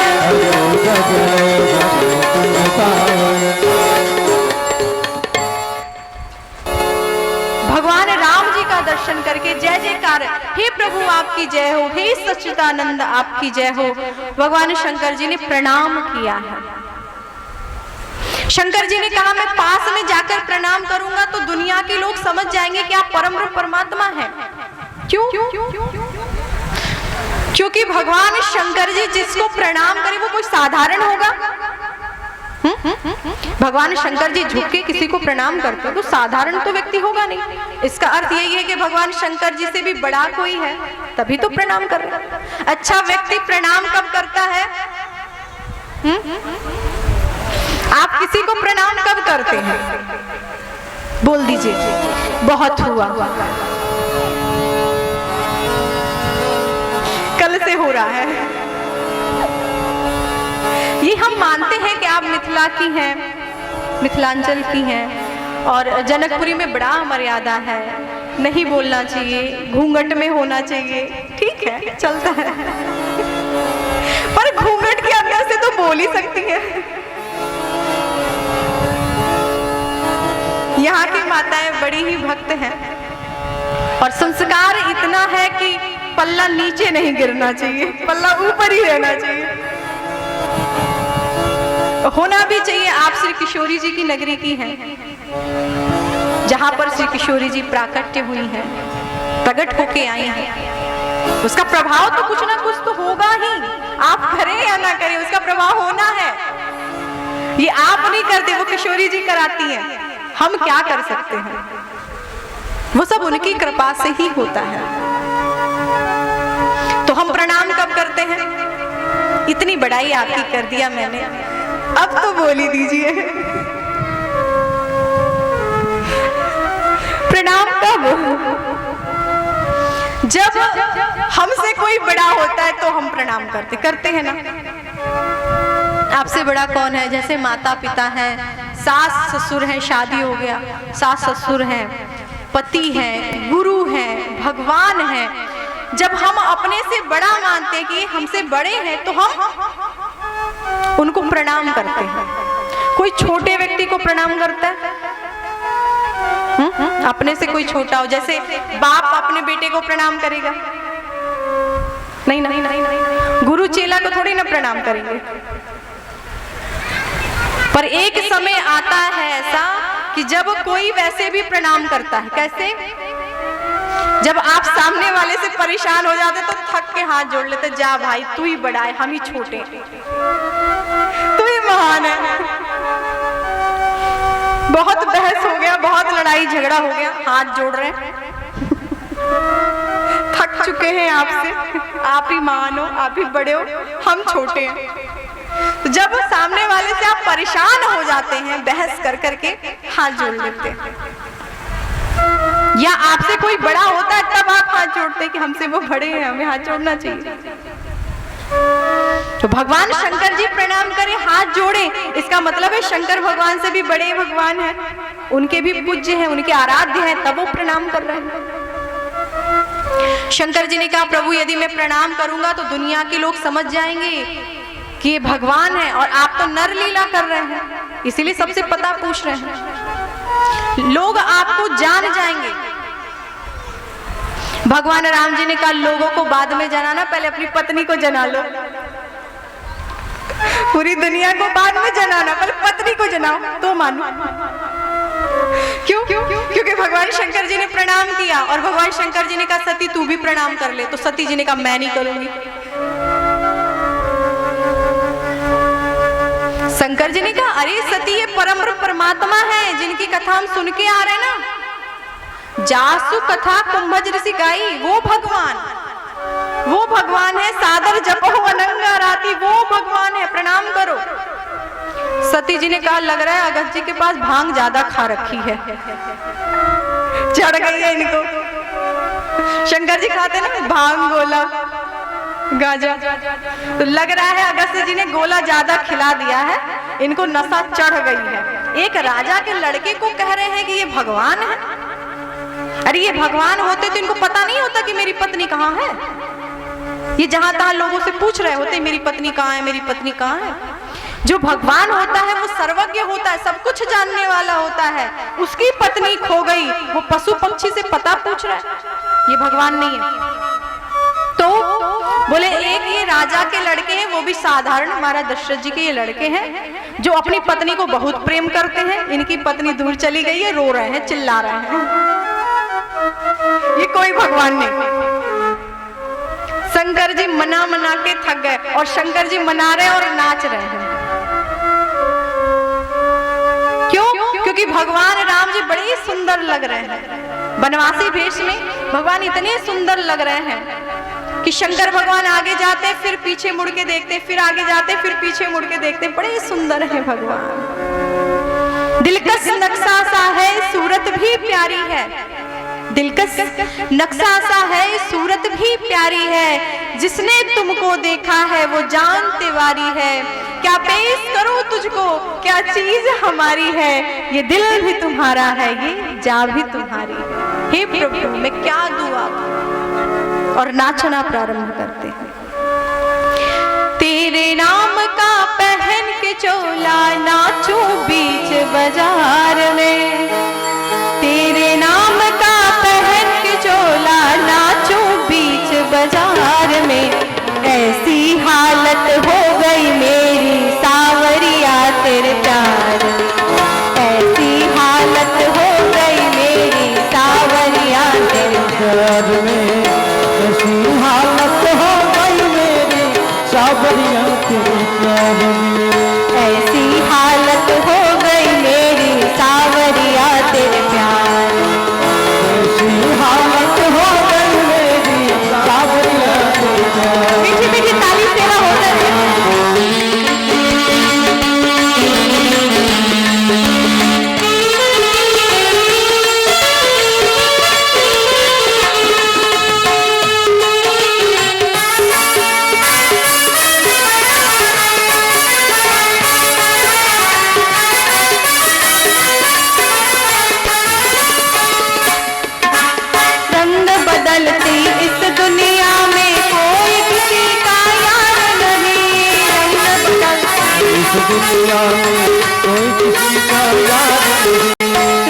Speaker 1: भगवान राम जी का दर्शन करके जय जयकार, हे प्रभु आपकी जय हो, हे सच्चिदानंद आपकी जय हो। भगवान शंकर जी ने प्रणाम किया है। शंकर जी ने कहा मैं पास में जाकर प्रणाम करूंगा तो दुनिया के लोग समझ जाएंगे कि आप परम परमात्मा हैं। क्यों? क्योंकि भगवान शंकर जी जिसको प्रणाम करे वो कोई साधारण होगा। भगवान शंकर जी झुक के किसी को प्रणाम करते तो साधारण तो व्यक्ति होगा नहीं। इसका अर्थ यही है कि भगवान शंकर जी से भी बड़ा कोई है तभी तो प्रणाम कर रहे। अच्छा व्यक्ति प्रणाम कब करता है? आप किसी को प्रणाम कब करते हैं? बोल दीजिए। बहुत हुआ, कल से हो रहा है। ये हम मानते हैं कि आप मिथिला की हैं, मिथिलांचल की हैं और जनकपुरी में बड़ा मर्यादा है, नहीं बोलना चाहिए, घूंघट में होना चाहिए, ठीक है चलता है। पर घूंघट के अंदर से तो बोल ही सकती है। यहाँ की माताएं बड़ी ही भक्त हैं और संस्कार इतना है कि पल्ला नीचे नहीं गिरना चाहिए, पल्ला ऊपर ही रहना चाहिए, होना भी चाहिए। आप श्री किशोरी जी की नगरी की हैं, जहां पर श्री किशोरी जी प्राकट्य हुई हैं। प्रकट होके आई हैं, उसका प्रभाव तो कुछ ना कुछ तो होगा ही, आप करें या ना करें उसका प्रभाव होना है। ये आप नहीं करते, वो किशोरी जी कराती हैं, हम क्या कर सकते हैं, वो सब उनकी कृपा से ही होता है। तो हम प्रणाम कब करते हैं? इतनी बड़ाई आपकी कर दिया मैंने, अब तो बोल ही दीजिए प्रणाम कब? जब हमसे कोई बड़ा होता है तो हम प्रणाम करते हैं ना। आपसे बड़ा कौन है? जैसे माता पिता हैं, सास ससुर हैं, शादी हो गया, सास ससुर हैं, पति हैं, गुरु हैं, भगवान हैं। जब हम अपने से बड़ा मानते कि हमसे बड़े हैं तो हम उनको प्रणाम करते हैं। कोई छोटे व्यक्ति को प्रणाम करता है? अपने से कोई छोटा हो, जैसे बाप अपने बेटे को प्रणाम करेगा? नहीं नहीं नहीं नहीं, गुरु चेला को थोड़ी ना प्रणाम करेंगे। पर एक समय आता है ऐसा कि जब कोई वैसे भी प्रणाम करता है। कैसे? जब आप सामने वाले से परेशान हो जाते तो थक के हाथ जोड़ लेते, जा भाई तू ही बड़ा है, हम ही छोटे, तू ही महान है। बहुत बहस हो गया, बहुत लड़ाई झगड़ा हो गया, हाथ जोड़ रहे हैं, थक चुके हैं आपसे, आप ही महान हो, आप ही बड़े हो, हम छोटे हैं। तो जब सामने वाले से आप परेशान हो जाते हैं, बहस कर करके हाथ जोड़ लेते हैं, या आपसे कोई बड़ा होता है तब आप हाथ जोड़ते हैं कि हमसे वो बड़े हैं, हमें हाथ जोड़ना चाहिए। तो भगवान शंकर जी प्रणाम करें, हाथ जोड़े, इसका मतलब है शंकर भगवान से भी बड़े भगवान हैं, उनके भी पूज्य हैं, उनके आराध्य हैं, तब वो प्रणाम कर रहे हैं। शंकर जी ने कहा, प्रभु यदि मैं प्रणाम करूंगा तो दुनिया के लोग समझ जाएंगे कि ये भगवान है और आप तो नर लीला कर रहे हैं, इसीलिए सबसे पता पूछ रहे हैं, लोग आपको जान जाएंगे। भगवान राम जी ने कहा, लोगों को बाद में जनाना, पहले अपनी पत्नी को जना लो। पूरी दुनिया को बाद में जनाना, पहले पत्नी को जनाओ तो मानो। क्यों? क्योंकि भगवान शंकर जी ने प्रणाम किया और भगवान शंकर जी ने कहा, सती तू भी प्रणाम कर ले। तो सती जी ने कहा, मैं नहीं करूंगी। शंकर जी ने कहा, अरे सती ये परम परमात्मा है जिनकी कथा हम सुन के आ रहे हैं ना, जासु कथा कुंभज ऋषि गाई, वो भगवान है, सादर जपो अनंगा राती, वो भगवान है, प्रणाम करो। सती जी ने कहा, लग रहा है अगस्त जी के पास भांग ज्यादा खा रखी है, चढ़ गई है इनको। शंकर जी खाते ना भांग, गोला, गांजा, तो लग रहा है अगस्त जी ने गोला ज्यादा खिला दिया है, इनको नशा चढ़ गई है। एक राजा के लड़के को कह रहे हैं कि ये भगवान है। अरे ये भगवान होते तो इनको पता नहीं होता कि मेरी पत्नी कहाँ है। ये जहां तहां लोगों से पूछ रहे होते, मेरी पत्नी कहाँ है, मेरी पत्नी कहाँ है। जो भगवान होता है वो सर्वज्ञ होता है, सब कुछ जानने वाला होता है। उसकी पत्नी खो गई, वो पशु पक्षी से पता पूछ रहा है, ये भगवान नहीं है। तो बोले एक ये राजा के लड़के हैं, वो भी साधारण महाराज दशरथ जी के ये लड़के हैं जो अपनी पत्नी को बहुत प्रेम करते हैं। इनकी पत्नी दूर चली गई है, रो रहे हैं, चिल्ला रहे हैं, ये कोई भगवान नहीं। शंकर जी मना मना के थक गए और शंकर जी मना रहे और नाच रहे हैं। क्यों? क्योंकि भगवान राम जी बड़े सुंदर लग रहे हैं, बनवासी वेश में भगवान इतने सुंदर लग रहे हैं कि शंकर भगवान आगे जाते फिर पीछे मुड़ के देखते, फिर आगे जाते फिर पीछे मुड़ के देखते, बड़े सुंदर है भगवान। दिलकश नक्शा सा है, सूरत भी प्यारी है, दिलकश नक्शा सा है, सूरत भी प्यारी है, जिसने तुमको देखा है वो जान तिवारी है। क्या पेश करो तुझको, क्या चीज हमारी है, ये दिल भी तुम्हारा है, ये जा भी तुम्हारी है। हे प्रभु मैं क्या दूं आपको, और नाचना प्रारंभ करते हैं। तेरे नाम का पहन के चोला नाचो बीच बाजार में, तेरे नाम का पहन के चोला नाचो बीच बाजार में, ऐसी हालत हो गई मेरी सावरिया तेरे प्यार में, ऐसी हालत हो गई मेरी सावरिया तेरे प्यार में।
Speaker 2: सावरिया तेरे प्यार में।
Speaker 1: ऐसी हालत हो गई मेरी सावरिया तेरे प्यार में।
Speaker 2: ऐसी हालत हो गई मेरी सावरिया तेरे प्यार में।
Speaker 1: मीठी मीठी ताली सेवा हो रही है। रंग बदलती इस दुनिया में कोई किसी का यार नहीं। रंग बदलती
Speaker 2: इस दुनिया में कोई किसी का यार नहीं।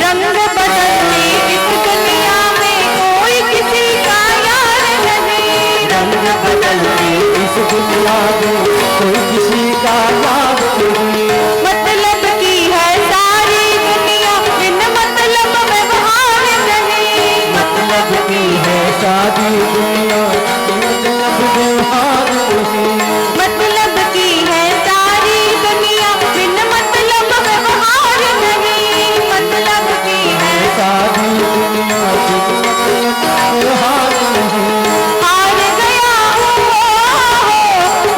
Speaker 1: रंग बदलती इस दुनिया में कोई किसी का यार नहीं।
Speaker 2: रंग बदलती इस दुनिया में कोई किसी का यार नहीं।
Speaker 1: मतलब की है सारी दुनिया बिन मतलब व्यवहार नहीं।
Speaker 2: मतलब की है सारी दुनिया मतलब व्यवहार नहीं।
Speaker 1: मतलब की है सारी दुनिया बिन मतलब व्यवहार नहीं। मतलब की है
Speaker 2: सारी दुनिया व्यवहार नहीं।
Speaker 1: हार गया हूँ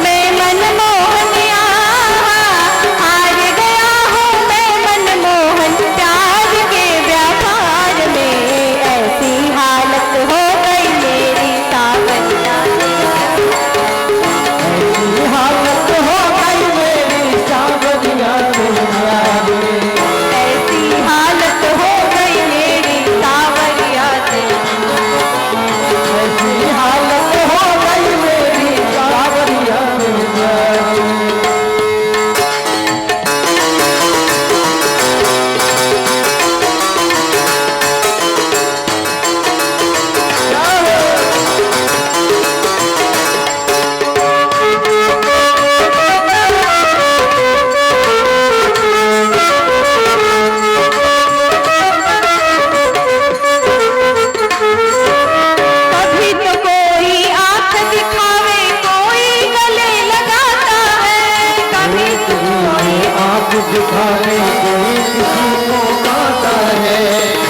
Speaker 1: मैं मनमोहनिया। हार गया हूँ मैं मनमोहन प्यार के व्यापार में। ऐसी हालत हो गई मेरी सावरिया
Speaker 2: ऐसी हालत हो गई मेरी सावरिया तेरे प्यार में।
Speaker 1: ऐसी हालत हो गई मेरी सावरिया
Speaker 2: ऐसी हालत हो गई मेरी सावरिया तेरे प्यार में।
Speaker 1: कभी तो कोई आंख दिखावे कोई गले लगाता है। कभी तो कोई
Speaker 2: आप दिखावे कोई किसी को गाता है।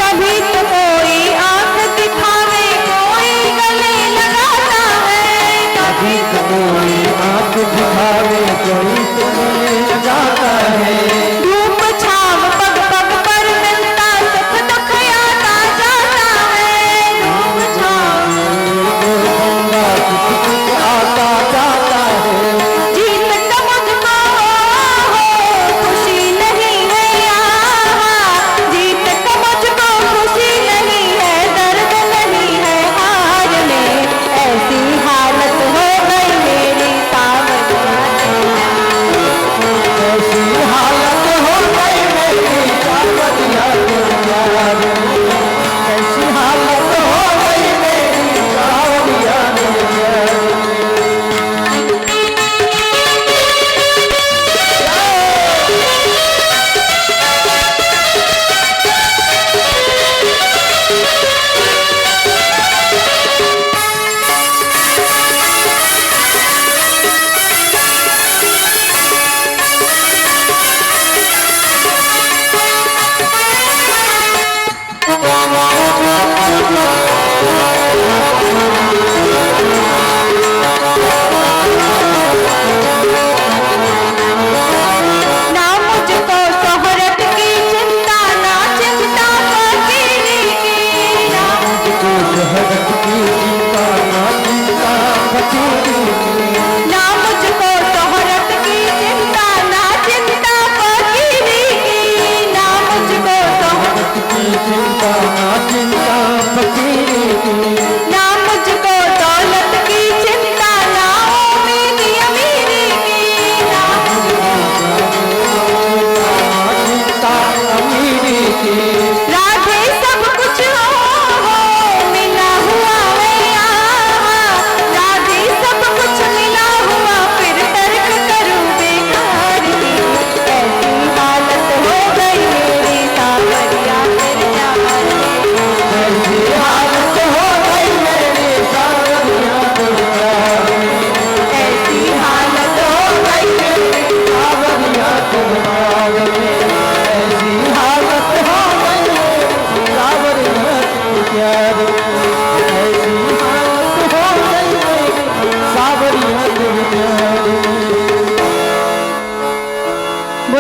Speaker 1: कभी तो कोई आंख दिखावे कोई गले लगाता है।
Speaker 2: कभी तो कोई आप दिखावे कोई तुम्हें लगाता है।
Speaker 1: धूप छाव पग पग पर मिलता सुख दुख आता जाता है। धूप छाव
Speaker 2: गंगा कुछ कुछ आता जाता है।
Speaker 1: जीत का मुझको हो खुशी नहीं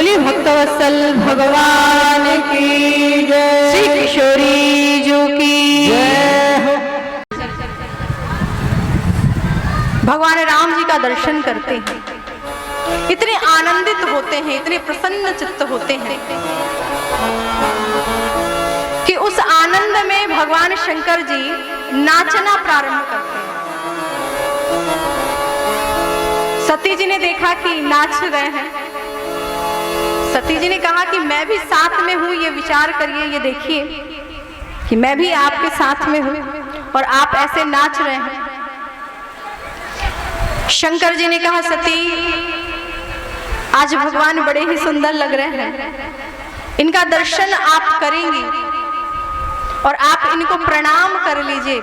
Speaker 1: बोली भक्तवत्सल भगवान की जय, श्री किशोरी जी की
Speaker 2: जय हो।
Speaker 1: भगवान राम जी का दर्शन करते हैं, इतने आनंदित होते हैं, इतने प्रसन्न चित्त होते हैं कि उस आनंद में भगवान शंकर जी नाचना प्रारंभ करते हैं। सती जी ने देखा कि नाच रहे हैं। सती जी ने कहा कि मैं भी साथ में हूं, ये विचार करिए, ये देखिए कि मैं भी आपके साथ में हूं और आप ऐसे नाच रहे हैं। शंकर जी ने कहा सती, आज भगवान बड़े ही सुंदर लग रहे हैं, इनका दर्शन आप करेंगी और आप इनको प्रणाम कर लीजिए।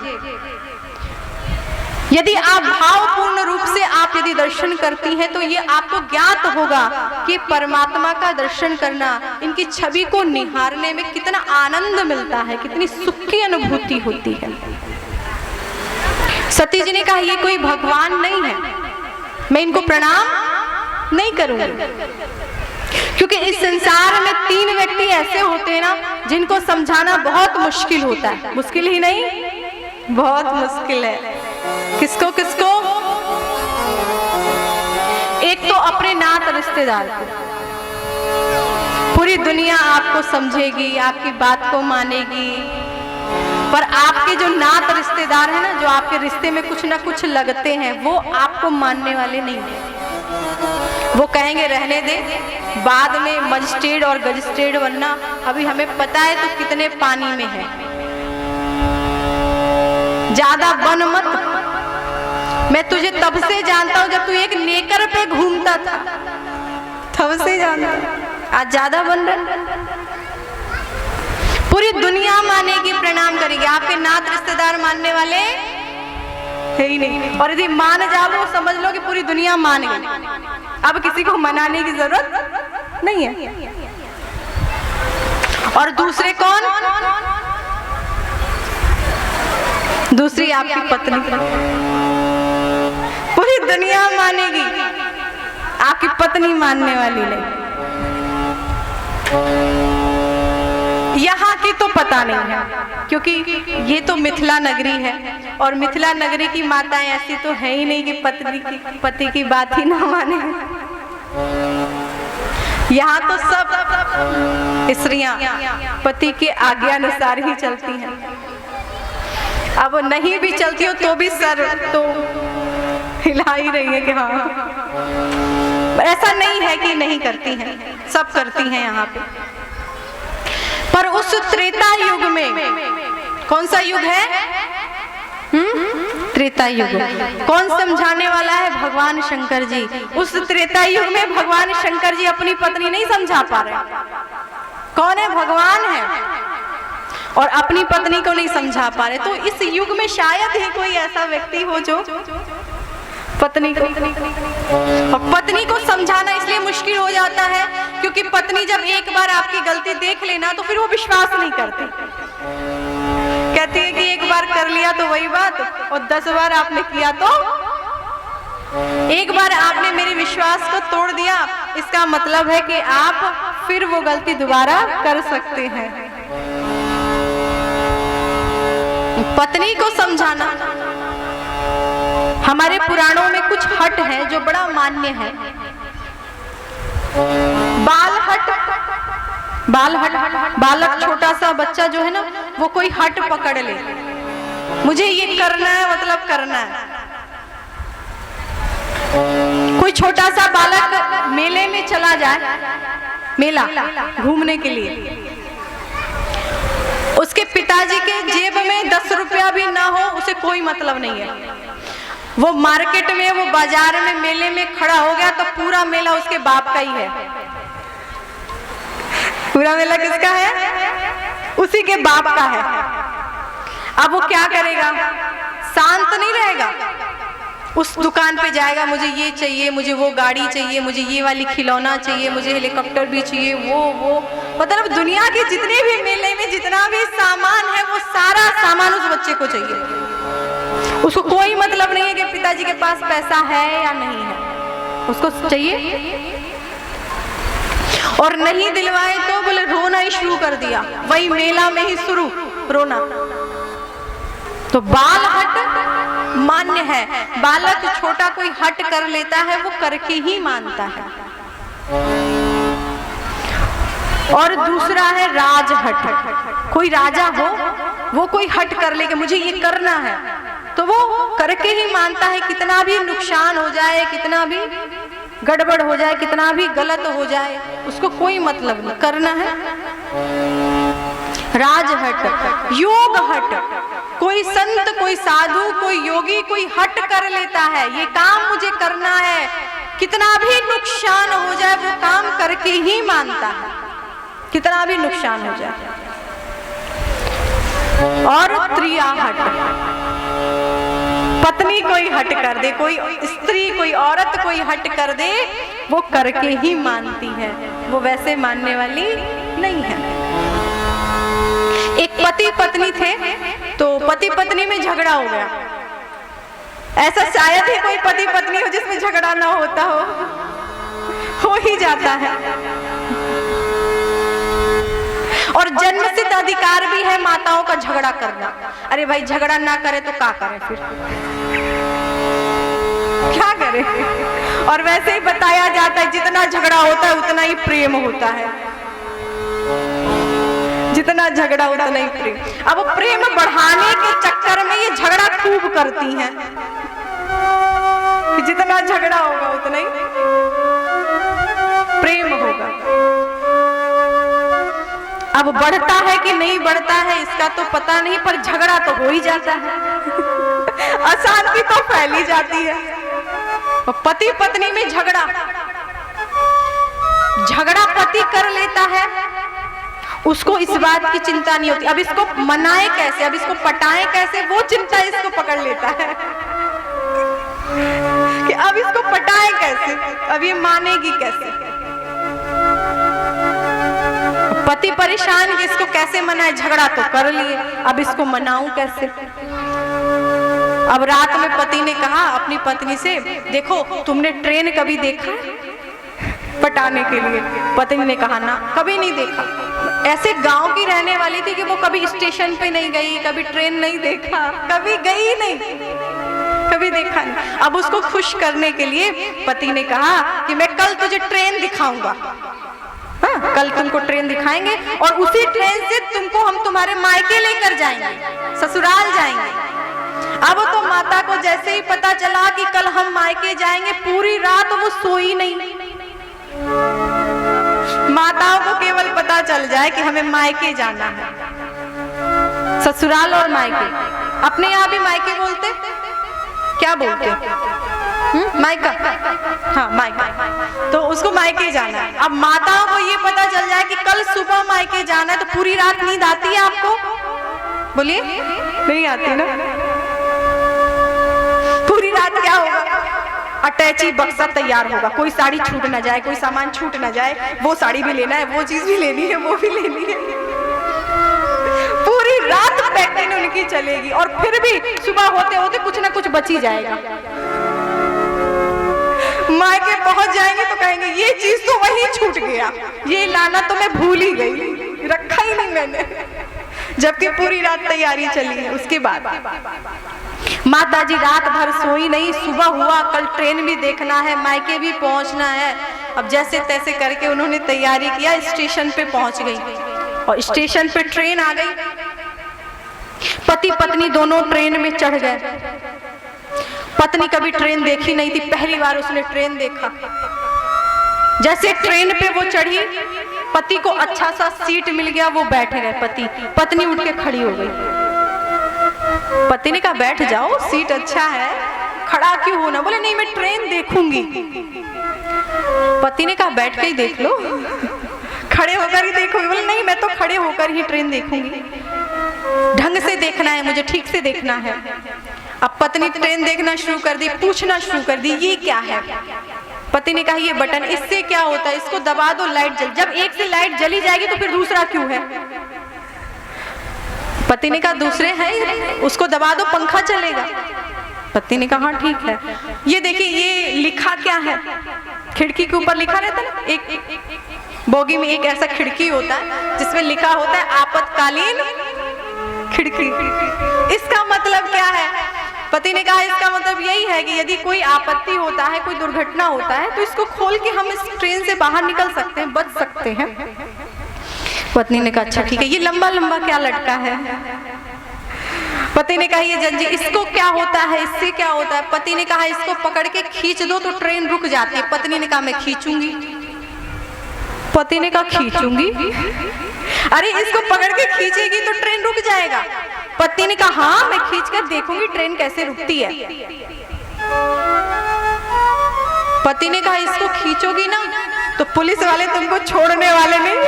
Speaker 1: यदि आप भावपूर्ण रूप से आप यदि दर्शन करती हैं तो ये आपको ज्ञात होगा कि परमात्मा का दर्शन करना, इनकी छवि को निहारने में कितना आनंद मिलता है, कितनी सुख की अनुभूति होती है। सती जी ने कहा ये कोई भगवान नहीं है, मैं इनको प्रणाम नहीं करूंगी, क्योंकि इस संसार में 3 व्यक्ति ऐसे होते हैं ना जिनको समझाना बहुत मुश्किल होता है। मुश्किल ही नहीं, बहुत मुश्किल है। किसको किसको? एक तो अपने नात रिश्तेदार को। पूरी दुनिया आपको समझेगी, आपकी बात को मानेगी, पर आपके जो नात रिश्तेदार है ना, जो आपके रिश्ते में कुछ ना कुछ लगते हैं, वो आपको मानने वाले नहीं है। वो कहेंगे रहने दे, बाद में मजिस्ट्रेट और गजिस्ट्रेट बनना, अभी हमें पता है तो कितने पानी में है, ज्यादा बन मत। मैं तुझे तब से जानता हूं जब तू एक नेकर पे घूमता था, तब से जानता हूं, आज ज्यादा बन रहा। पूरी दुनिया मानेगी, प्रणाम करेगी, आपके नात रिश्तेदार मानने वाले है ही नहीं। और यदि मान जाओ समझ लो कि पूरी दुनिया मान गई, अब किसी को मनाने की जरूरत नहीं है। और दूसरे कौन? दूसरी आपकी पत्नी। पूरी दुनिया मानेगी, आपकी पत्नी मानने वाली नहीं। यहाँ की तो पता नहीं है, क्योंकि ये तो मिथिला नगरी है और मिथिला नगरी की माताएं ऐसी तो है ही नहीं कि पति की बात ही ना माने। यहाँ तो सब स्त्रियां पति के आज्ञानुसार ही चलती हैं। अब नहीं भी चलती हो तो भी सर तो हिला ही रही है कि हाँ। ऐसा नहीं है कि नहीं करती हैं, सब करती हैं यहाँ पे। पर उस त्रेता युग में, कौन सा युग है? त्रेता युग। कौन समझाने वाला है? भगवान शंकर जी। उस त्रेता युग में भगवान शंकर जी अपनी पत्नी नहीं समझा पा रहे। कौन है? भगवान है और अपनी पत्नी को नहीं समझा पा रहे। तो इस युग में शायद ही कोई ऐसा व्यक्ति हो जो पत्नी को समझाना इसलिए मुश्किल हो जाता है क्योंकि पत्नी जब एक बार आपकी गलती देख लेना तो फिर वो विश्वास नहीं करती। कहती है कि एक बार कर लिया तो वही बात, और 10 बार आपने किया तो एक बार आपने मेरे विश्वास को तोड़ दिया, इसका मतलब है कि आप फिर वो गलती दोबारा कर सकते हैं। पत्नी को समझाना, हमारे पुराणों में कुछ हट है जो बड़ा मान्य है। बाल हट, बालक छोटा सा बच्चा जो है ना, वो कोई हट पकड़ ले, मुझे ये करना है मतलब करना है। कोई छोटा सा बालक मेले में चला जाए, मेला घूमने के लिए, उसके पिताजी के जेब में 10 रुपया भी ना हो, उसे कोई मतलब नहीं है। वो मार्केट में, वो बाजार में, मेले में खड़ा हो गया तो पूरा मेला उसके बाप का ही है। पूरा मेला किसका है? उसी के बाप का है। अब वो क्या करेगा? शांत नहीं रहेगा, उस दुकान पे जाएगा, मुझे ये चाहिए, मुझे वो गाड़ी चाहिए, मुझे ये वाली खिलौना चाहिए, मुझे हेलीकॉप्टर भी चाहिए, वो मतलब दुनिया के जितने भी मेले में जितना भी सामान है वो सारा सामान उस बच्चे को चाहिए। उसको कोई मतलब नहीं है कि पिताजी के पास पैसा है या नहीं है, उसको चाहिए। और नहीं दिलवाए तो बोले रोना ही शुरू कर दिया, वही मेला में ही शुरू रोना। तो बाल हट मान्य है, बालक छोटा कोई हट कर लेता है वो करके ही मानता है। और दूसरा है राजहट, कोई राजा हो वो कोई हट कर लेके मुझे ये करना है तो वो करके ही मानता है, कितना भी नुकसान हो जाए, कितना भी गड़बड़ हो जाए, कितना भी गलत हो जाए, उसको कोई मतलब नहीं, करना है। राजहट। योग हट, कोई संत, कोई साधु, कोई योगी, कोई हट कर लेता है, ये काम मुझे करना है, कितना भी नुकसान हो जाए वो काम करके ही मानता है, कितना भी नुकसान हो जाए। और त्रियाहट, पत्नी कोई हट कर दे, कोई स्त्री, कोई औरत कोई हट कर दे, वो करके ही मानती है, वो वैसे मानने वाली नहीं है। एक पति पत्नी थे, तो पति पत्नी में झगड़ा हो गया। ऐसा शायद ही कोई पति पत्नी हो जिसमें झगड़ा ना होता हो ही जाता है। और जन्मसिद्ध अधिकार भी है माताओं का झगड़ा करना। अरे भाई झगड़ा ना करे तो क्या करें, फिर क्या करें। और वैसे ही बताया जाता है जितना झगड़ा होता है उतना ही प्रेम होता है, जितना झगड़ा उतना ही प्रेम। अब प्रेम बढ़ाने के चक्कर में ये झगड़ा खूब करती हैं कि जितना झगड़ा होगा उतना ही प्रेम होगा। अब बढ़ता है कि नहीं बढ़ता है इसका तो पता नहीं, पर झगड़ा तो हो ही जाता है, अशांति तो फैली जाती है। पति पत्नी में झगड़ा पति कर लेता है, उसको इस बात की चिंता नहीं होती, अब इसको मनाए कैसे, अब इसको पटाए कैसे, वो चिंता इसको पकड़ लेता है कि अब इसको पटाए कैसे, अब ये मानेगी कैसे। पति परेशान कि इसको कैसे मनाए, झगड़ा तो कर लिए, अब इसको मनाऊं कैसे। अब रात में पति ने कहा अपनी पत्नी से, देखो तुमने ट्रेन कभी देखा पटाने के लिए? पत्नी ने कहा ना, कभी नहीं देखा। ऐसे गांव की रहने वाली थी कि वो कभी स्टेशन पे नहीं गई, कभी ट्रेन नहीं देखा, कभी गई नहीं, कभी देखा नहीं। अब उसको खुश करने के लिए पति ने कहा कि मैं कल तुझे ट्रेन दिखाऊंगा, हाँ, कल तुमको ट्रेन दिखाएंगे और उसी ट्रेन से तुमको हम तुम्हारे मायके लेकर जाएंगे, ससुराल जाएंगे। अब तो माता को जैसे ही पता चला कि कल हम मायके जाएंगे, पूरी रात वो सोई नहीं। माताओं को केवल पता चल जाए कि हमें मायके जाना है, ससुराल और मायके, अपने यहाँ भी मायके बोलते, क्या बोलते, मायका, हाँ मायका, तो उसको मायके जाना है। अब माताओं को ये पता चल जाए कि कल सुबह मायके जाना है, तो पूरी रात नींद आती है आपको? बोलिए, नहीं आती ना। पूरी रात क्या होगा, अटैची बक्सा तैयार होगा, कोई साड़ी छूट ना जाए, कोई सामान छूट ना जाए, वो साड़ी भी लेना है, वो चीज भी लेनी है, वो भी लेनी है। पूरी रात पैकिंग उनकी चलेगी और फिर भी सुबह होते होते कुछ ना कुछ बच ही जाएगा। मायके पहुंच जाएंगे तो कहेंगे ये चीज तो वहीं छूट गया, ये लाना तो मैं भूल ही गई, रखा ही नहीं मैंने, जबकि पूरी रात तैयारी चली है। उसके बाद माता जी रात भर सोई नहीं, सुबह हुआ कल ट्रेन भी देखना है, मायके भी पहुंचना है। अब जैसे तैसे करके उन्होंने तैयारी किया, स्टेशन पे पहुंच गई और स्टेशन पे ट्रेन आ गई। पति पत्नी दोनों ट्रेन में चढ़ गए। पत्नी कभी ट्रेन देखी नहीं थी, पहली बार उसने ट्रेन देखा। जैसे ट्रेन पे वो चढ़ी, पति को अच्छा सा सीट मिल गया, वो बैठ गए। पत्नी उठ के खड़ी हो गई। पति ने कहा बैठ जाओ, सीट अच्छा है, खड़ा क्यों होना? बोले नहीं मैं ट्रेन देखूंगी। पति ने कहा बैठ के ही देख लो, खड़े होकर ही देखोगे? बोले नहीं मैं तो खड़े होकर ही ट्रेन देखूंगी, ढंग से देखना है मुझे, ठीक से देखना है। अब पत्नी ट्रेन देखना शुरू कर दी, पूछना शुरू कर दी ये क्या है? पति ने कहा ये बटन, इससे क्या होता है, इसको दबा दो लाइट जल, जब एक से लाइट जली जाएगी तो फिर दूसरा क्यों है? पति ने कहा दूसरे हैं, उसको दबा दो पंखा चलेगा। पति ने कहा हाँ ठीक है। ये देखिए ये लिखा क्या है, खिड़की के ऊपर लिखा रहता है ना, एक बोगी में एक ऐसा खिड़की होता है जिसमें लिखा होता है आपातकालीन खिड़की। इसका मतलब क्या है? पति ने कहा इसका मतलब यही है कि यदि कोई आपत्ति होता है, कोई दुर्घटना होता है, तो इसको खोल के हम इस ट्रेन से बाहर निकल सकते हैं, बच सकते हैं। पत्नी ने कहा अच्छा ठीक है, ये लंबा लंबा क्या लटका है? पति ने कहा ये जंजीर, इसको क्या होता है, इससे क्या होता है? पति ने कहा इसको पकड़ के खींच दो तो ट्रेन रुक जाती है। पत्नी ने कहा मैं खींचूंगी। पति ने कहा खींचूंगी? अरे इसको पकड़ के खींचेगी तो ट्रेन रुक जाएगा। पत्नी ने कहा हाँ मैं खींच कर देखूंगी ट्रेन कैसे रुकती है। पति ने कहा इसको खींचोगी ना तो पुलिस वाले तुमको छोड़ने वाले नहीं।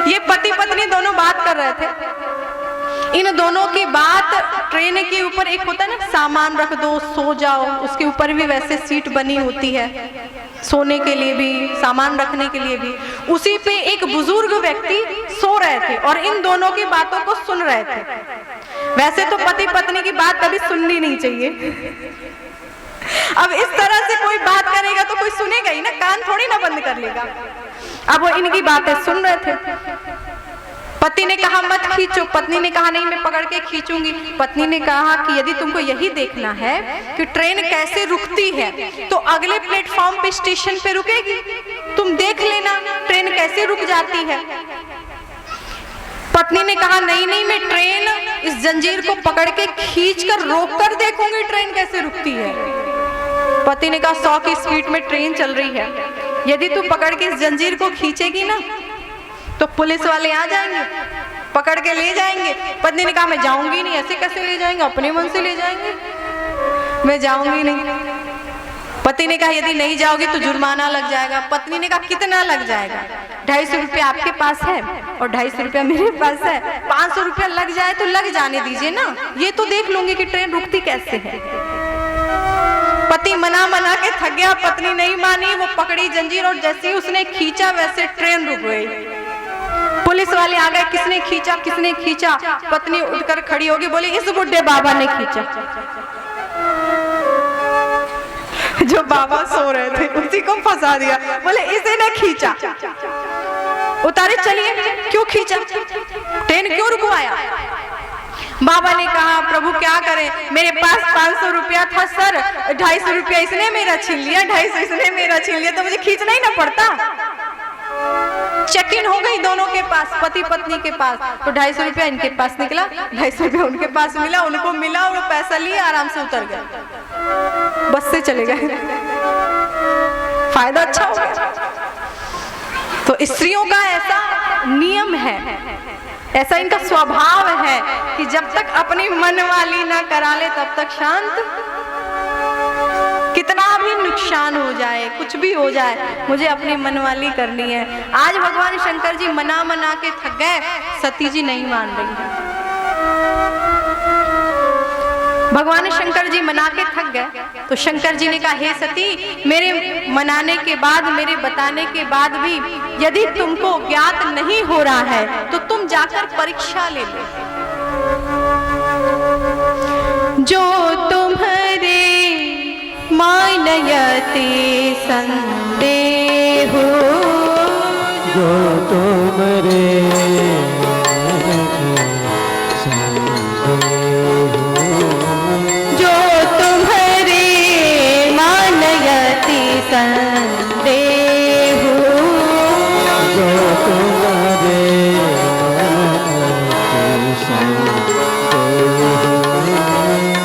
Speaker 1: ये पति पत्नी दोनों बात कर रहे थे। इन दोनों की बात, ट्रेन के ऊपर एक होता है ना सामान रख दो सो जाओ, उसके ऊपर भी वैसे सीट बनी होती है सोने के लिए भी, सामान रखने के लिए भी। उसी पे एक बुजुर्ग व्यक्ति सो रहे थे और इन दोनों की बातों को सुन रहे थे। वैसे तो पति पत्नी की बात कभी सुननी नहीं चाहिए। अब इस तरह से कोई बात करेगा तो कोई सुनेगा ही ना, कान थोड़ी ना बंद कर लेगा। अब वो इनकी बातें सुन रहे थे। पति ने कहा मत खींचो। पत्नी ने कहा नहीं मैं पकड़ के खींचूंगी। पत्नी ने कहा कि यदि तुमको यही देखना है कि ट्रेन कैसे रुकती है तो अगले प्लेटफॉर्म पे स्टेशन पे रुकेगी, तुम देख लेना ट्रेन कैसे रुक जाती है। पत्नी ने कहा नहीं नहीं मैं ट्रेन इस जंजीर को पकड़ के खींच कर रोक कर देखूंगी ट्रेन कैसे रुकती है। पति ने कहा 100 की स्पीड में ट्रेन चल रही है, यदि तू पकड़ के इस जंजीर को खींचेगी ना तो पुलिस वाले आ जाएंगे, पकड़ के ले जाएंगे। पत्नी ने कहा मैं जाऊंगी नहीं। ऐसे कैसे ले जाएंगे? अपने मन से ले जाएंगे, मैं जाऊंगी नहीं। पति ने कहा यदि नहीं जाओगी तो जुर्माना लग जाएगा। पत्नी ने कहा कितना लग जाएगा? 250 रुपया आपके पास है और 250 रुपया मेरे पास है, 500 रुपया लग जाए तो लग जाने दीजिए ना, ये तो देख लूंगी कि ट्रेन रुकती कैसे है। पति मना मना के थक गया, पत्नी नहीं मानी। वो पकड़ी जंजीर और जैसे ही उसने खींचा वैसे ट्रेन रुक गई। पुलिस वाले आ गए, किसने खींचा किसने खींचा? पत्नी उठकर खड़ी होगी, बोली इस बुढ़े बाबा ने खींचा। जो बाबा सो रहे थे उसी को फंसा दिया, बोले इसी ने खींचा। उतारे चलिए, क्यों खींचा? ट्रेन क्यों रुकवाया? बाबा ने कहा प्रभु क्या करें, मेरे पास 500 रुपया था सर, 250 रुपया इसने मेरा छीन लिया, 250 इसने मेरा छीन लिया, तो मुझे खींचना ही ना पड़ता। चेक इन हो गई दोनों के पास, पति पत्नी के पास। तो 250 रुपया इनके पास निकला, 250 रुपया उनके पास मिला, उनको मिला, वो पैसा लिए आराम से उतर गया, बस से चले गए। फायदा अच्छा हो गया। तो स्त्रियों का ऐसा नियम है, ऐसा इनका स्वभाव है कि जब तक अपनी मनवाली ना करा ले तब तक शांत। कितना भी नुकसान हो जाए, कुछ भी हो जाए, मुझे अपनी मनवाली करनी है। आज भगवान शंकर जी मना मना के थक गए, सती जी नहीं मान रही है। भगवान शंकर जी मना के थक गए तो शंकर जी ने कहा हे सती, मेरे मनाने के बाद, मेरे बताने के बाद भी यदि तुमको ज्ञात नहीं हो रहा है तो तुम जाकर परीक्षा ले लो। जो तुम्हारे मानयते संदेह,
Speaker 2: जो तुम्हारे
Speaker 1: संदेह,
Speaker 2: जो तुम्हारे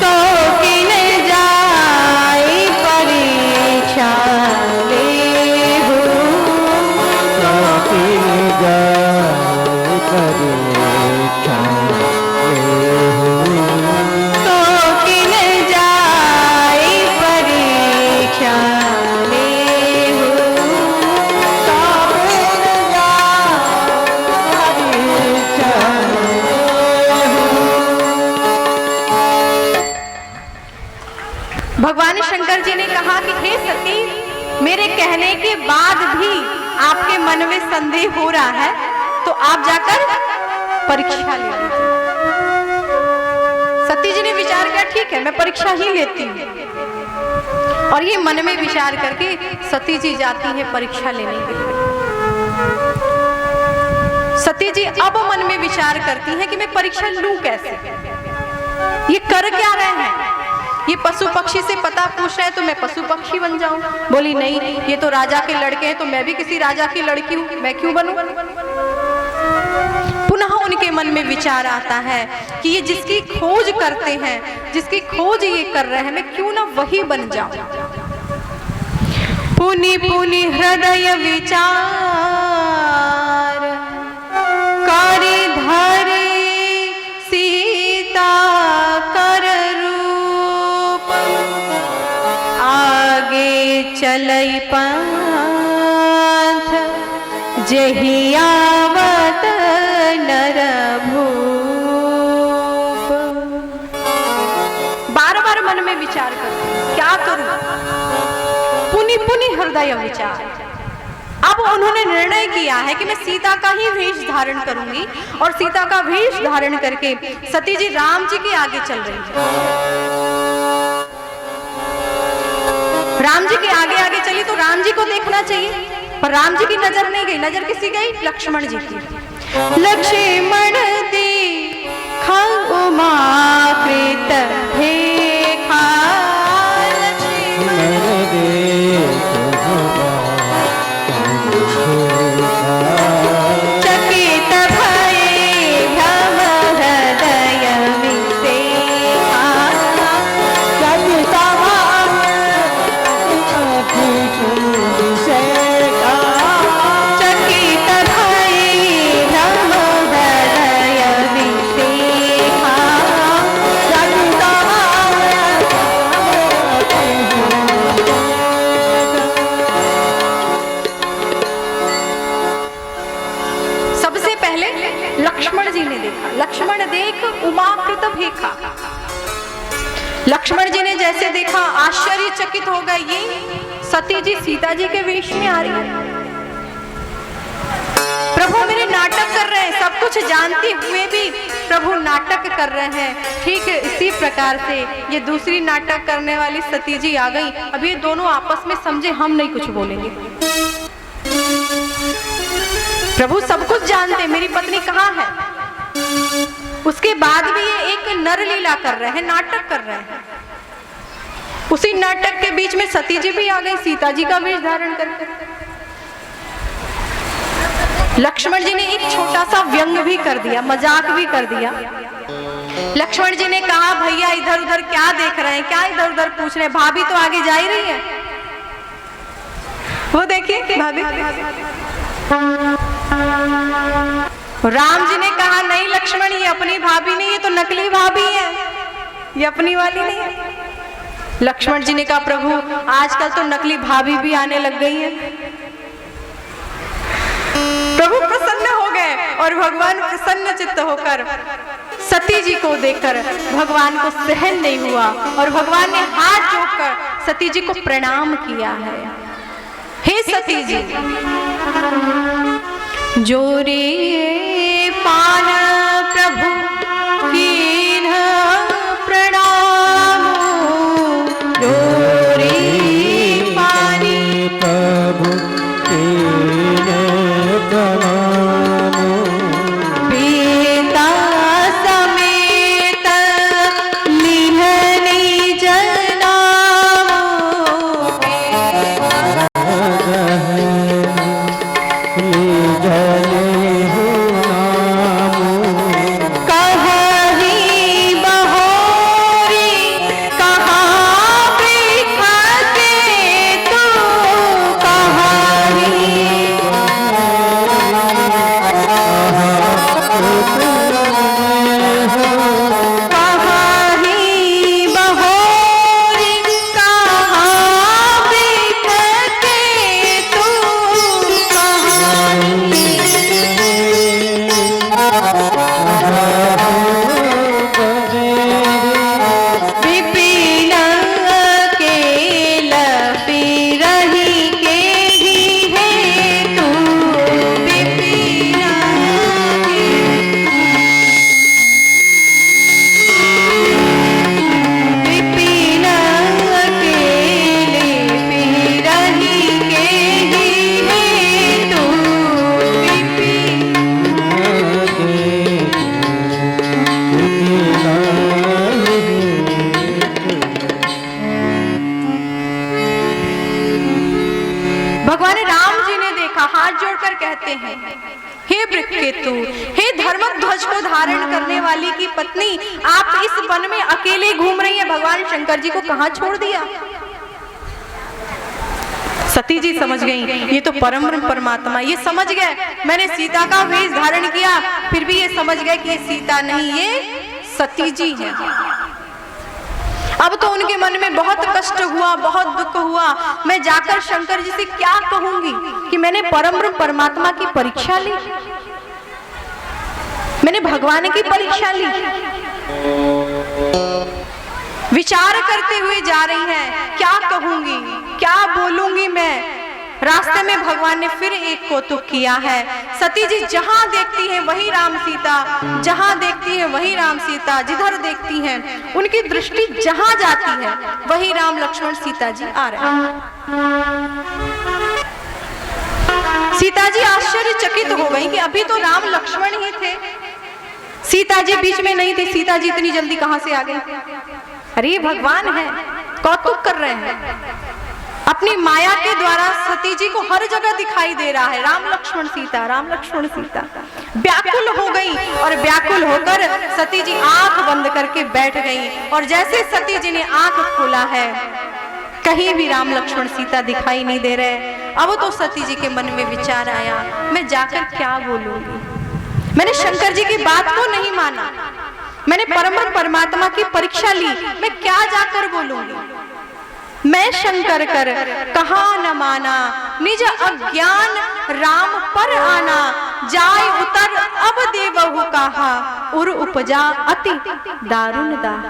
Speaker 1: तो किन जाए परीक्षा लेहु,
Speaker 2: तो किन जाए परीक्षा लेहु,
Speaker 1: तो किन जाए परीक्षा भगवान शंकर जी ने कहा कि हे सती, मेरे कहने के बाद भी आपके मन में संदेह हो रहा है तो आप जाकर परीक्षा ले लीजिए। सती जी ने विचार किया ठीक है मैं परीक्षा ही लेती हूँ। और ये मन में विचार करके सती जी जाती है परीक्षा लेने के लिए। सती जी अब मन में विचार करती हैं कि मैं परीक्षा लूं कैसे, ये कर क्या रहे हैं, ये पशु पक्षी से पता पूछ रहे हैं तो मैं पशु पक्षी बन जाऊं। बोली नहीं, ये तो राजा के लड़के हैं तो मैं भी किसी राजा की लड़की हूं, मैं क्यों बनूं। पुनः उनके मन में विचार आता है कि ये जिसकी खोज करते हैं, जिसकी खोज ये कर रहे हैं, मैं क्यों ना वही बन जाऊं। पुनि पुनि हृदय विचार करि धरि सीता कर रूप, आगे चलै पंथ जहि आवत नर भूप। बार बार मन में विचार करती क्या करूं, पुनि पुनि हृदय विचार। अब उन्होंने निर्णय किया है कि मैं सीता का ही वेश धारण करूंगी और सीता का वेश धारण करके सती जी राम जी के आगे चल रही है। राम जी के आगे आगे चली तो राम जी को देखना चाहिए, पर राम जी की नजर नहीं गई, नजर किसी गई, लक्ष्मण जी की। लक्ष्मण देखा उमाकृत देखा, चकित भये भ्रम हृदय विसेखा,
Speaker 2: चकित
Speaker 1: चकित भये भ्रम हृदय विसेखा, सबसे पहले लक्ष्मण जी ने देखा। लक्ष्मण देख उमाकृत भेखा। लक्ष्मण जी ने जैसे देखा आश्चर्यचकित हो गए, ये सती जी सीता जी के वेश में आ रही है। प्रभु मेरे नाटक कर रहे हैं, सब कुछ जानते हुए भी प्रभु नाटक कर रहे हैं। ठीक इसी प्रकार से ये दूसरी नाटक करने वाली सती जी आ गई। अब ये दोनों आपस में समझे हम नहीं कुछ बोलेंगे। प्रभु सब कुछ जानते, मेरी पत्नी कहाँ है। उसके बाद भी ये एक नर लीला कर रहे हैं, नाटक कर रहे हैं। उसी नाटक के बीच में सती जी भी आ गई सीता जी का वेश धारण करके। लक्ष्मण जी ने एक छोटा सा व्यंग भी कर दिया, मजाक भी कर दिया। लक्ष्मण जी ने कहा भैया इधर उधर क्या देख रहे हैं, क्या इधर उधर पूछ रहे हैं, भाभी तो आगे जा ही रही है। वो देखिए भाभी। राम जी ने कहा नहीं लक्ष्मण, ये अपनी भाभी नहीं, ये तो नकली भाभी है, ये अपनी वाली नहीं है। लक्ष्मण जी ने कहा प्रभु आजकल तो नकली भाभी भी आने लग गई है। प्रभु प्रसन्न हो गए और भगवान प्रसन्न चित्त होकर सती जी को देखकर भगवान को सहन नहीं हुआ और भगवान ने हाथ जोड़कर सती जी को प्रणाम किया है। हे सती जी, जोरे पान प्रभु कीन प्रणाम, जोरे पानी
Speaker 2: प्रभु कीन प्रणाम,
Speaker 1: बेटा समेत लिहनी जनाम,
Speaker 2: जले हो नाम
Speaker 1: भगवान राम जी ने देखा, हाथ जोड़कर कहते हैं, हे वृक्केतु, हे धर्मध्वज को धारण करने वाली की पत्नी, आप इस वन में अकेले घूम रही हैं, भगवान शंकर जी को कहां छोड़ दिया? सती जी समझ गई, ये तो परम परमात्मा, ये समझ गए मैंने सीता का वेश धारण किया, फिर भी ये समझ गए कि ये सीता नहीं, ये सती जी हैं। अब तो उनके मन में बहुत कष्ट हुआ, बहुत दुख हुआ। मैं जाकर शंकर जी से क्या कहूंगी कि मैंने परम परमात्मा की परीक्षा ली, मैंने भगवान की परीक्षा ली। विचार करते हुए जा रही हैं, क्या कहूंगी, क्या बोलूंगी मैं। रास्ते में भगवान ने फिर एक कौतुक किया है। सती जी जहां देखती हैं वही राम सीता, जहां देखती हैं वही राम सीता, जिधर देखती हैं उनकी दृष्टि जहां जाती है वही राम लक्ष्मण सीता जी आ रहे हैं। सीता जी आश्चर्यचकित हो गई कि अभी तो राम लक्ष्मण ही थे, सीता जी बीच में नहीं थे, सीता जी इतनी जल्दी कहां से आ गई? अरे भगवान है, कौतुक कर रहे हैं। अपनी माया के द्वारा सती जी को हर जगह दिखाई दे रहा है, राम लक्ष्मण सीता, राम लक्ष्मण सीता। व्याकुल हो गई और व्याकुल होकर सती जी आंख बंद करके बैठ गई। और जैसे सती जी ने आंख खोला है, कहीं भी राम लक्ष्मण सीता दिखाई नहीं दे रहे। अब तो सती जी के मन में विचार आया, मैं जाकर क्या बोलूंगी? मैंने शंकर जी की बात को नहीं माना, मैंने परम परमात्मा की परीक्षा ली, मैं क्या जाकर बोलूंगी? मैं शंकर कर कहा न माना, निज अज्ञान राम पर आना, जाय उतर अब देवहु कहा, उर उपजा अति दारुण दाह।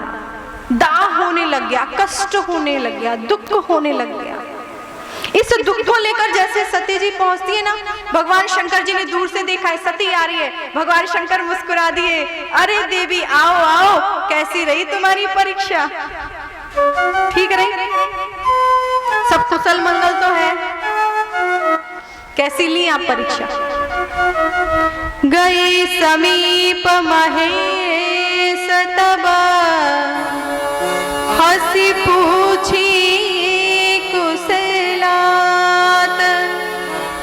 Speaker 1: दाह होने लग गया, कष्ट होने लग गया, दुख होने लग गया। इस दुख को लेकर जैसे सती जी पहुंचती है ना, भगवान शंकर जी ने दूर से देखा है सती आ रही है, भगवान शंकर मुस्कुरा दिए, अरे देवी आओ आओ, कैसी रही तुम्हारी परीक्षा? ठीक रही? सब कुशल मंगल तो है? कैसी ली आप परीक्षा? गई समीप महेश तब हंसी पूछी कुशलात,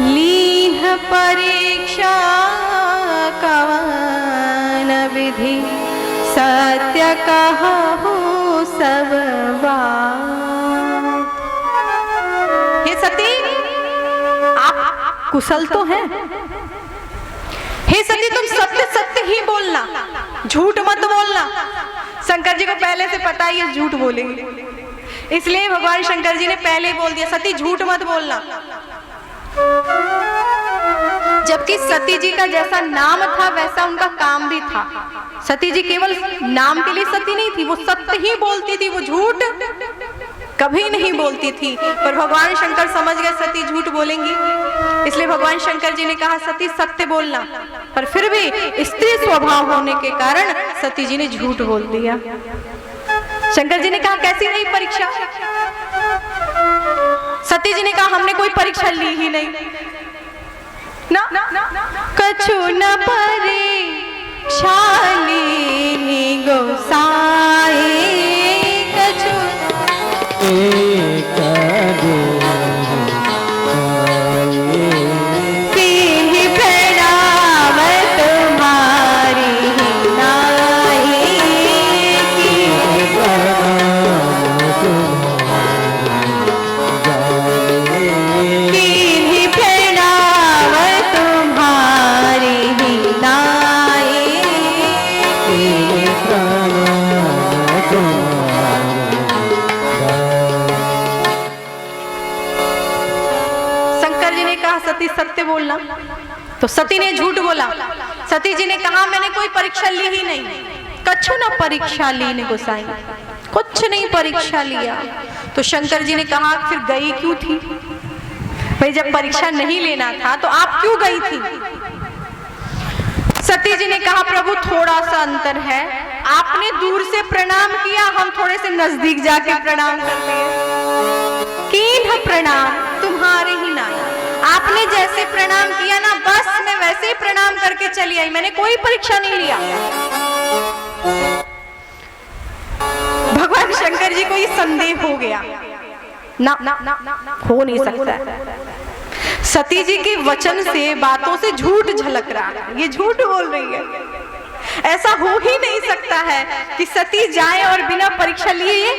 Speaker 1: लीन परीक्षा कवन विधि, सत्य कहूं सब बात। हे सती, आप कुशल तो हैं? हे सती, तुम सत्य सत्य ही बोलना, झूठ मत बोलना। शंकर जी को पहले से पता है ये झूठ बोलेंगे, इसलिए भगवान शंकर जी ने पहले ही बोल दिया, सती झूठ मत बोलना। जबकि सती जी का जैसा नाम था वैसा उनका काम भी था। सती जी केवल नाम के लिए सती नहीं थी, वो सत्य ही बोलती थी, वो झूठ कभी नहीं बोलती थी। पर भगवान शंकर समझ गए सती झूठ बोलेंगी, इसलिए भगवान शंकर जी ने कहा सती सत्य बोलना। पर फिर भी स्त्री स्वभाव होने के कारण सती जी ने झूठ बोल दिया। शंकर जी ने कहा कैसी रही परीक्षा? सती जी ने कहा हमने कोई परीक्षा ली ही नहीं ना, कछु न परीक्षा ली गोसाई, कछु की प्रणाम तुम्हारी नाई, की प्रणाम तुम्हारी नाई। शंकर जी ने कहा सती सत्य बोलना, तो सती ने झूठ बोला। सती जी ने कहा मैंने कोई परीक्षा ली ही नहीं, कछु न परीक्षा ली ने गोसाई, कुछ नहीं परीक्षा लिया। तो शंकर जी ने कहा फिर गई क्यों थी? भाई जब परीक्षा नहीं लेना था तो आप क्यों गई थी? सती जी ने कहा प्रभु थोड़ा सा अंतर है, आपने दूर से प्रणाम किया, हम थोड़े से नजदीक जाके प्रणाम कर लिए। कीन्ह प्रणाम तुम्हारे ही नाई, आपने जैसे प्रणाम किया ना बस मैं वैसे ही प्रणाम करके चली आई, मैंने कोई परीक्षा नहीं लिया। भगवान शंकर जी को ये संदेह हो गया, ना हो नहीं सकता है। सती जी के वचन से, बातों से झूठ झलक रहा है, ये झूठ बोल रही है। ऐसा हो ही नहीं सकता है कि सती जाए और बिना परीक्षा लिए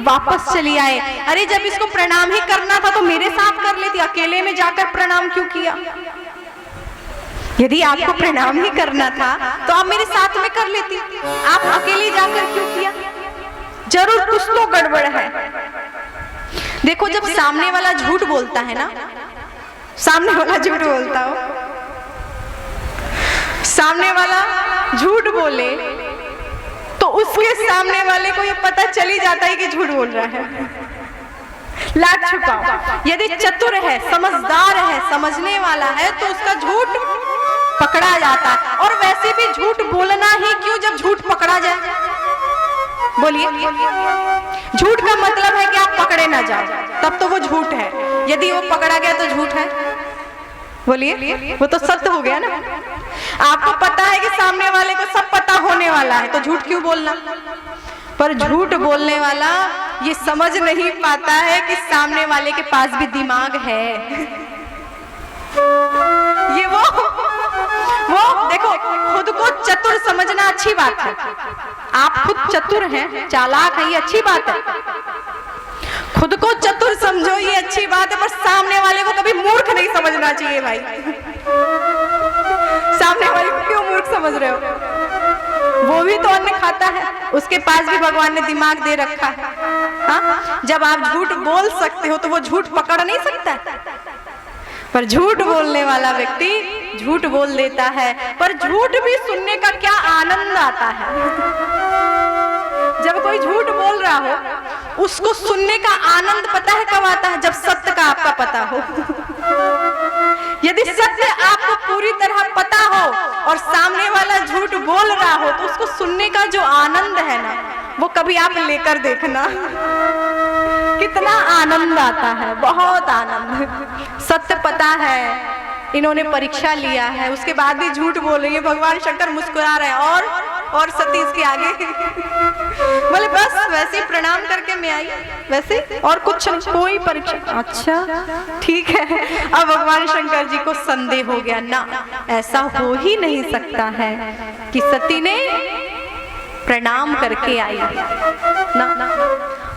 Speaker 1: वापस चली आए। अरे जब इसको प्रणाम ही करना था तो मेरे साथ कर लेती, अकेले में जाकर प्रणाम क्यों किया? यदि आपको प्रणाम ही करना था तो आप मेरे साथ में कर लेती, आप अकेले जाकर क्यों किया? जरूर कुछ तो गड़बड़ है। देखो, जब सामने वाला झूठ बोलता है ना, सामने वाला झूठ बोलता हो, सामने वाला झूठ बोले तो उसके सामने वाले को ये पता चली जाता है कि झूठ बोल रहा है। लाख छुपाओ। यदि चतुर है, समझदार है, समझने वाला है तो उसका झूठ पकड़ा जाता है। और वैसे भी झूठ बोलना ही क्यों जब झूठ पकड़ा जाए? बोलिए, झूठ का मतलब है कि आप पकड़े ना जाओ, तब तो वो झूठ है। यदि वो पकड़ा गया तो झूठ है? बोलिए, वो तो सत्य हो गया ना। आपको पता है कि सामने वाले को सब पता होने वाला है, तो झूठ क्यों बोलना? पर झूठ बोलने वाला ये समझ नहीं पाता है कि सामने वाले के पास भी दिमाग है। ये वो देखो, खुद को चतुर समझना अच्छी बात है। आप खुद चतुर हैं, चालाक हैं, ये अच्छी बात है। खुद को चतुर समझो, ये अच्छी बात है, पर सामने वाले को कभी मूर्ख नहीं समझना चाहिए भाई। सामने वाले को क्यों मूर्ख समझ रहे हो? वो भी तो अन्न खाता है, उसके पास भी भगवान ने दिमाग दे रखा है। हाँ? जब आप झूठ बोल सकते हो तो वो झूठ पकड़ नहीं सकता, पर झूठ बोलने वाला व्यक्ति झूठ बोल देता है। पर झूठ भी सुनने का क्या आनंद आता है। जब कोई झूठ बोल रहा हो, उसको सुनने का आनंद पता है कब आता है? जब सत्य का आपका पता हो। यदि सत्य आपको पूरी तरह पता हो और सामने वाला झूठ बोल रहा हो, तो उसको सुनने का जो आनंद है ना, वो कभी आप लेकर देखना, कितना आनंद आता है, बहुत आनंद। सत्य पता है, इन्होंने परीक्षा लिया है, उसके बाद भी झूठ बोल रही है। भगवान शंकर मुस्कुरा रहे हैं और सती इसके आगे बोले बस वैसे ही प्रणाम करके मैं आई, वैसे और कुछ नहीं, कोई परीक्षा। अच्छा ठीक है। अब भगवान शंकर जी को संदेह हो गया, ना ऐसा हो ही नहीं सकता है कि सती ने प्रणाम करके आई ना।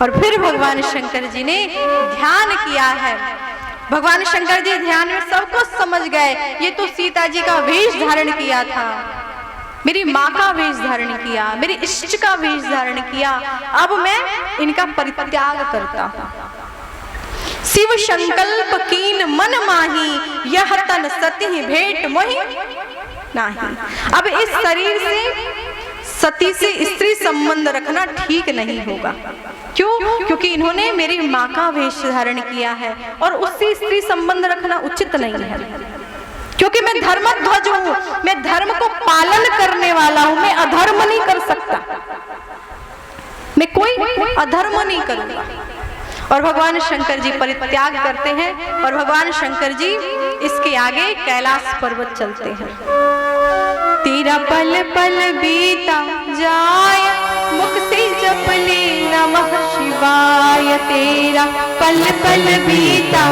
Speaker 1: और फिर भगवान शंकर जी ने ध्यान किया है। भगवान शंकर जी ध्यान में सबको समझ गए, ये तो सीता जी का वेश धारण किया था, मेरी माँ का वेश धारण किया, मेरे इष्ट का वेश धारण किया, अब मैं इनका परित्याग करता हूँ। शिव संकल्प कीन मन माही, यह तन सती भेंट मोहि नाही। अब इस शरीर से सती से स्त्री संबंध रखना ठीक नहीं होगा। क्यों? क्योंकि इन्होंने मेरी माँ का वेश धारण किया है और उससे स्त्री संबंध रखना उचित नहीं है। क्योंकि मैं धर्मध्वज हूँ, मैं धर्म को पालन करने वाला हूँ, मैं अधर्म नहीं कर सकता, मैं कोई अधर्म नहीं करूंगा। और भगवान शंकर जी परित्याग करते हैं और भगवान शंकर जी इसके आगे कैलाश पर्वत चलते हैं। तेरा पल पल बीता जाय, मुख से जप ले नमः शिवाय। तेरा पल पल बीता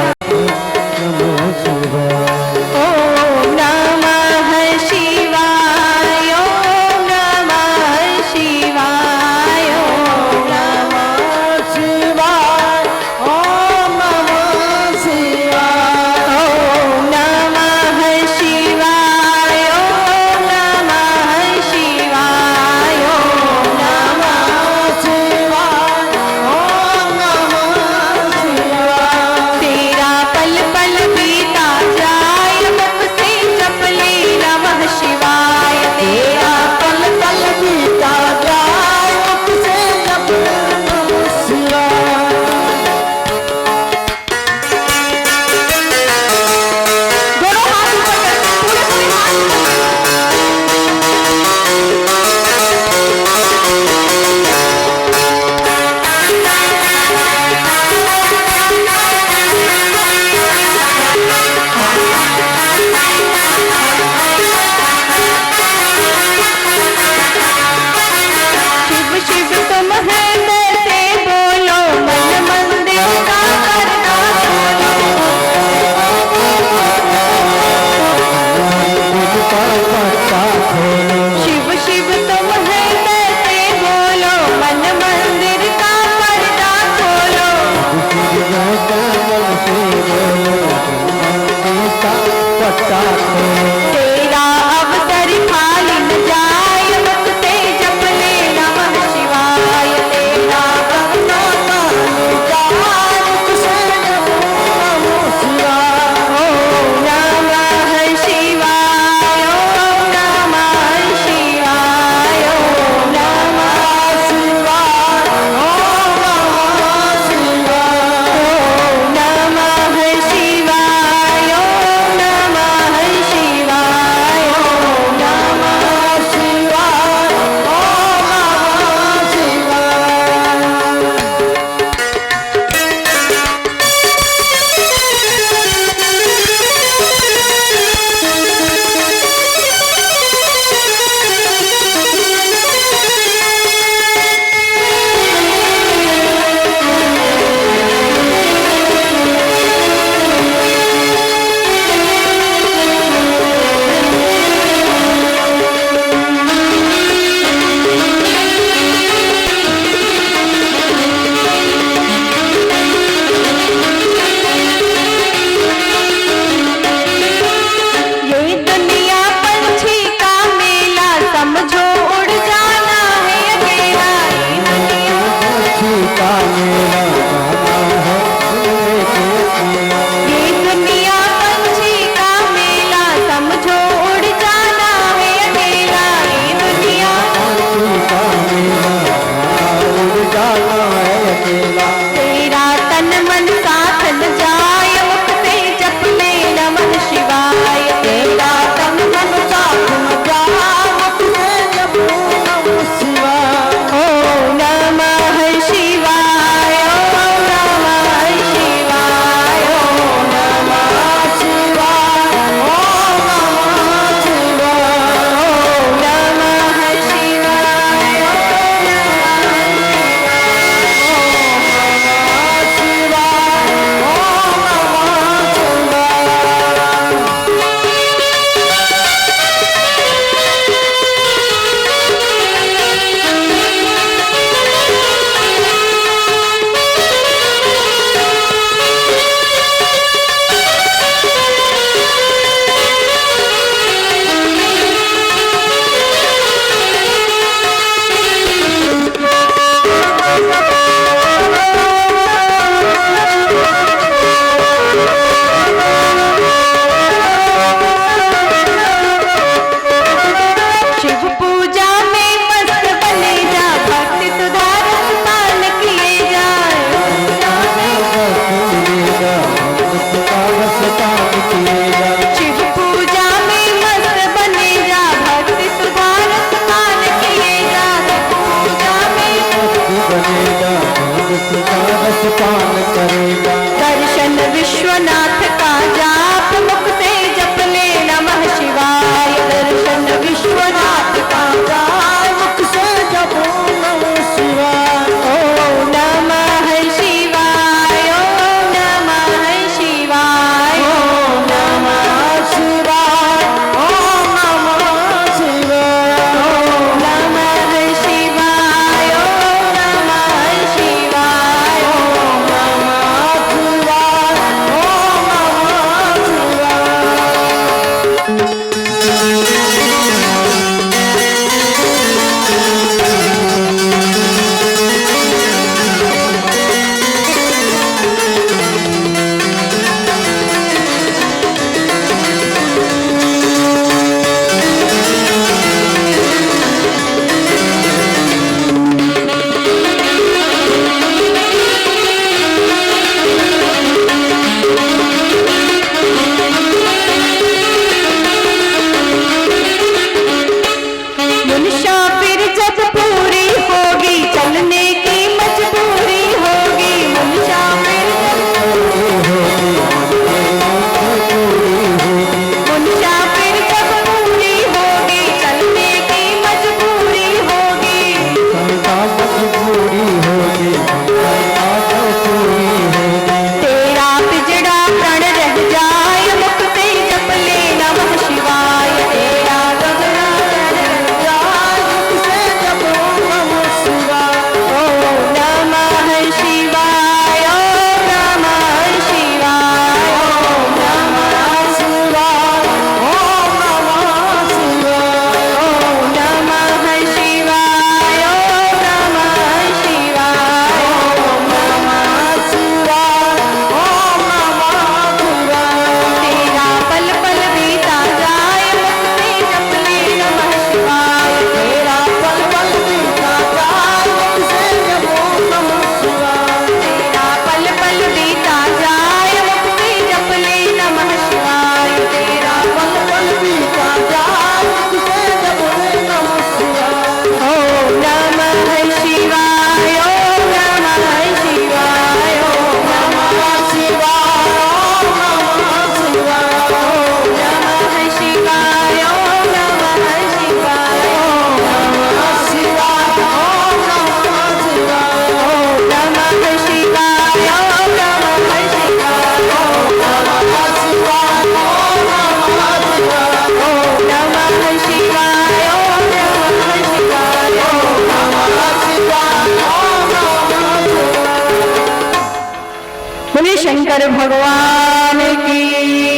Speaker 1: ओम नमः शिवाय, ओम नमः शिवाय, ओम नमः
Speaker 2: शिवाय, ओम नमः शिवाय,
Speaker 1: ओम नमः शिवाय, ओम नमः शिवाय, ओम नमः
Speaker 2: शिवाय, ओम नमः शिवाय।
Speaker 1: तेरा
Speaker 2: पट्टा थे
Speaker 1: तेरा अवसर खाली न जाए मत ते जप ले नमः शिवाय तेरा शिवाय
Speaker 2: भगवान की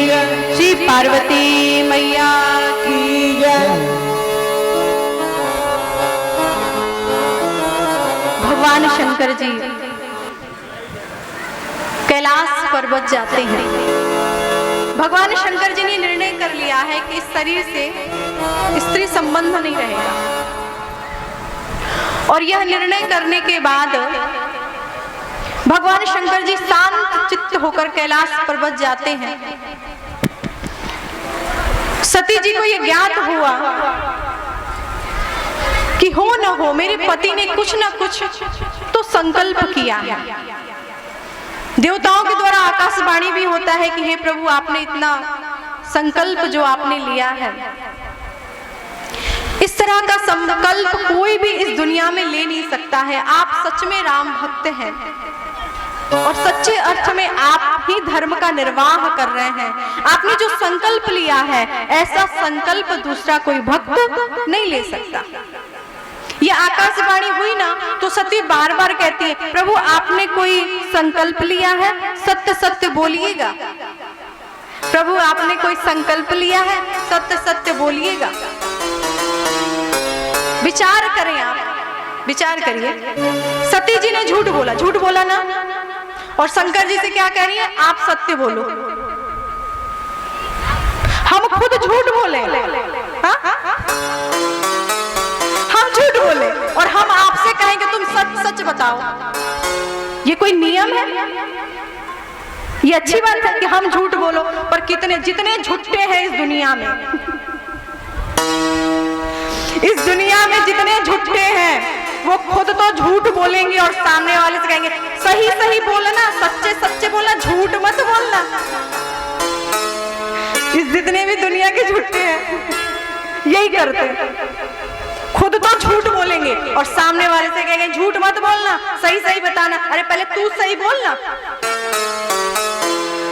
Speaker 2: जय।
Speaker 1: श्री पार्वती मैया
Speaker 2: की जय।
Speaker 1: भगवान शंकर जी कैलाश पर्वत जाते हैं। भगवान शंकर जी ने निर्णय कर लिया है कि इस शरीर से स्त्री संबंध नहीं रहेगा, और यह निर्णय करने के बाद भगवान शंकर जी शांत चित्त होकर कैलाश पर्वत जाते हैं। सती जी को यह ज्ञात हुआ कि हो न हो मेरे पति ने कुछ न कुछ तो संकल्प किया है। देवताओं के द्वारा आकाशवाणी भी होता है कि हे प्रभु, आपने इतना संकल्प जो आपने लिया है, इस तरह का संकल्प कोई भी इस दुनिया में ले नहीं सकता है। आप सच में राम भक्त हैं और सच्चे अर्थ में आप ही धर्म का निर्वाह कर रहे हैं। आपने जो संकल्प लिया है, ऐसा संकल्प दूसरा कोई भक्त नहीं ले सकता। ये आकाशवाणी हुई ना, तो सती बार बार कहती है, प्रभु आपने कोई संकल्प लिया है, सत्य सत्य बोलिएगा। प्रभु आपने कोई संकल्प लिया है, सत्य सत्य बोलिएगा। विचार करें, आप विचार करिए। सती जी ने झूठ बोला ना, और शंकर जी से क्या कह रही है, आप सत्य बोलो। हम खुद झूठ बोले, हाँ? हम झूठ बोले और हम आपसे कहें कि तुम सच सच बताओ, ये कोई नियम है? ये अच्छी बात है कि हम झूठ बोलो, पर जितने झूठे हैं इस दुनिया में, जितने झूठे हैं वो खुद तो झूठ बोलेंगे और सामने वाले से कहेंगे सही सही बोलना, सच्चे सच्चे बोलना, झूठ मत बोलना। इस जितने भी दुनिया के झूठे हैं यही करते हैं, खुद तो झूठ बोलेंगे और सामने वाले से कहेंगे झूठ मत बोलना, सही सही बताना। अरे पहले तू सही बोलना,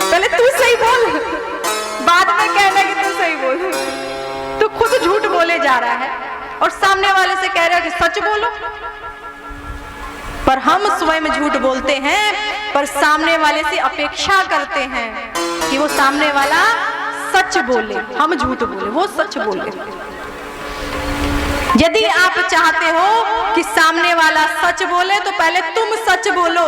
Speaker 1: पहले तू सही बोल, बाद में कहना कि तू सही बोल। तो खुद झूठ बोले जा रहा है और सामने वाले से कह रहा है कि सच बोलो। पर हम स्वयं झूठ बोलते हैं, पर सामने वाले से अपेक्षा करते हैं कि वो सामने वाला सच बोले, हम झूठ बोले, वो सच बोले। यदि आप चाहते हो कि सामने वाला सच बोले, तो पहले तुम सच बोलो,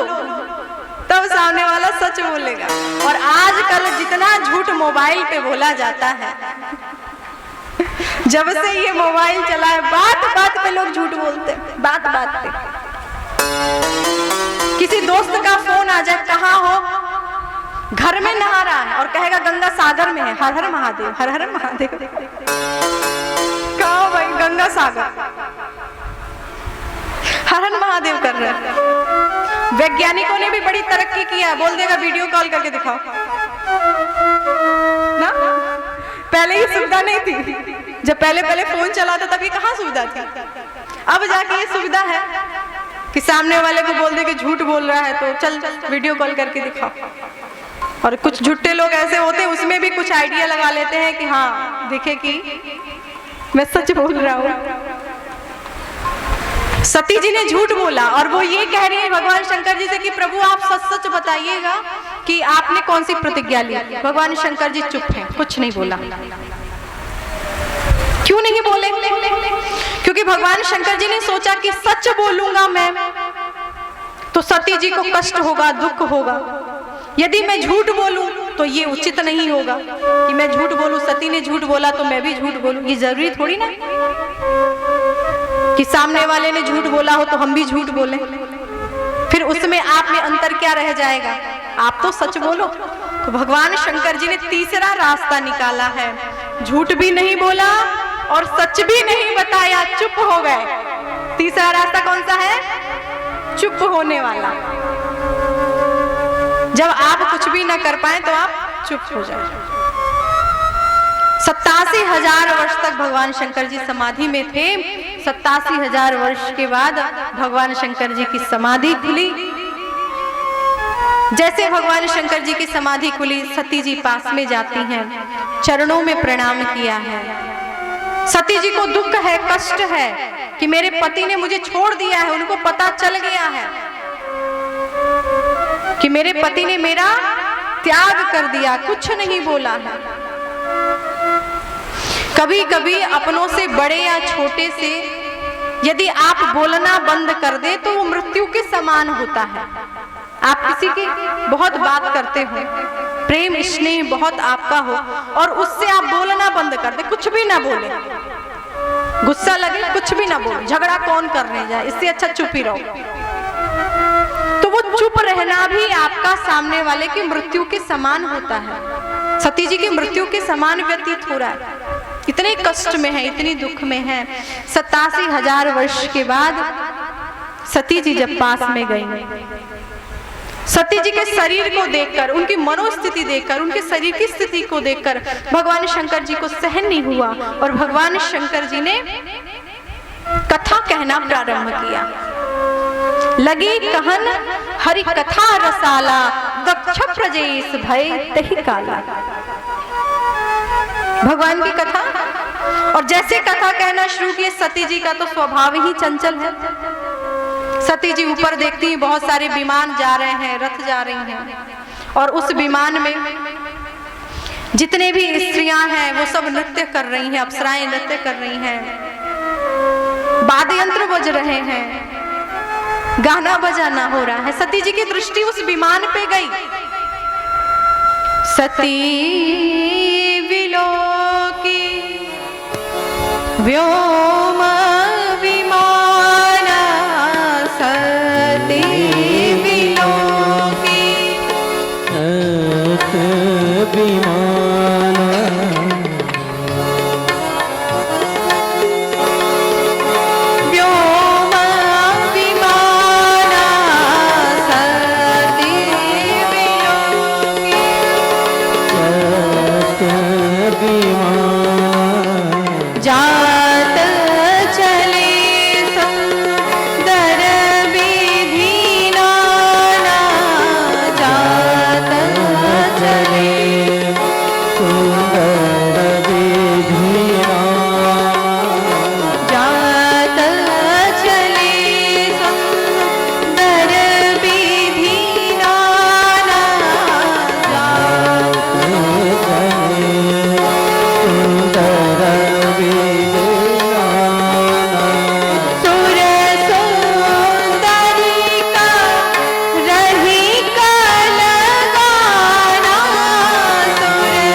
Speaker 1: तब सामने वाला सच बोलेगा। और आजकल जितना झूठ मोबाइल पे बोला जाता है, जब से ये मोबाइल चला है, बात बात पे लोग झूठ बोलते हैं, बात बात पे। किसी दोस्त का फोन आ जाए, कहाँ हो, घर में नहा रहा है, और कहेगा गंगा सागर में है, हर हर महादेव, हर हर महादेव। कहाँ भाई, गंगा सागर, हर हर महादेव कर रहे हैं। वैज्ञानिकों ने भी बड़ी तरक्की किया है, बोल देगा वीडियो कॉल करके दिखाओ ना। पहले ये सुविधा नहीं थी, जब पहले फोन चला था तब ये कहाँ सुविधा थी। अब जाके ये सुविधा है कि सामने वाले को बोल दे कि झूठ बोल रहा है, तो चल वीडियो कॉल करके दिखाओ। और कुछ झूठे लोग ऐसे होते हैं, उसमें भी कुछ आइडिया लगा लेते हैं कि हाँ दिखे कि मैं सच बोल रहा हूँ। सती जी ने झूठ बोला और वो ये कह रही है भगवान शंकर जी से कि प्रभु आप सच सच बताइएगा कि आपने कौन सी प्रतिज्ञा ली। भगवान शंकर जी चुप हैं, कुछ नहीं बोला। क्यों नहीं बोले? क्योंकि भगवान शंकर जी ने सोचा कि सच बोलूंगा मैं तो सती जी को कष्ट होगा, दुख होगा। यदि मैं झूठ बोलूं तो ये उचित नहीं होगा कि मैं झूठ बोलूं। सती ने झूठ बोला तो मैं भी झूठ बोलूं, ये जरूरी थोड़ी ना कि सामने वाले ने झूठ बोला हो तो हम भी झूठ बोलें। फिर उसमें आप में अंतर क्या रह जाएगा? आप तो सच बोलो। तो भगवान शंकर जी ने तीसरा रास्ता निकाला है, झूठ भी नहीं बोला और सच भी नहीं बताया, चुप हो गए। तीसरा रास्ता कौन सा है? चुप होने वाला। जब आप कुछ भी ना कर पाए तो आप चुप हो जाए। 87,000 वर्ष तक भगवान शंकर जी समाधि में थे। 87,000 वर्ष के बाद भगवान शंकर जी की समाधि खुली। जैसे भगवान शंकर जी की समाधि खुली, सती जी पास में जाती हैं, चरणों में प्रणाम किया है। सती जी को दुख है, कष्ट है कि मेरे पति ने मुझे छोड़ दिया है। उनको पता चल गया है कि मेरे पति ने मेरा त्याग कर दिया, कुछ नहीं बोला है। कभी कभी अपनों से बड़े या छोटे से यदि आप बोलना बंद कर दे तो वो मृत्यु के समान होता है। आप किसी की बहुत बात करते हो, प्रेम स्नेह बहुत आपका हो, और उससे आप बोलना बंद कर दे, कुछ भी ना बोले, गुस्सा लगे कुछ भी ना बोले, झगड़ा कौन करने जाए, इससे अच्छा चुप ही रहो, तो वो चुप रहना भी आपका सामने वाले की मृत्यु के समान होता है। सती जी की मृत्यु के समान व्यतीत हो रहा है। इतने कष्ट में है, इतनी दुख में है। 87,000 वर्ष के बाद सती जी जब पास में गई, सती जी के शरीर को देखकर, उनकी मनोस्थिति देखकर, उनके शरीर की स्थिति को देखकर भगवान शंकर जी को सहन नहीं हुआ और भगवान शंकर जी ने कथा कहना प्रारंभ किया। लगी कहन हरि कथा रसाला, दक्ष प्रजेश भय तहि काला। भगवान की कथा, और जैसे कथा कहना शुरू किए, सती जी का तो स्वभाव ही चंचल है। सती जी ऊपर देखती हैं, बहुत सारे विमान जा रहे हैं, रथ जा रही हैं, और उस विमान में जितने भी स्त्रियां हैं वो सब नृत्य कर रही हैं, अप्सराएं नृत्य कर रही हैं, वाद्य यंत्र बज रहे हैं, गाना बजाना हो रहा है। सती जी की दृष्टि उस विमान पे गई। सती विलोकी व्योम विमान, सती विलोकी
Speaker 2: विमान,
Speaker 1: व्योम विमान, सती विलोकी जात चले सुंदर विधि नाना, जात चले
Speaker 2: सुंदर विधि
Speaker 1: जात चले सुंदर विधि नाना, सुर सुंदरी का रही कल गाना, सुर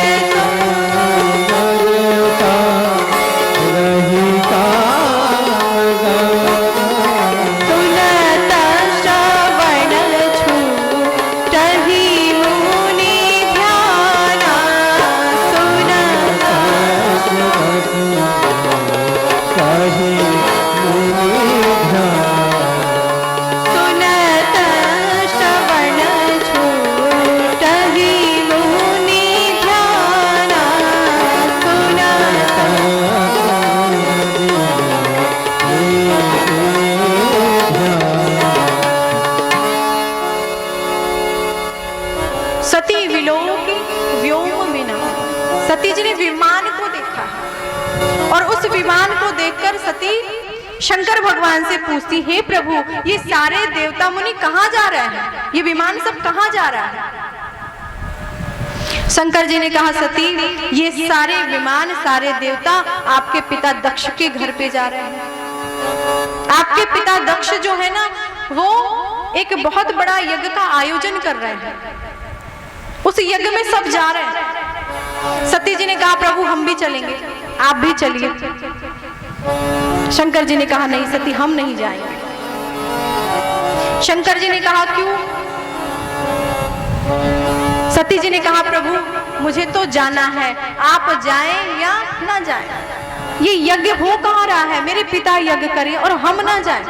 Speaker 1: सुनत श्रवण छूटहि मुनि ध्याना, सुनत सुनत श्रवण छूटहि मुनि ध्याना, सुनत सती विलोकी व्योम विमान। सती जी ने विमान को देखा और उस विमान को देखकर सती शंकर भगवान से पूछती, हे प्रभु, ये सारे देवता मुनि कहाँ जा रहे हैं, ये विमान सब कहाँ जा रहा है। शंकर जी ने कहा, सती, ये सारे विमान, सारे देवता आपके पिता दक्ष के घर पे जा रहे हैं। आपके पिता दक्ष जो है ना, वो एक बहुत बड़ा यज्ञ का आयोजन कर रहे हैं, उस यज्ञ में सब जा रहे हैं। सती जी ने कहा, प्रभु हम भी चलेंगे, आप भी चलिए। शंकर जी ने कहा, नहीं सती, हम नहीं जाएंगे। शंकर जी ने कहा, क्यों? सती जी ने कहा, प्रभु मुझे तो जाना है, आप जाएं या ना जाएं, ये यज्ञ हो कहाँ रहा है, मेरे पिता यज्ञ करें और हम ना जाएं।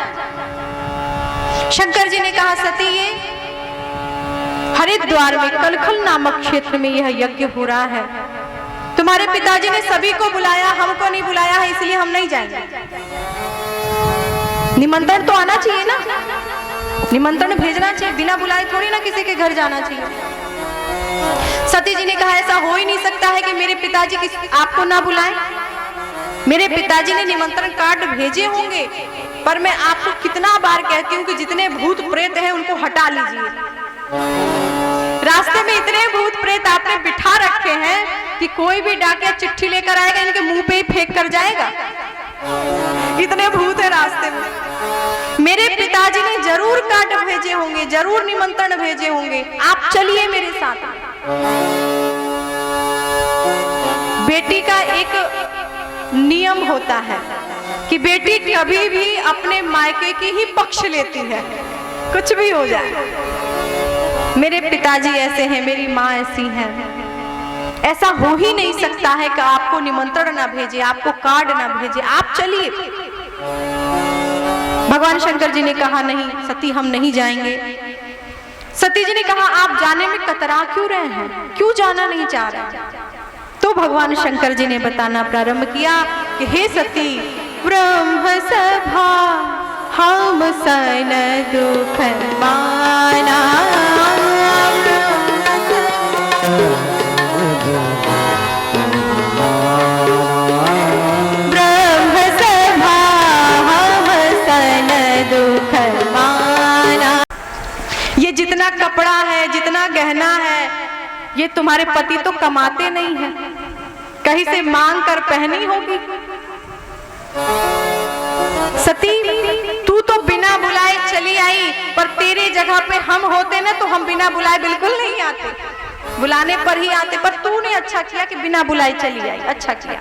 Speaker 1: शंकर जी ने कहा, सती, ये हरिद्वार में कलखल नामक क्षेत्र में यह यज्ञ हो रहा है, तुम्हारे पिताजी ने सभी को बुलाया, हमको नहीं बुलाया है, इसलिए हम नहीं जाएंगे। निमंत्रण तो आना चाहिए ना, निमंत्रण भेजना चाहिए, बिना बुलाए थोड़ी ना किसी के घर जाना चाहिए। सती जी ने कहा, ऐसा हो ही नहीं सकता है कि मेरे पिताजी आपको ना बुलाएं। मेरे पिताजी ने निमंत्रण कार्ड भेजे होंगे, पर मैं आपको कितना बार कहती हूँ कि जितने भूत प्रेत हैं उनको हटा लीजिए। रास्ते में इतने भूत प्रेत आपने बिठा रखे हैं कि कोई भी डाकिया चिट्ठी लेकर आएगा इनके मुंह पे ही फेंक कर जाएगा। इतने भूत है रास्ते में। मेरे पिताजी ने जरूर कार्ड भेजे होंगे, जरूर निमंत्रण भेजे होंगे, आप चलिए मेरे साथ। बेटी का एक नियम होता है कि बेटी कभी भी अपने मायके की ही पक्ष लेती है, कुछ भी हो जाए। मेरे पिताजी ऐसे हैं, मेरी माँ ऐसी है। ऐसा हो ही नहीं सकता है कि आपको निमंत्रण ना भेजे, आपको कार्ड ना भेजे, आप चलिए। भगवान शंकर जी ने कहा नहीं सती, हम नहीं जाएंगे। सती जी ने कहा आप जाने में कतरा क्यों रहे हैं, क्यों जाना नहीं चाह रहे? तो भगवान शंकर जी ने बताना प्रारंभ किया कि हे सती, ब्रह्म सभा हम सन दुख माना, ब्रह्म सभा हम सन दुख माना। ये जितना कपड़ा है, जितना गहना है, ये तुम्हारे पति तो कमाते नहीं हैं, कहीं से मांग कर पहनी होगी। सती तू तो बिना बुलाए चली आई, पर तेरे जगह पे हम होते ना तो हम बिना बुलाए बिल्कुल नहीं आते, बुलाने पर ही आते। पर तूने अच्छा किया कि बिना बुलाए चली आई, अच्छा किया।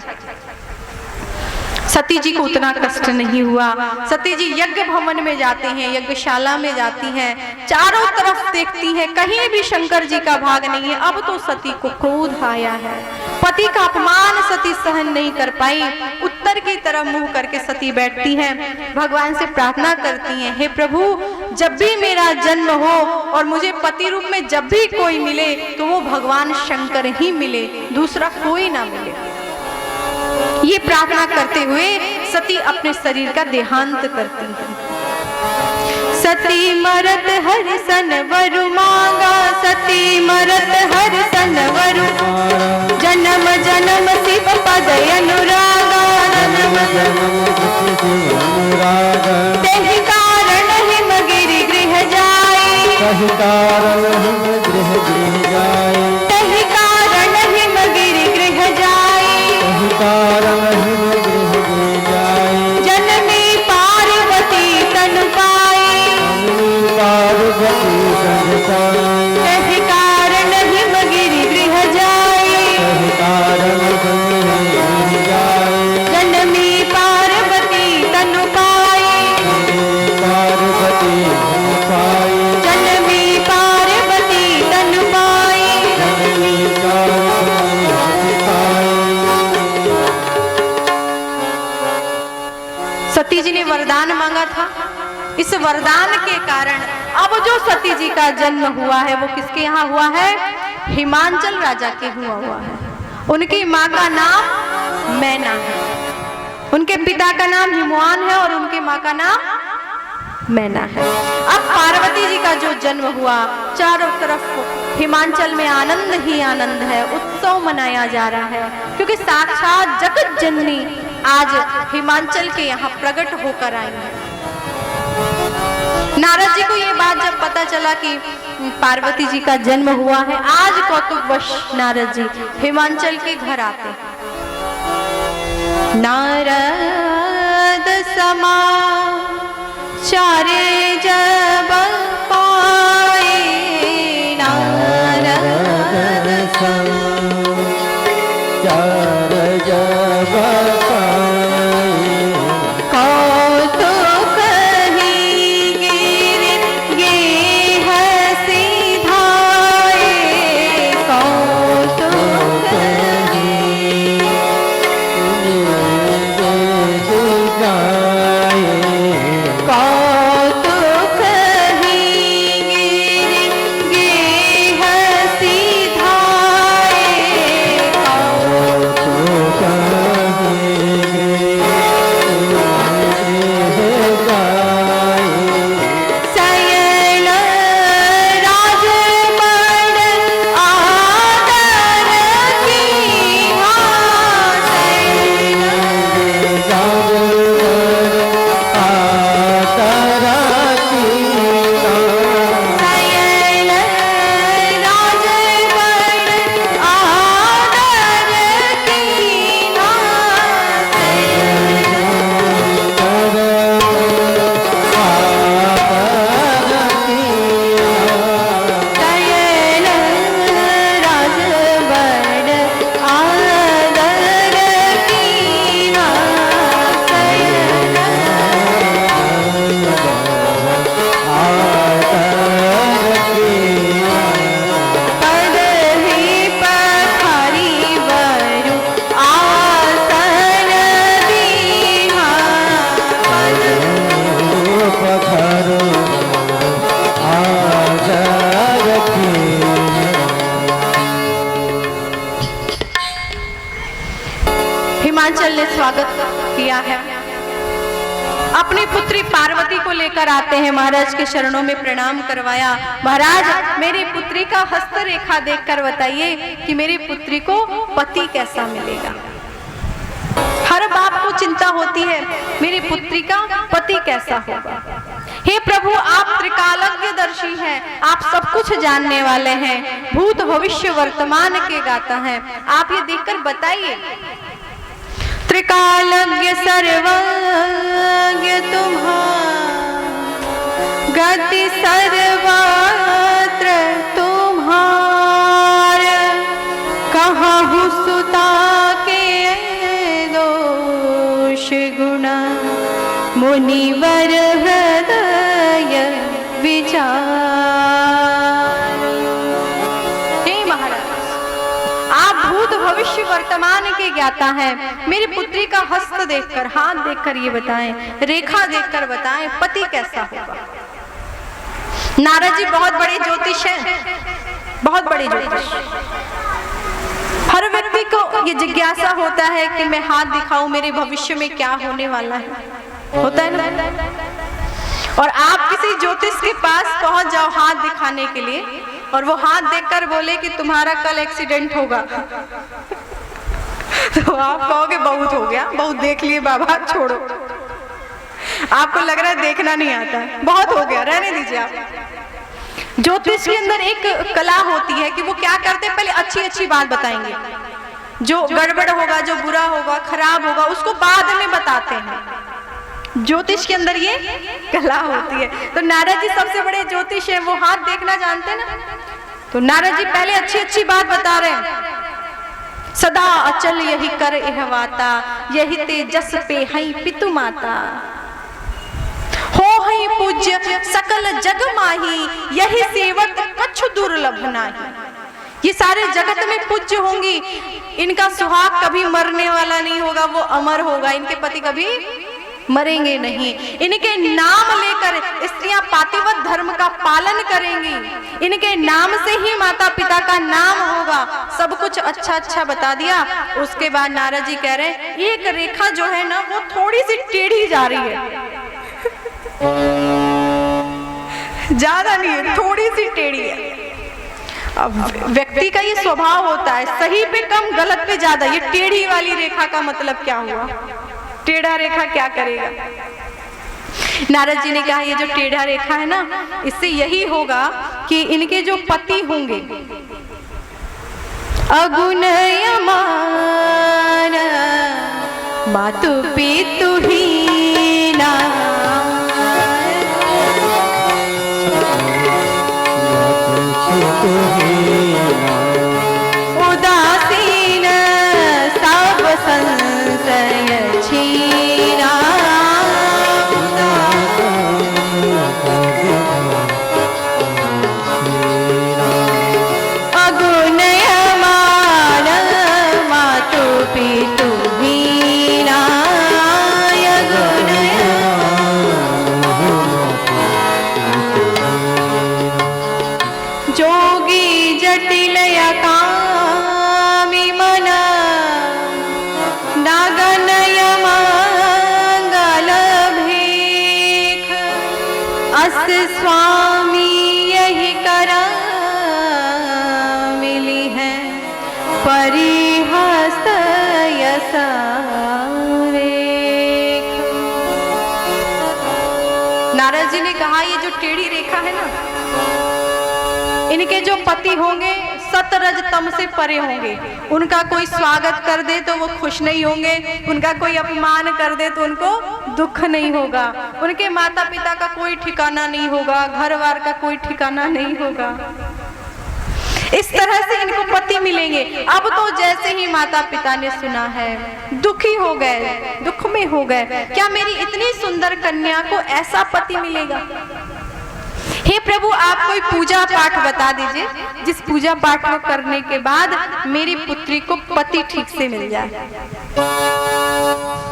Speaker 1: सती जी को उतना कष्ट नहीं हुआ। सती जी यज्ञ भवन में जाते हैं, यज्ञशाला में जाती हैं, चारों तरफ देखती हैं, कहीं भी शंकर जी का भाग नहीं है। अब तो सती को क्रोध आया है, पति का अपमान सती सहन नहीं कर पाई। उत्तर की तरफ मुंह करके सती बैठती हैं, भगवान से प्रार्थना करती हैं, हे प्रभु जब भी मेरा जन्म हो और मुझे पति रूप में जब भी कोई मिले तो वो भगवान शंकर ही मिले, दूसरा कोई ना मिले। ये प्रार्थना करते हुए सती अपने शरीर का देहांत करती है। सती मरत हर सन वरु मांगा, सती मरत हर सन वरु, जन्म जन्म शिव पद अनुरागा, तेहि कारण हिमगिरि गृह जाई, तेहि कारण हिमगिरि गृह जाई, जननी पार्वती तनु पाई, तेहि कारण हिमगिरि गृह जाई, जननी पार्वती तनु पाई, जननी पार्वती तनु पाई। सती जी ने वरदान मांगा था, इस वरदान के कारण अब जो सती जी का जन्म हुआ है वो किसके यहाँ हुआ है? हिमांचल राजा के हुआ है। उनकी माँ का नाम मैना है, उनके पिता का नाम हिमवान है और उनकी माँ का नाम मैना है। अब पार्वती जी का जो जन्म हुआ, चारों तरफ हिमांचल में आनंद ही आनंद है, उत्सव मनाया जा रहा है, क्योंकि साक्षात जगत जननी आज हिमांचल के यहाँ प्रकट होकर आई है। नारद जी को ये बात जब पता चला कि पार्वती जी का जन्म हुआ है, आज कौतुकवश नारद जी हिमांचल के घर आते। नारद समा चारे जब पाए, नारद कौतुक ही गिर गे हसी धाए, कौतुक कौतुक ही गिर गे हसी धाए, कौतुक हिमाचल ने स्वागत किया है। अपनी पुत्री पार्वती को लेकर आते हैं, महाराज के चरणों में प्रणाम करवाया। महाराज मेरी पुत्री का हस्तरेखा देखकर बताइए कि मेरी पुत्री को पति कैसा मिलेगा। हर बाप को चिंता होती है मेरी पुत्री का पति कैसा होगा। हे प्रभु आप त्रिकालज्ञदर्शी हैं, आप सब कुछ जानने वाले हैं, भूत भविष्य वर्तमान के गाता है। आप ये देखकर बताइए। त्रिकालज्ञ सर्वज्ञ तुम्हारा, गति सर्वत्र तुम्हारा, कहूँ सुता के दोष गुणा, मुनिवर हृदय विचार। हे महाराज आप भूत भविष्य वर्तमान के ज्ञाता हैं, मेरी पुत्री का हस्त देखकर, हाथ देखकर ये बताएं, रेखा देखकर बताएं पति कैसा होगा। नारद जी बहुत बड़े ज्योतिष हैं, बहुत बड़े ज्योतिष। हर व्यक्ति को ये जिज्ञासा होता है कि मैं हाथ दिखाऊं मेरे भविष्य में क्या होने वाला है, होता है ना। और आप किसी ज्योतिष के पास पहुंच जाओ हाथ दिखाने के लिए, और वो हाथ देखकर बोले कि तुम्हारा कल एक्सीडेंट होगा, तो आप कहोगे बहुत हो गया, बहुत देख लिए बाबा, छोड़ो। आपको लग रहा है देखना नहीं आता है, बहुत हो गया, रहने दीजिए आप। ज्योतिष के अंदर एक कला होती है कि वो क्या करते हैं, पहले अच्छी अच्छी बात बताएंगे, जो गड़बड़ होगा, जो बुरा होगा, खराब होगा, उसको बाद में बताते हैं। ज्योतिष के अंदर ये कला होती है। तो नारद जी सबसे बड़े ज्योतिष हैं, वो हाथ देखना जानते हैं ना। तो नारद जी पहले अच्छी अच्छी बात बता रहे हैं। सदा अचल यही कर एहवाता, यही तेजस पे हई पितु माता, हो हई पूज्य सकल जग माही, यही सेवक कछु दुर्लभ नाही। ये सारे जगत में पूज्य होंगी, इनका सुहाग कभी मरने वाला नहीं होगा, वो अमर होगा, इनके पति कभी मरेंगे नहीं। इनके नाम लेकर स्त्रियां पातिव्रत धर्म का पालन करेंगी, इनके नाम से ही माता पिता का नाम होगा। सब कुछ अच्छा अच्छा बता दिया। उसके बाद नारद जी कह रहे हैं एक रेखा जो है ना वो थोड़ी सी टेढ़ी जा रही है, ज्यादा नहीं है, थोड़ी सी टेढ़ी है। अब व्यक्ति का ये स्वभाव होता है, सही पे कम गलत पे ज्यादा। ये टेढ़ी वाली रेखा का मतलब क्या हुआ, टेढ़ा रेखा क्या करेगा। नारद जी ने कहा ये जो टेढ़ा रेखा है ना, इससे यही होगा कि इनके जो पति होंगे अगुणयमान मातु पितु हीना, उदासीन सब संशय छीना, अगुणयमान मातु पितु हीना, जोगी जटिल कामी मना, नागनय मंगल भीख, अस स्वामी यही करा मिली है, परिहस्त यसारेख। नारद जी ने कहा ये जो टेढ़ी रेखा है ना, इनके जो पति होंगे सतरज तम से परे होंगे। उनका कोई स्वागत कर दे तो वो खुश नहीं होंगे, उनका कोई अपमान कर दे तो उनको दुख नहीं होगा, उनके माता पिता का कोई ठिकाना नहीं होगा, घर वार का कोई ठिकाना नहीं होगा। इस तरह से इनको पति मिलेंगे। अब तो जैसे ही माता पिता ने सुना है दुखी हो गए, दुख में हो गए, क्या मेरी इतनी सुंदर कन्या को ऐसा पति मिलेगा। हे प्रभु आप कोई पूजा पाठ बता दीजिए जिस पूजा पाठ को करने के बाद मेरी पुत्री को पति ठीक से मिल जाए।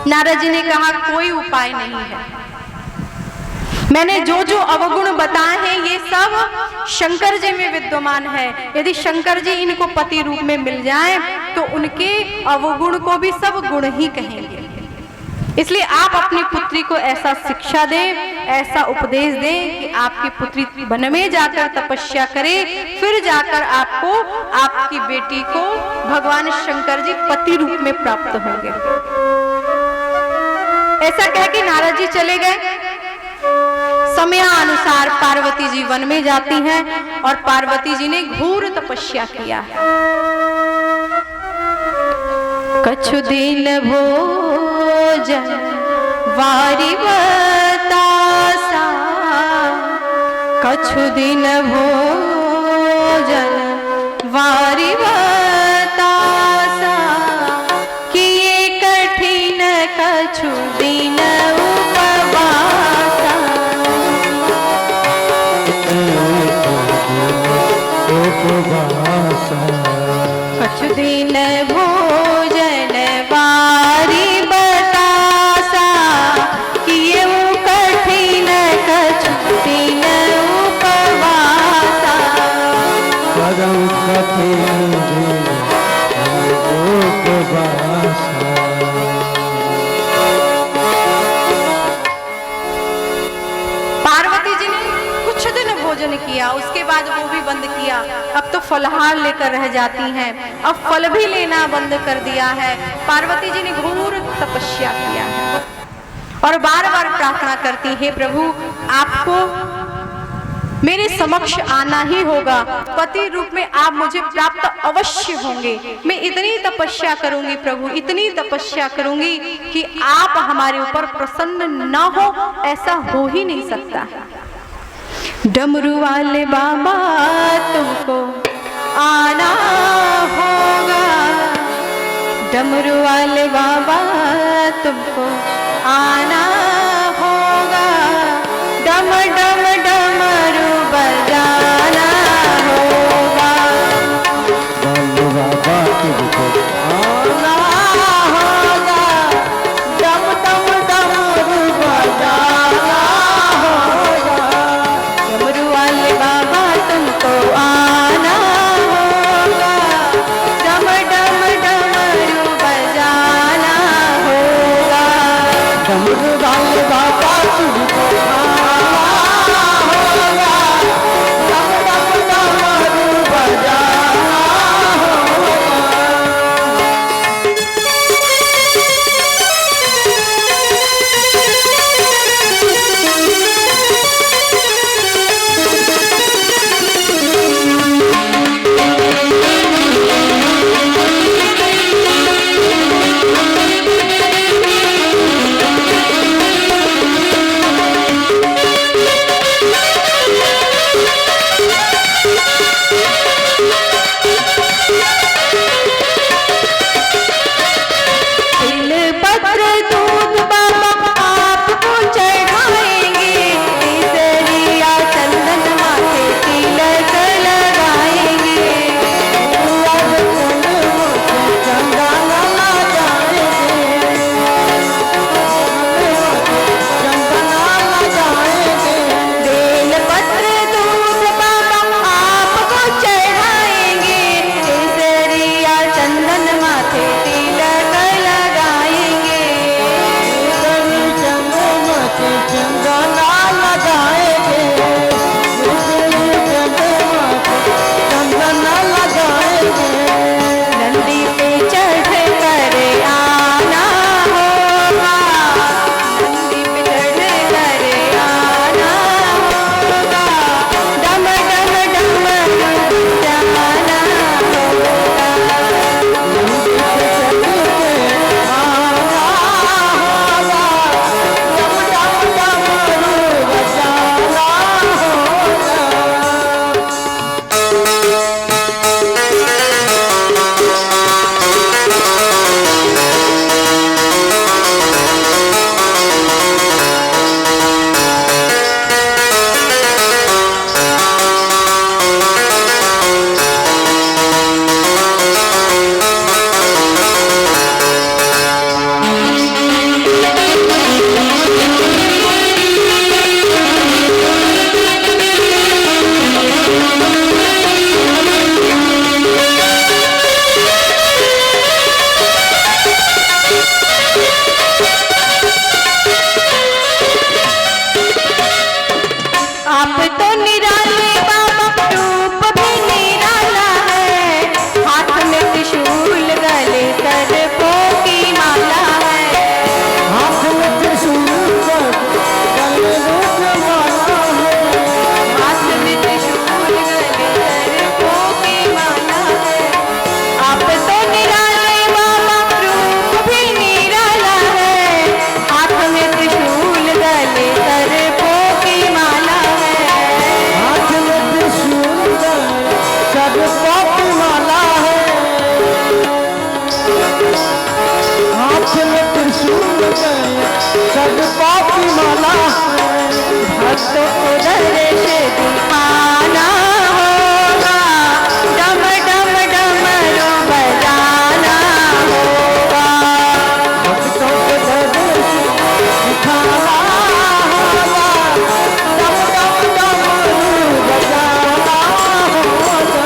Speaker 1: नारद जी ने कहा कोई उपाय नहीं है। मैंने जो जो अवगुण बताए हैं ये सब शंकर जी में विद्यमान है। यदि शंकर जी इनको पति रूप में मिल जाएं तो उनके अवगुण को भी सब गुण ही कहेंगे। इसलिए आप अपनी पुत्री को ऐसा शिक्षा दें, ऐसा उपदेश दें कि आपकी पुत्री वन में जाकर तपस्या करे, फिर जाकर आपको, आपकी बेटी को भगवान शंकर जी पति रूप में प्राप्त होंगे। ऐसा कह के नारद जी चले गए। समयानुसार पार्वती जी वन में जाती हैं और पार्वती जी ने घोर तपस्या किया। कछु दिन भोजन वारी बतासा, कछु दिन भोजन वारी बतासा, किए कठिन कछु दिन उपवासा। कछु दिन भोजन वारी बतासा, किए कठिन कछु दिन उपवासा।
Speaker 2: परम कठिन उपवासा।
Speaker 1: पार्वती जी ने कुछ दिन भोजन किया, उसके बाद वो भी बंद किया। अब तो फलहार लेकर रह जाती हैं, अब फल भी लेना बंद कर दिया है। पार्वती जी ने घोर तपस्या किया है और बार बार प्रार्थना करती, हे प्रभु आपको मेरे समक्ष आना ही होगा, पति रूप में आप मुझे प्राप्त अवश्य होंगे। मैं इतनी तपस्या करूंगी प्रभु, इतनी तपस्या करूंगी कि आप हमारे ऊपर प्रसन्न न हो, ऐसा हो ही नहीं सकता। डमरू वाले बाबा तुमको आना होगा, डमरू वाले बाबा तुमको आना होगा, डम डम डमरू बजाना होगा।
Speaker 2: बालू बाबा तुमको
Speaker 1: आना होगा,
Speaker 2: डम डम डमरू बजाना होगा।
Speaker 1: डमरू वाले बाबा तुमको आना होगा, डम डम डमरू बजाना होगा।
Speaker 2: डमरू वाले बाबा तुमको आना होगा, डम डम डमरू बजाना होगा। हाथ में त्रिशूल है, सब पापी माला है।
Speaker 1: भक्त उधर से दिखाना होगा, डम डम डमरू बजाना होगा।
Speaker 2: भक्तों के दर्द से दिखाना होगा, डम डम डमरू बजाना होगा।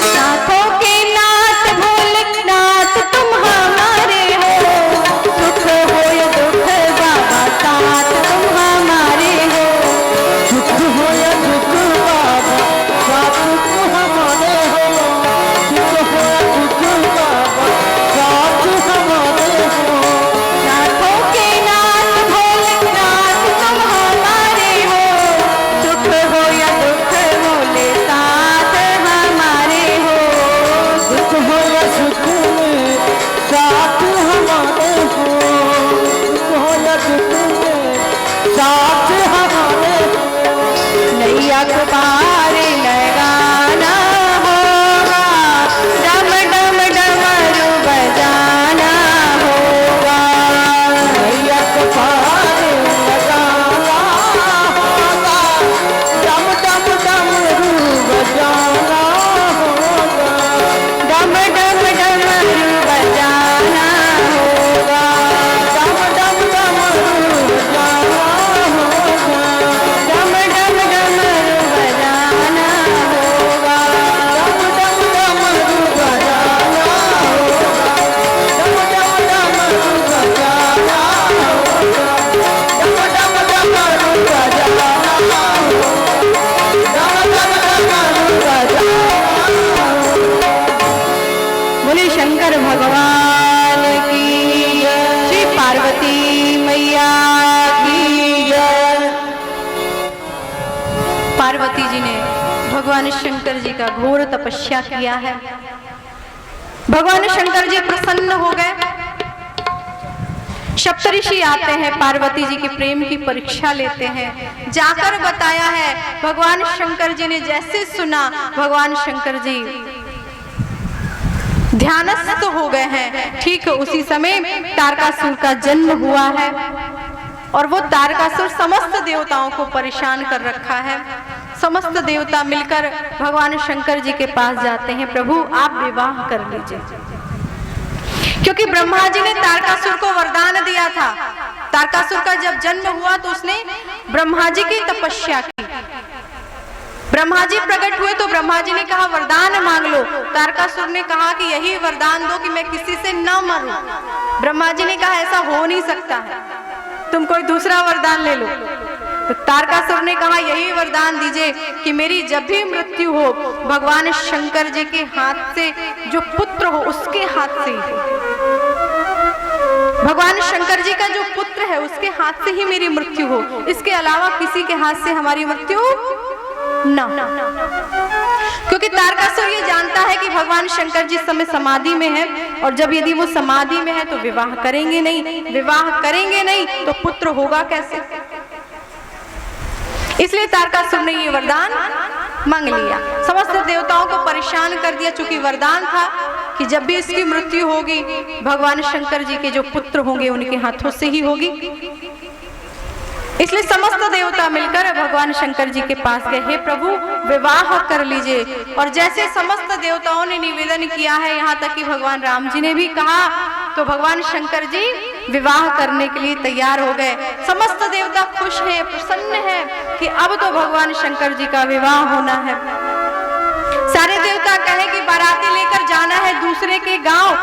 Speaker 1: नाथों के नाथ भोलेनाथ तुम हमारे हो, सुख हो या दुख बाबा साथ तुम हमारे हो।
Speaker 2: सुख हो या दुख बाबा साथ तुम हमारे हो, सुख हो या दुख बाबा साथ हमारे हो।
Speaker 1: नाथों के नाथ भोलेनाथ तुम हमारे हो, सुख हो या दुख भोले साथ हमारे हो।
Speaker 2: दुख हो या सुख में साथ हमारे हो, दुख हो या दुख में साथ हमारे हो।
Speaker 1: नैया को पार लगाना होगा, डम डम डमरू बजाना होगा।
Speaker 2: नैया को पार लगाना होगा, डम डम डमरू बजाना होगा।
Speaker 1: डम डम डमरू बजाना होगा।
Speaker 2: डम डम डमरू बजाना होगा।
Speaker 1: डम डम डमरू बजाना होगा।
Speaker 2: डम डम डमरू बजाना होगा। डम डम डमरू बजाना होगा। डम डम डमरू बजाना होगा। डम डम डमरू बजाना होगा।
Speaker 1: बोले शंकर भगवान की जय, श्री पार्वती मैया की जय। पार्वती जी ने भगवान शंकर जी का घोर तपस्या किया है। भगवान शंकर जी प्रसन्न हो गए। सप्तऋषि आते हैं, पार्वती जी के प्रेम की परीक्षा लेते हैं। जाकर बताया है, भगवान शंकर जी ने जैसे सुना, भगवान शंकर जी ध्यानस्थ हो गए हैं। ठीक उसी समय तारकासुर का जन्म हुआ है और वो तारकासुर समस्त देवताओं को परेशान कर रखा है। समस्त देवता मिलकर भगवान शंकर जी के पास जाते हैं, प्रभु आप विवाह कर लीजिए। क्योंकि ब्रह्मा जी ने तारकासुर को वरदान दिया था। तारकासुर का जब जन्म हुआ तो उसने ब्रह्मा जी की तपस्या की। ब्रह्मा जी प्रकट हुए तो ब्रह्मा जी ने कहा वरदान मांग लो। तारकासुर ने कहा कि यही वरदान दो कि मैं किसी से न मरूं। ब्रह्मा जी ने कहा ऐसा हो नहीं सकता है, तुम कोई दूसरा वरदान ले लो। तो तारकासुर ने कहा यही वरदान दीजिए कि मेरी जब भी मृत्यु हो, भगवान शंकर जी के हाथ से जो पुत्र हो उसके हाथ से ही हो। भगवान शंकर जी का जो पुत्र है उसके हाथ से ही मेरी मृत्यु हो, इसके अलावा किसी के हाथ से हमारी मृत्यु ना। क्योंकि तारकासुर ये जानता है कि भगवान शंकर जिस समय समाधि में है, और जब यदि वो समाधि में है तो विवाह करेंगे नहीं, विवाह करेंगे नहीं तो पुत्र होगा कैसे। इसलिए तारकासुर ने ये वरदान मांग लिया। समस्त देवताओं को परेशान कर दिया, चूंकि वरदान था कि जब भी इसकी मृत्यु होगी भगवान शंकर जी के जो पुत्र होंगे उनके हाथों से ही होगी। इसलिए समस्त देवता मिलकर भगवान शंकर जी के पास गए, हे प्रभु विवाह कर लीजिए। और जैसे समस्त देवताओं ने निवेदन किया है, यहाँ तक कि भगवान राम जी ने भी कहा, तो भगवान शंकर जी विवाह करने के लिए तैयार हो गए। समस्त देवता खुश हैं, प्रसन्न हैं कि अब तो भगवान शंकर जी का विवाह होना है। सारे देवता कहे कि बाराती लेकर जाना है दूसरे के गांव,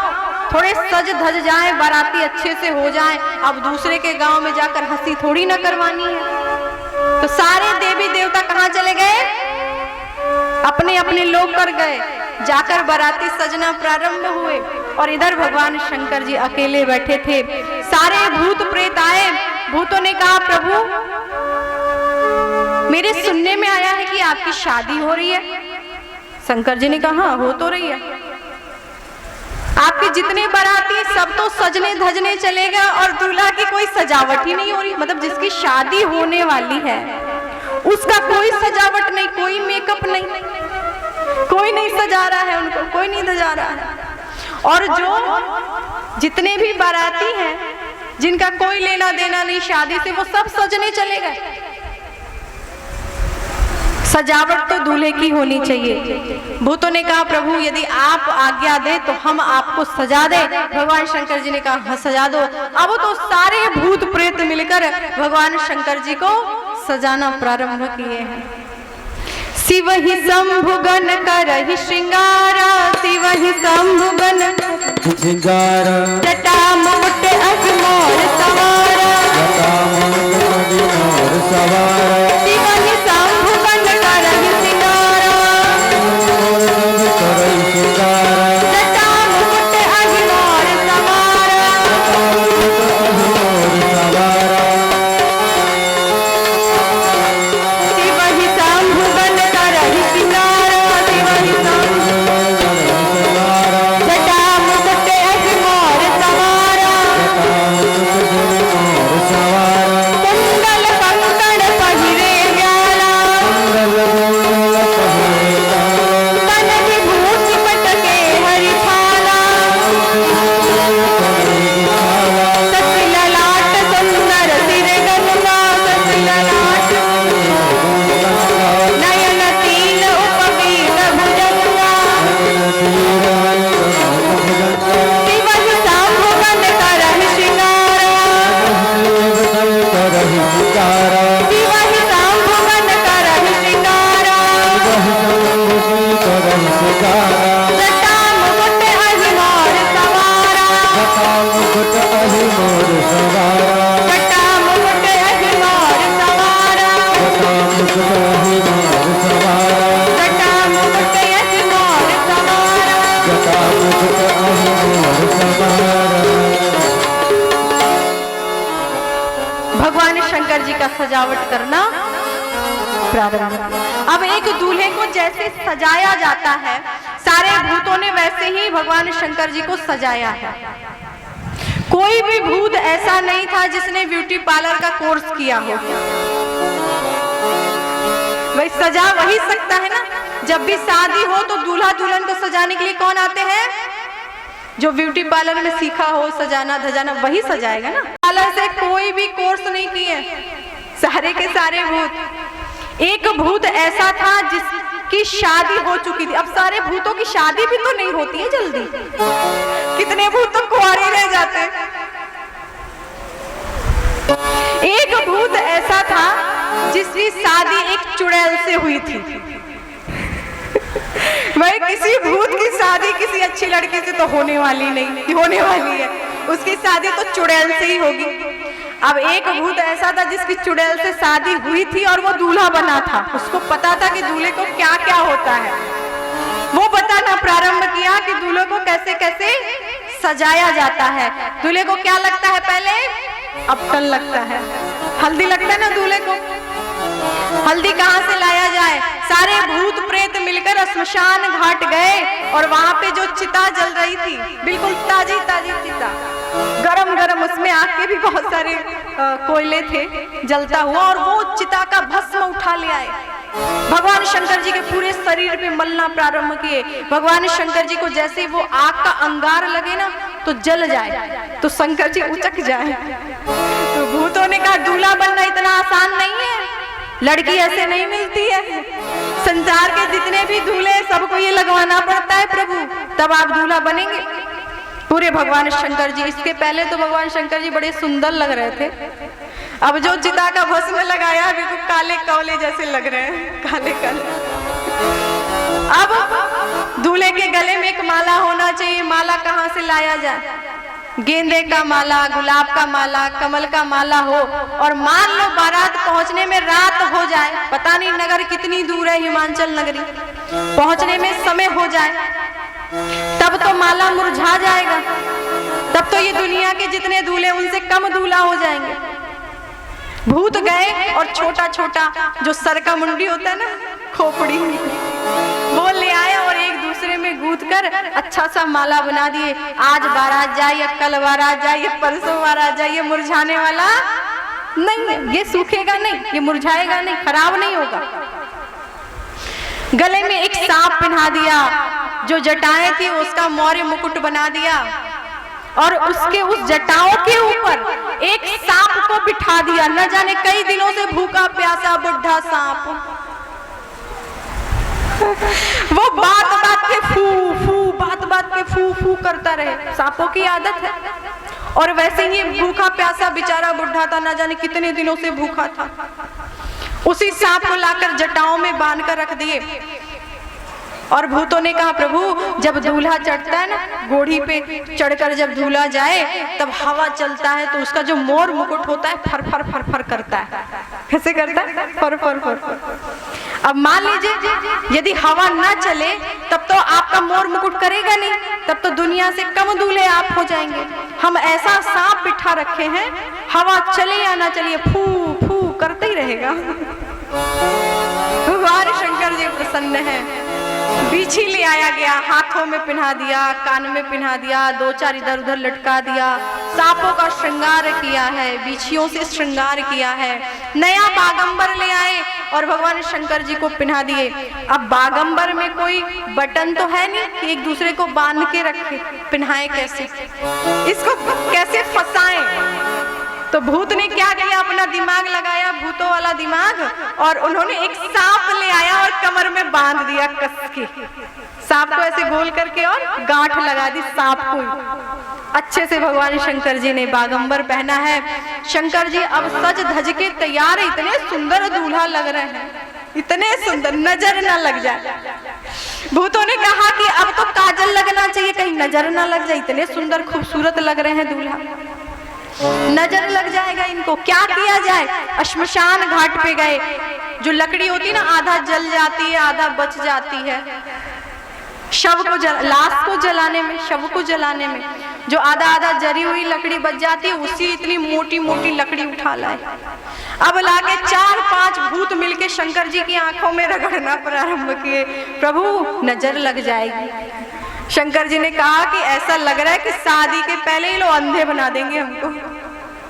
Speaker 1: थोड़े सज धज जाएं, बाराती अच्छे से हो जाएं। अब दूसरे के गांव में जाकर हंसी थोड़ी ना करवानी है। तो सारे देवी देवता कहाँ चले गए? अपने अपने लोग कर गए। जाकर बाराती सजना प्रारंभ हुए और इधर भगवान शंकर जी अकेले बैठे थे। सारे भूत प्रेत आए। भूतों ने कहा, प्रभु मेरे सुनने में आया है कि आपकी शादी हो रही है। शंकर जी ने कहा, हाँ हो तो रही है। आपके जितने बाराती सब तो सजने धजने चले गए और दूल्हा की कोई सजावट ही नहीं हो रही। मतलब जिसकी शादी होने वाली है उसका कोई सजावट नहीं, कोई मेकअप नहीं, कोई नहीं सजा रहा है उनको, कोई नहीं सजा रहा है। और जो जितने भी बाराती हैं जिनका कोई लेना देना नहीं शादी से, वो सब सजने चले गए। सजावट तो दूल्हे की होनी चाहिए। भूतों ने कहा, प्रभु यदि आप आज्ञा दे तो हम आपको सजा दे। भगवान शंकर जी ने कहा, हाँ सजा दो। अब तो सारे भूत प्रेत मिलकर भगवान शंकर जी को सजाना प्रारंभ किए हैं। शिव ही शंभुगन करहि श्रृंगारा, शिव ही शंभुगन
Speaker 2: श्रृंगारा,
Speaker 1: जटा मुकुट अहि मोर सवारा,
Speaker 2: जटा मुकुट अहि मोर सवारा,
Speaker 1: शिव ही शंभुगन करहि श्रृंगारा,
Speaker 2: करहि श्रृंगारा,
Speaker 1: जटा मुकुट अहि मोर सवारा,
Speaker 2: अहि मोर सवारा,
Speaker 1: शिव ही शंभुगन करहि श्रृंगारा, शिव ही जटा मुकुट अहि मोर सवारा,
Speaker 2: मोर सवारा,
Speaker 1: कुंडल कंकण पहिरे व्याला, तन विभूति पटके हरि छाला, सती ललाट सुंदर सिर गंगा, सती ललाट नयन तीन उपवीत भुजंगा, शिव ही शंभुगन करहि श्रृंगारा,
Speaker 2: करहि श्रृंगारा,
Speaker 1: शिव ही शंभुगन करहि श्रृंगारा,
Speaker 2: करहि श्रृंगारा,
Speaker 1: जटा मुकुट अहि मोर सवारा,
Speaker 2: जटा मुकुट अहि मोर सवारा,
Speaker 1: जटा मुकुट अहि मोर सवारा,
Speaker 2: जटा मुकुट अहि मोर सवारा,
Speaker 1: जटा मुकुट अहि मोर सवारा।
Speaker 2: जटा मुकुट अहि मोर सवारा।
Speaker 1: भगवान शंकर जी का सजावट करना प्रारंभ। अब एक दूल्हे को जैसे सजाया जाता है, सारे भूतों ने वैसे ही भगवान शंकर जी को सजाया है। कोई भी भूत ऐसा नहीं था जिसने ब्यूटी पार्लर का कोर्स किया हो। भाई सजा वही सकता है ना। जब भी शादी हो तो दूल्हा दुल्हन को सजाने के लिए कौन आते हैं? जो ब्यूटी पार्लर में सीखा हो सजाना धजाना, वही सजाएगा ना। पार्लर से कोई भी कोर्स नहीं किए, सारे के सारे भूत। एक भूत ऐसा था जिसकी शादी हो चुकी थी। अब सारे भूतों की शादी भी तो नहीं होती है जल्दी, कितने भूत तो कुंवारे रह जाते हैं। एक भूत ऐसा था जिसकी शादी एक चुड़ैल से हुई थी। भाई किसी भूत की शादी किसी अच्छी लड़की से तो होने वाली नहीं, होने वाली है, उसकी शादी तो चुड़ैल से ही होगी। अब एक भूत ऐसा था जिसकी चुड़ैल से शादी हुई थी और वो दूल्हा बना था। उसको पता था कि दूल्हे को क्या क्या होता है। वो बताना प्रारंभ किया कि दूल्हे को कैसे कैसे सजाया जाता है। दूल्हे को क्या लगता है? पहले अबटन लगता है, हल्दी लगता है ना दूल्हे को। हल्दी कहाँ से लाया जाए? सारे भूत प्रेत मिलकर श्मशान घाट गए और वहां पे जो चिता जल रही थी, बिल्कुल ताजी ताजी चिता, गरम गरम, उसमें आग के भी बहुत सारे कोयले थे जलता हुआ, और वो चिता का भस्म उठा ले आए। भगवान शंकर जी के पूरे शरीर पे मलना प्रारंभ किए। भगवान शंकर जी को जैसे वो आग का अंगार लगे ना तो जल जाए, तो शंकर जी उचक जाए। तो भूतों ने कहा दूल्हा बनना इतना आसान नहीं है, लड़की ऐसे नहीं मिलती है। संसार के जितने भी दूल्हे सबको ये लगवाना पड़ता है प्रभु, तब आप दूल्हा बनेंगे। पूरे भगवान शंकर जी, इसके पहले तो भगवान शंकर जी बड़े सुंदर लग रहे थे, अब जो चिता का भस्म लगाया बिल्कुल काले कौले जैसे लग रहे हैं, काले काले। अब दूल्हे के गले में एक माला होना चाहिए। माला कहाँ से लाया जाए? गेंदे का माला, गुलाब का माला, कमल का माला हो। और मान लो बारात पहुंचने में रात हो जाए, पता नहीं नगर कितनी दूर है, हिमाचल नगरी, पहुंचने में समय हो जाए, तब तो माला मुरझा जाएगा। तब तो ये दुनिया के जितने दूल्हे उनसे कम दूल्हा हो जाएंगे। भूत गए और छोटा छोटा जो सर का मुंडी होता है ना, खोपड़ी, वो ले आए और एक दूसरे में गूंथ कर अच्छा सा माला बना दिए। आज बारात जाए या कल बारात जाए या परसों बारात जाए, ये मुरझाने वाला नहीं है, ये सूखेगा नहीं, ये मुरझाएगा नहीं, खराब नहीं होगा। गले में एक सांप पहना दिया, जो जटाएं थी उसका मौर्य मुकुट बना दिया, और उसके उस जटाओं के ऊपर एक सांप को बिठा दिया। न जाने कई दिनों से भूखा प्यासा बुढ़ा सांप, वो बात बात पे फू फू, बात बात पे फू फू करता रहे। सांपों की आदत है। और वैसे ही भूखा प्यासा बेचारा बुढ़ा था, न जाने कितने दिनों से भूखा था। उसी सांप को लाकर जटाओं में बांध कर रख दिए। और भूतों ने कहा, प्रभु जब दूल्हा चढ़ता है ना, घोड़ी पे चढ़कर जब दूल्हा जाए तब हवा चलता है तो उसका जो मोर मुकुट होता है फर फर फर फर करता है। कैसे करता है? फर फर फर फर। अब मान लीजिए यदि हवा ना चले तब तो आपका मोर मुकुट करेगा नहीं, तब तो दुनिया से कम दूल्हे आप हो जाएंगे। हम ऐसा सांप बिठा रखे हैं, हवा चले या ना चलिए फू फू करते ही रहेगा। भगवान शंकर जी प्रसन्न है। बीछी ले आया गया, हाथों में पहना दिया, कान में पहना दिया, दो चार इधर उधर लटका दिया। सांपों का श्रृंगार किया है, बीछियों से श्रृंगार किया है। नया बागंबर ले आए और भगवान शंकर जी को पहना दिए। अब बागंबर में कोई बटन तो है नहीं कि एक दूसरे को बांध के रखे, पहनाए कैसे, इसको कैसे फंसाएं? तो भूत ने क्या किया, अपना दिमाग लगाया, भूतों वाला दिमाग, और उन्होंने एक सांप ले आया और कमर में बांध दिया कस के। सांप को ऐसे गोल करके और गांठ लगा दी सांप को। अच्छे से भगवान शंकर जी ने बागंबर पहना है। शंकर जी अब सज धज के तैयार है, इतने सुंदर दूल्हा लग रहे हैं, इतने सुंदर, नजर ना लग जाए। भूतों ने कहा कि अब तो काजल लगना चाहिए, कहीं नजर ना लग जाए, इतने सुंदर खूबसूरत लग रहे हैं दूल्हा, नजर लग जाएगा इनको। क्या किया जाए? श्मशान घाट पे गए। जो लकड़ी होती ना, आधा जल जाती है, आधा बच जाती है। शव को लाश को जलाने में, शव को जलाने में जो आधा आधा जरी हुई लकड़ी बच जाती है, उसी इतनी मोटी मोटी लकड़ी उठा लाए। अब लाके 4-5 भूत मिलके शंकर जी की आंखों में रगड़ना प्रारंभ किए। प्रभु नजर लग जाएगी। शंकर जी ने कहा कि ऐसा लग रहा है कि शादी के पहले ही लोग अंधे बना देंगे हमको,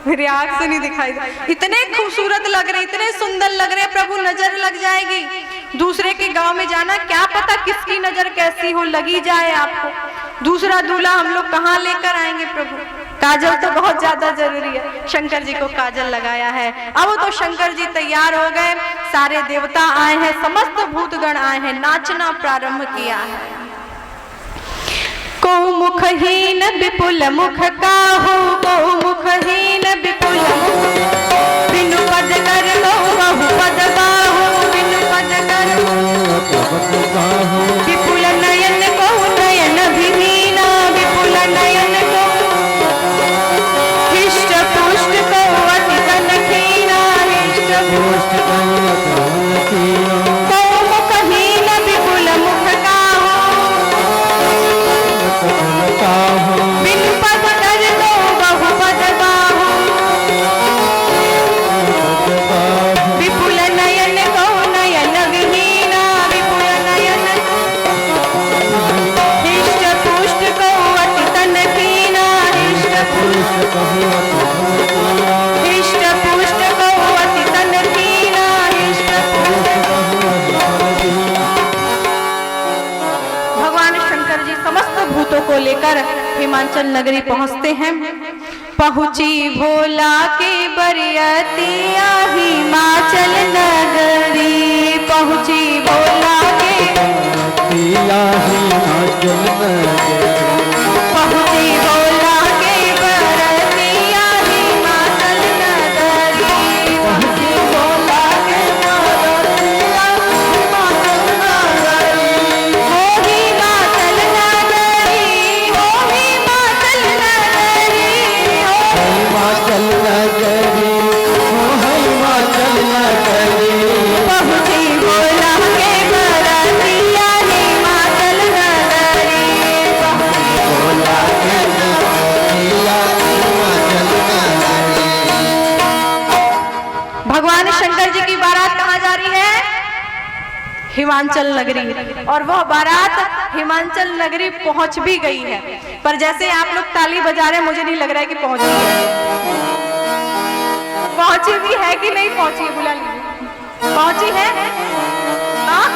Speaker 1: मेरी आंख से नहीं दिखाई दे। इतने खूबसूरत लग रहे, इतने सुंदर लग रहे, प्रभु नजर लग जाएगी। दूसरे के गांव में जाना, क्या पता किसकी नजर कैसी हो, लगी जाए आपको। दूसरा दूल्हा हम लोग कहाँ लेकर आएंगे प्रभु? काजल तो बहुत ज्यादा जरूरी है। शंकर जी को काजल लगाया है। अब तो शंकर जी तैयार हो गए, सारे देवता आए हैं, समस्त भूतगण आए हैं, नाचना प्रारंभ किया है। को मुखहीन विपुल मुख काहू, को मुखहीन विपुल मुख, बिनु पद कर बहु पद बाहु, बिनु पद कर विपुल नयन को नयन विहीना, विपुल नयन को हिष्ट पुष्ट को अति कनखीना, हिष्ट पुष्ट को मुखहीन विपुल मुख काहू, बिनु पद कर दो बहु पद बाहु, विपुल नयन को नयन विहीना, विपुल नयन हिष्ट पुष्ट को अति तनखीना, हिष्ट पुष्ट को अति तनखीना, हिष्ट भगवान शंकर जी समस्त भूतों को लेकर हिमाचल नगरी पहुंचते हैं। पहुंची भोला के बरियतिया हिमाचल नगरी, पहुंची भोला के
Speaker 2: हिमाचल नगरी,
Speaker 1: पहुंची भोला के बरियतिया हिमाचल नगरी,
Speaker 2: पहुंची भोला के बरियतिया हिमाचल नगरी,
Speaker 1: शंकर जी की बारात कहाँ जा रही है? हिमाचल नगरी। और वह बारात हिमाचल नगरी पहुंच भी गई है। पर जैसे आप लोग ताली बजा रहे हैं, मुझे नहीं लग रहा है कि पहुंची है। पहुंची भी है कि नहीं पहुंची? बुला लीजिए, पहुंची है? हाँ?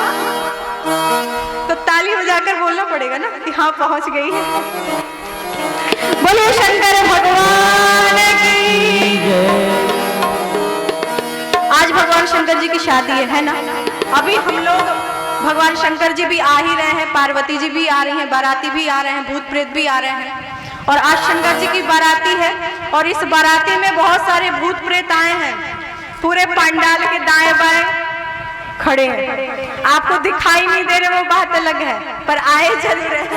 Speaker 1: तो ताली बजाकर बोलना पड़ेगा ना कि हाँ पहुंच गई है। बोलिए शंकर भगवान की जय। आज भगवान शंकर जी की शादी है ना? अभी हम लोग भगवान शंकर जी भी आ ही रहे हैं, पार्वती जी भी आ रही हैं, बाराती भी आ रहे हैं, भूत प्रेत भी आ रहे हैं। और आज शंकर जी की बाराती है और इस बाराती में बहुत सारे भूत प्रेत आए हैं। पूरे पंडाल के दाएं बाएं खड़े हैं। आपको दिखाई नहीं दे रहे, वो बात अलग है, पर आए जरूर हैं।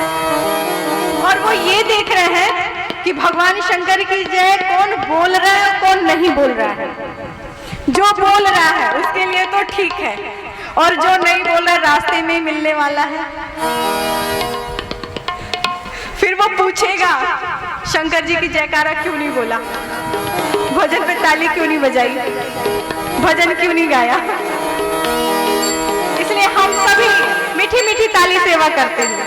Speaker 1: और वो ये देख रहे हैं कि भगवान शंकर की जय कौन बोल रहा है और कौन नहीं बोल रहा है। जो बोल रहा है उसके लिए तो ठीक है, और जो नहीं बोल रहा रास्ते में ही मिलने वाला है। फिर वो पूछेगा शंकर जी की जयकारा क्यों नहीं बोला, भजन पे ताली क्यों नहीं बजाई, भजन क्यों नहीं गाया। इसलिए हम सभी मीठी मीठी ताली सेवा करते हैं।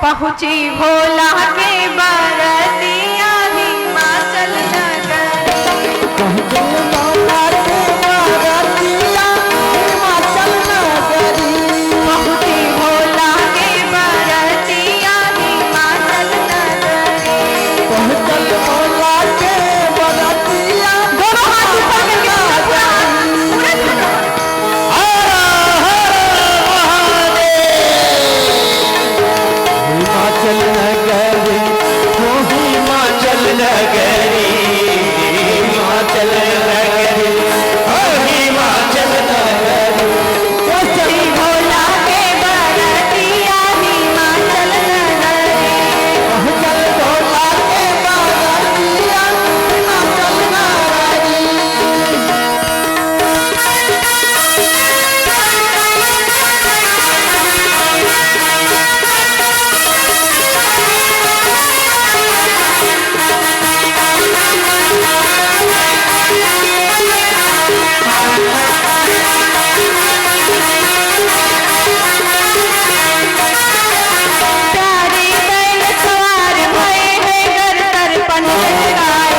Speaker 1: पहुंची भोला के बारातिया हिमाचल नगरी, पहुंची भोला के बारातिया हिमाचल नगरी। दोनों हाथ ऊपर करके पूरा
Speaker 3: हिमाचल नगरी, हो हिमाचल नगरी, हिमाचल नगरी, हो हिमाचल नगरी।
Speaker 1: पहुंची भोला के बारातिया हिमाचल नगरी। प्यारे बैल सवार भये हैं, घर दर्पण लटकाए।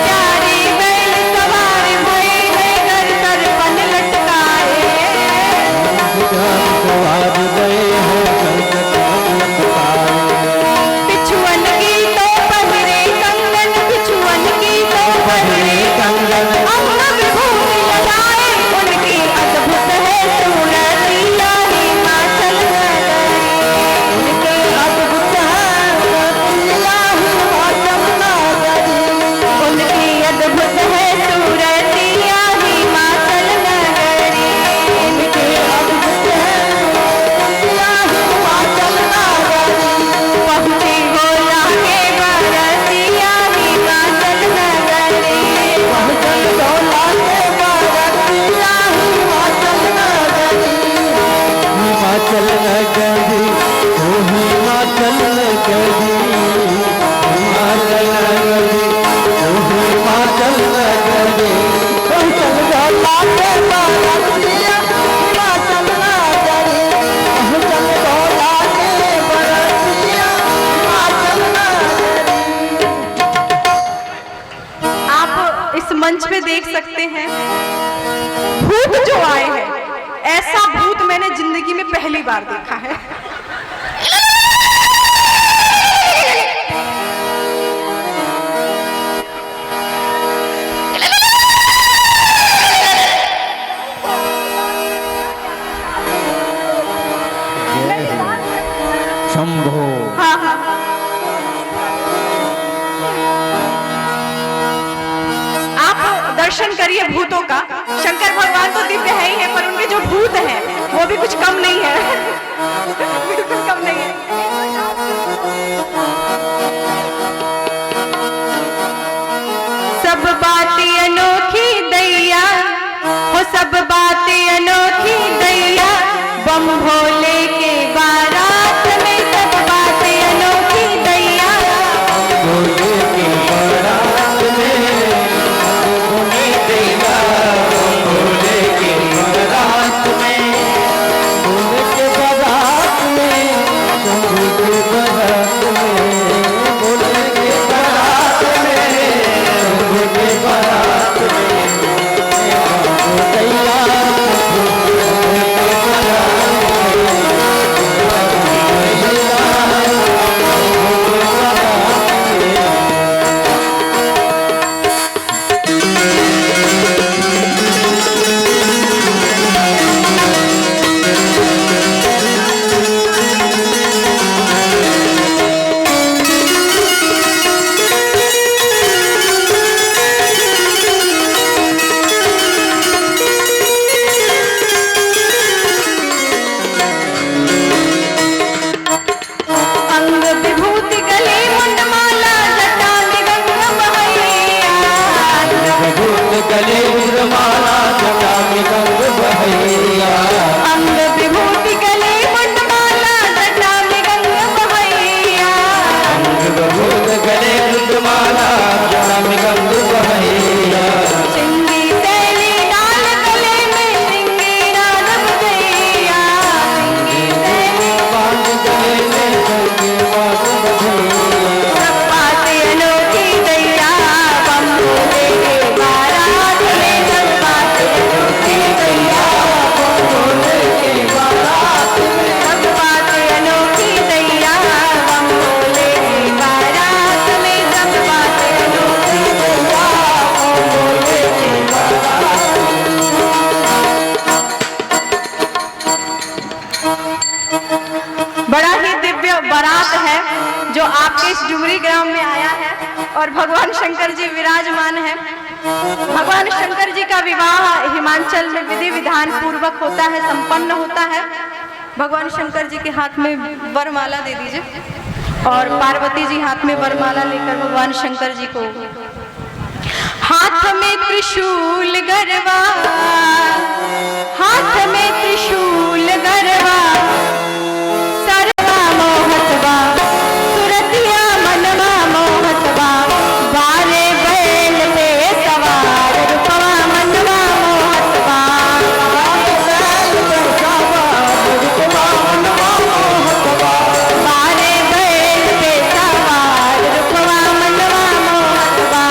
Speaker 1: प्यारे बैल सवार भये हैं, घर दर्पण लटकाए। बिछुअन की तो पहरे कंगन, बिछुअन की तो पहरे कंगन, अंग विभूति लगाए। उनकी अद्भुत है सूरतिया हिमाचल नगरी। उनकी अद्भुत है सूरतिया हिमाचल नगरी। उनकी अद्भुत है सूरतिया हिमाचल नगरी। उनकी अद्भुत है सूरतिया हिमाचल नगरी। पहुंची भोला के बारातिया हिमाचल नगरी। पहुंची भोला के बारातिया हिमाचल नगरी।
Speaker 3: हिमाचल नगरी, हो हिमाचल नगरी, हिमाचल नगरी, हो हिमाचल नगरी।
Speaker 2: हिमाचल भोला के बारातिया हिमाचल नगरी। हिमाचल भोला के बारातिया हिमाचल नगरी।
Speaker 1: आप इस मंच पे देख सकते हैं भूत जो आए हैं, ऐसा भूत मैंने जिंदगी में पहली बार देखा है।
Speaker 3: शंभो।
Speaker 1: हाँ हाँ, आप दर्शन करिए भूतों का। शंकर भगवान तो दिव्य है ही है, पर उनके जो भूत हैं वो भी कुछ कम नहीं है। बिल्कुल कम नहीं है। सब बातें अनोखी दैया हो, सब बातें अनोखी दैया, बम भोले के बारात में सब बातें अनोखी दैया।
Speaker 3: भोले
Speaker 1: विभूति गले मुंडमाला जटा में गंगा बहैया
Speaker 3: विभूत गले मुंडमाला जटा में गंगा बहैया
Speaker 1: अंग विभूति गले मुंडमाला जटा में गंगा बहैया
Speaker 3: विभूत गले मुंडमाला जटा में गंगा बहैया
Speaker 1: सिंगी सैली डाल गले में सिंगी राधम दैया सिंगी सैली
Speaker 3: बांध गले में सिंगी राधम दैया
Speaker 1: सब बातें अनोखी दैया बम भोले के बारात में सब बातें अनोखी दैया बम भोले के बारात में सब बातें अनोखी दैया बम भोले के बारात में सब बातें अनोखी दैया बम भोले के बारात बड़ा ही दिव्य बारात है जो आपके इस डुमरी ग्राम में आया है और भगवान शंकर जी विराजमान है। भगवान शंकर जी का विवाह हिमाचल में विधि विधान पूर्वक होता है, संपन्न होता है। भगवान शंकर जी के हाथ में वरमाला दे दीजिए और पार्वती जी हाथ में वरमाला लेकर भगवान शंकर जी को हाथ में त्रिशूल गरबा, हाथ में त्रिशूल गरबा, सरवा मोहतबा, सुरतिया मनवा मोहतबा, बारे बैल पे सवार रूपवा मनवा मोहतबा, बारे बैल पे सवार रूपवा मनवा मोहतबा, बारे बैल पे सवार रूपवा मनवा मोहतबा,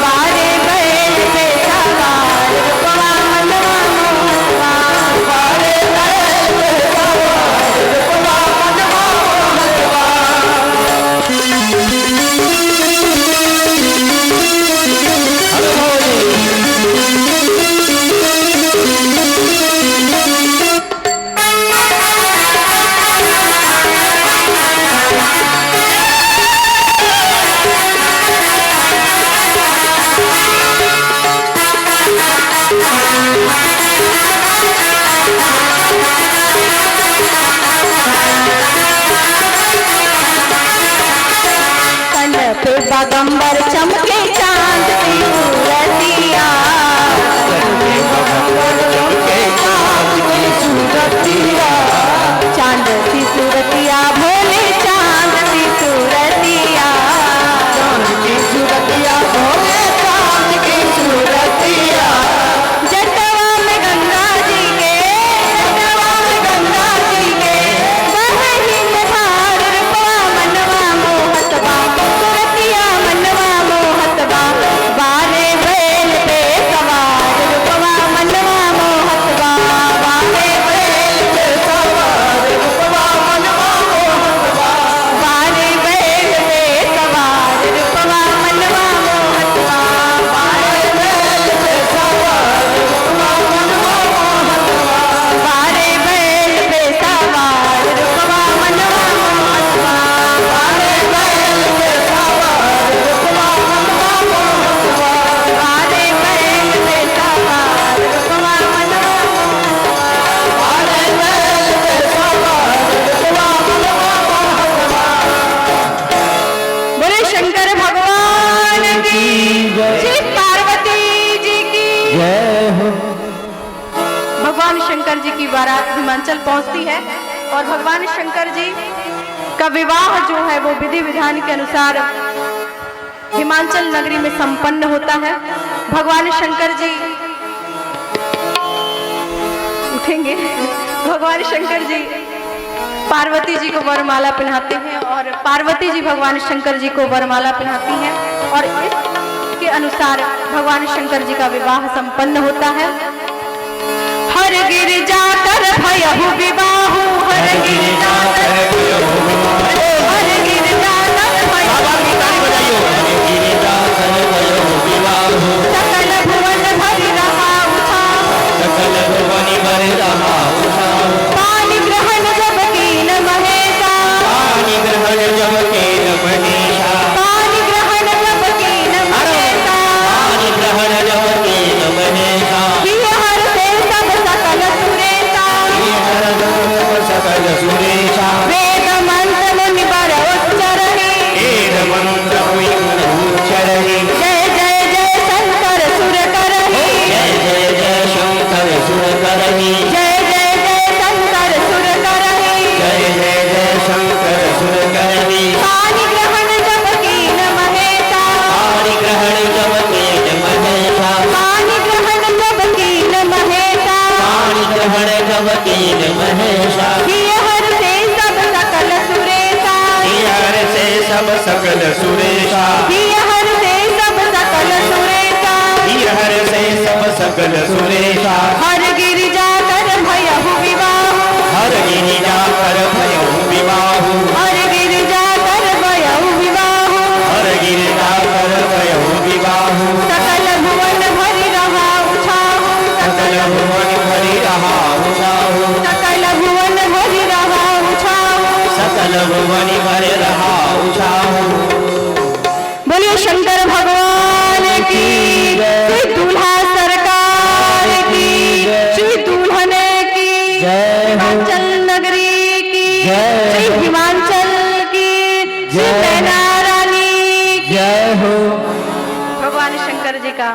Speaker 1: बारे बैल पे सवार रूपवा मनवा मोहतबा, बारे बैल पे सवार रूपवा मनवा तन पे बागंबर चमके चांद की सूरतिया, चांद की सूरतिया भोले चांद की सूरतिया, चांद की सूरतिया भोले चांद की सूरतिया, जटवा में गंगा जी के, जटवा में गंगा जी के, बहही में धार रूपवा मनवा मोहतबा, सूरतिया मनवा मोहतबा, बारे बैल पे सवार रूपवा मनवा मोहतबा, बारे बैल पे सवार रूपवा मनवा मोहतबा, बारे बैल पे सवार रूपवा मनवा मोहतबा, बारे बैल पे सवार रूपवा मनवा मोहतबा, बारे बैल पे सवार रूपवा मनवा मोहतबा, बारे बैल पे सवार रूपवा मनवा मोहतबा, बारे बैल पे सवार रूपवा मनवा मोहतबा, बारे बैल पे सवार रूपवा मनवा मोहतबा। बोले शंकर भगवान की जय, पार्वती जी की
Speaker 3: जय हो।
Speaker 1: भगवान शंकर जी की बारात हिमाचल पहुंचती है और भगवान शंकर जी का विवाह जो है वो विधि विधान के अनुसार हिमाचल नगरी में संपन्न होता है। भगवान शंकर जी उठेंगे, भगवान शंकर जी पार्वती जी को वरमाला पहनाते हैं और पार्वती जी भगवान शंकर जी को वरमाला पहनाती हैं और इसके अनुसार भगवान शंकर जी का विवाह संपन्न होता है। हर गिर जाकर भयहु विवाहु, हर गिर जाकर हर गिर जाकर भयहु विवाहु, सकल भुवन भरि रहा उठाऊ, पानी ग्रहण जब कीन महेशा, पानी ग्रहण जब कीन महेशा, बिहर से सब सकल सुरेशा,
Speaker 3: दीन महेशा
Speaker 1: हर से सब सकल सुरेशा
Speaker 3: हर से सब सकल सुरेशा
Speaker 1: हर से सब सकल सुरेशा
Speaker 3: हर से सब सकल सुरेशा
Speaker 1: हर गिरिजा कर भयहु विवाह
Speaker 3: हर गिरिजा कर भयहु विवाह
Speaker 1: हर गिरिजा कर भयहु विवाह
Speaker 3: हर गिरिजा कर भयहु विवाह
Speaker 1: सकल भुवन भरि रहा उछाहु
Speaker 3: सकल भुवन भरि रहा उछाहु
Speaker 1: सकल भुवन भरि रहा उछाहु
Speaker 3: सकल भुवन भरि रहा उछाहु।
Speaker 1: बोलिए शंकर भगवान की श्री दूल्हा सरकार की श्री दुल्हन की हिमाचल नगरी की श्री हिमाचल की श्री मैना रानी की।
Speaker 3: जय हो।
Speaker 1: भगवान शंकर जी का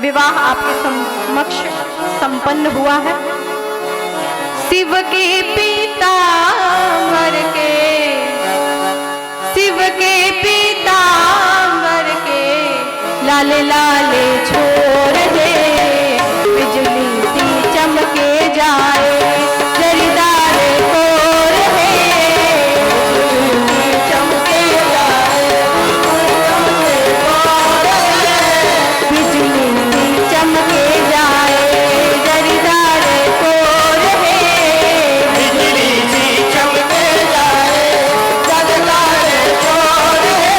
Speaker 1: विवाह आपके समक्ष संपन्न हुआ है। शिव के पीतांबर के शिव के पीतांबर के लाले लाले छोड़ दे बिजली सी चमके जाए जरीदार कोर है बिजली सी चमके जाए बिजली सी चमके जाए जरीदार कोर है
Speaker 3: बिजली सी चमके जाए जगदार छोड़ है।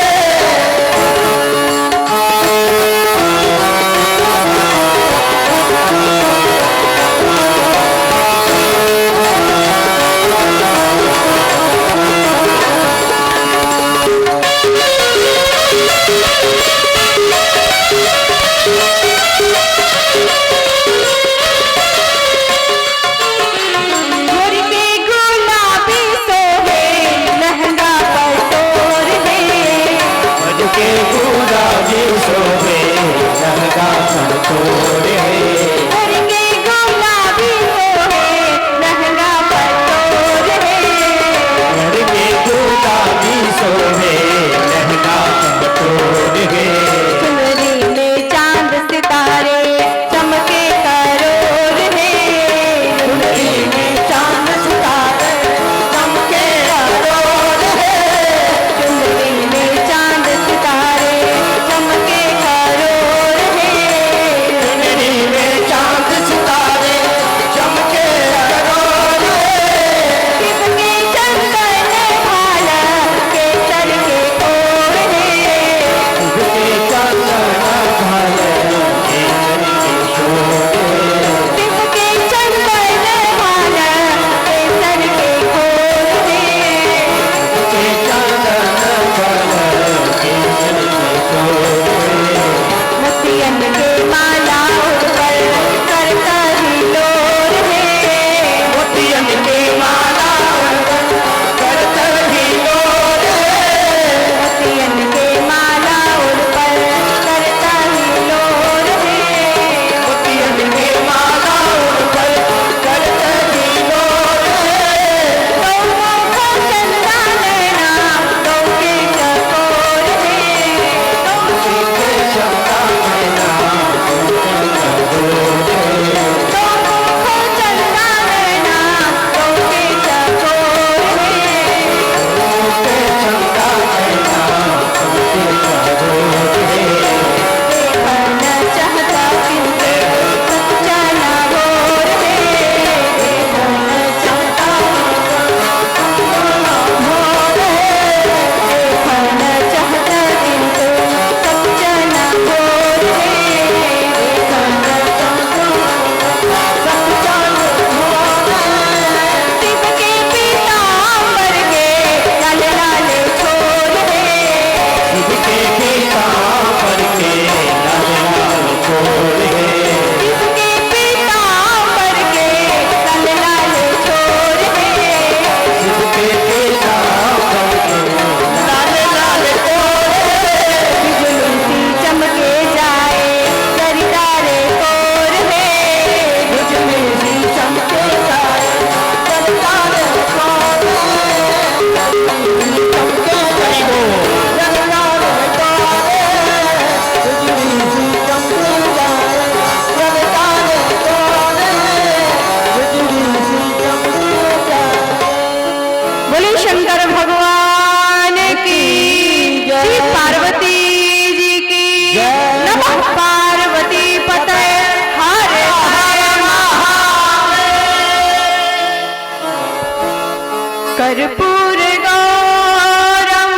Speaker 1: कर्पूर गौरम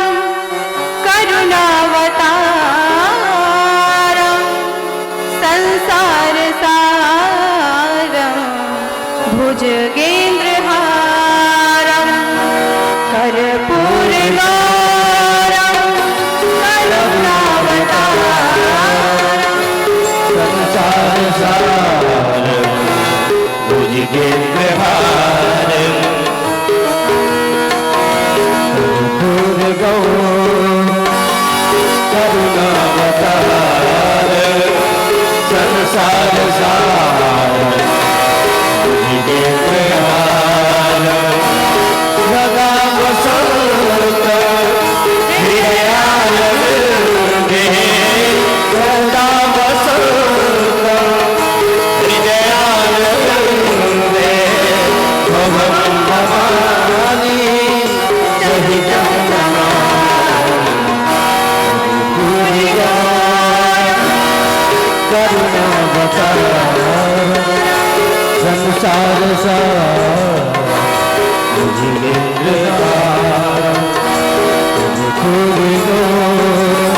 Speaker 1: करुणावतारम संसार सारम भुजगेन्द्रहारम कर्पूर गौरम करुणावतारम
Speaker 3: संसार सार भुजगेन्द्रहार कर्पूर गौरम करुणावतार संसार सार भुजगेन्द्रहार सदा वसंत हृदयालवृन्दे सदा वसंत हृदयालवृन्दे भवं नमामि सहितं नमामि करुणावतार संसार सार भुजगेन्द्रहार कर्पूर गौरम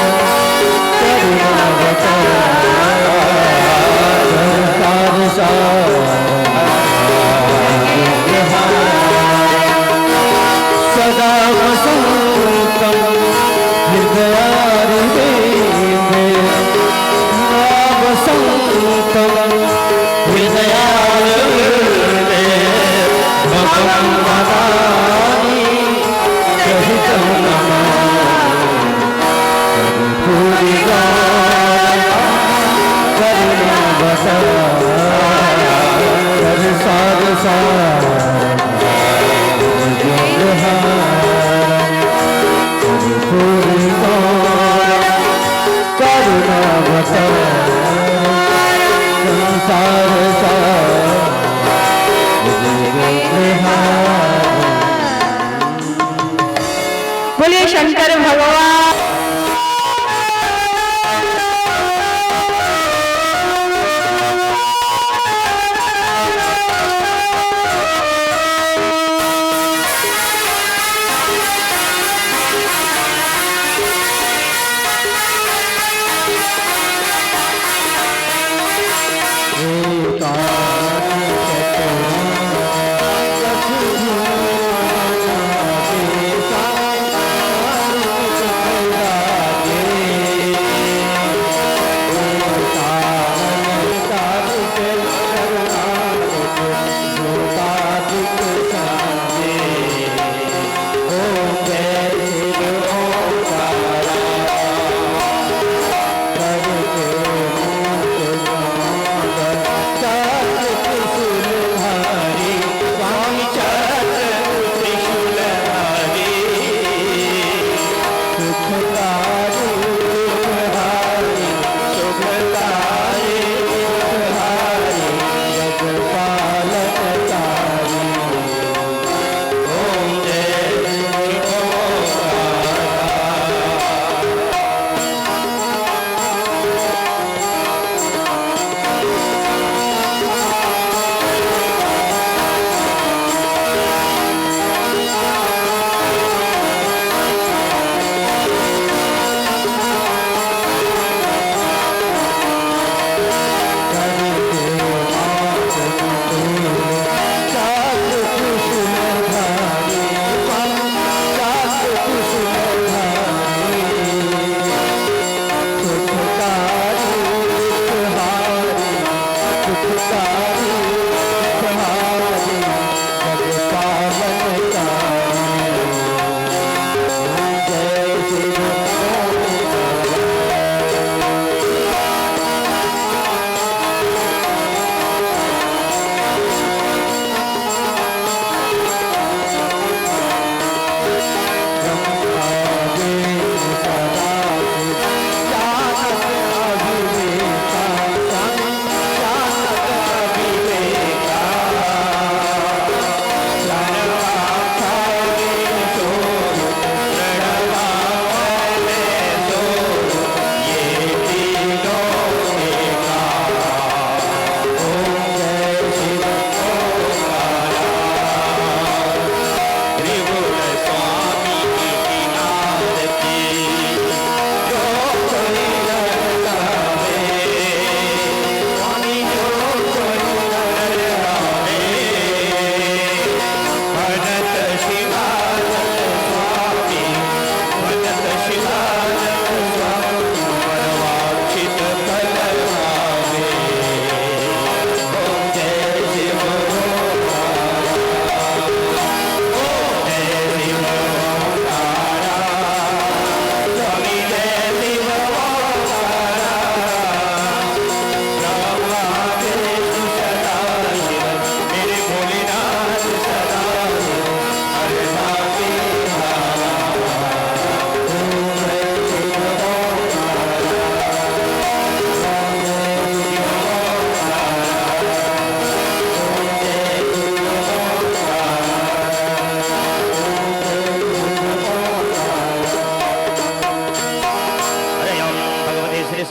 Speaker 3: करुणावतार संसार सार सदा वसंतं हृदयारविन्दे सदा वसंतं हृदयारविन्दे भवं नमामि सहितं नमामि कर्पूर गौरम करुणावतार संसार सार भुजगेन्द्रहार कर्पूर गौरम करुणावतार संसार सार भुजगेन्द्रहार।
Speaker 1: बोलिए शंकर भगवान।
Speaker 3: एक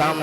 Speaker 3: साम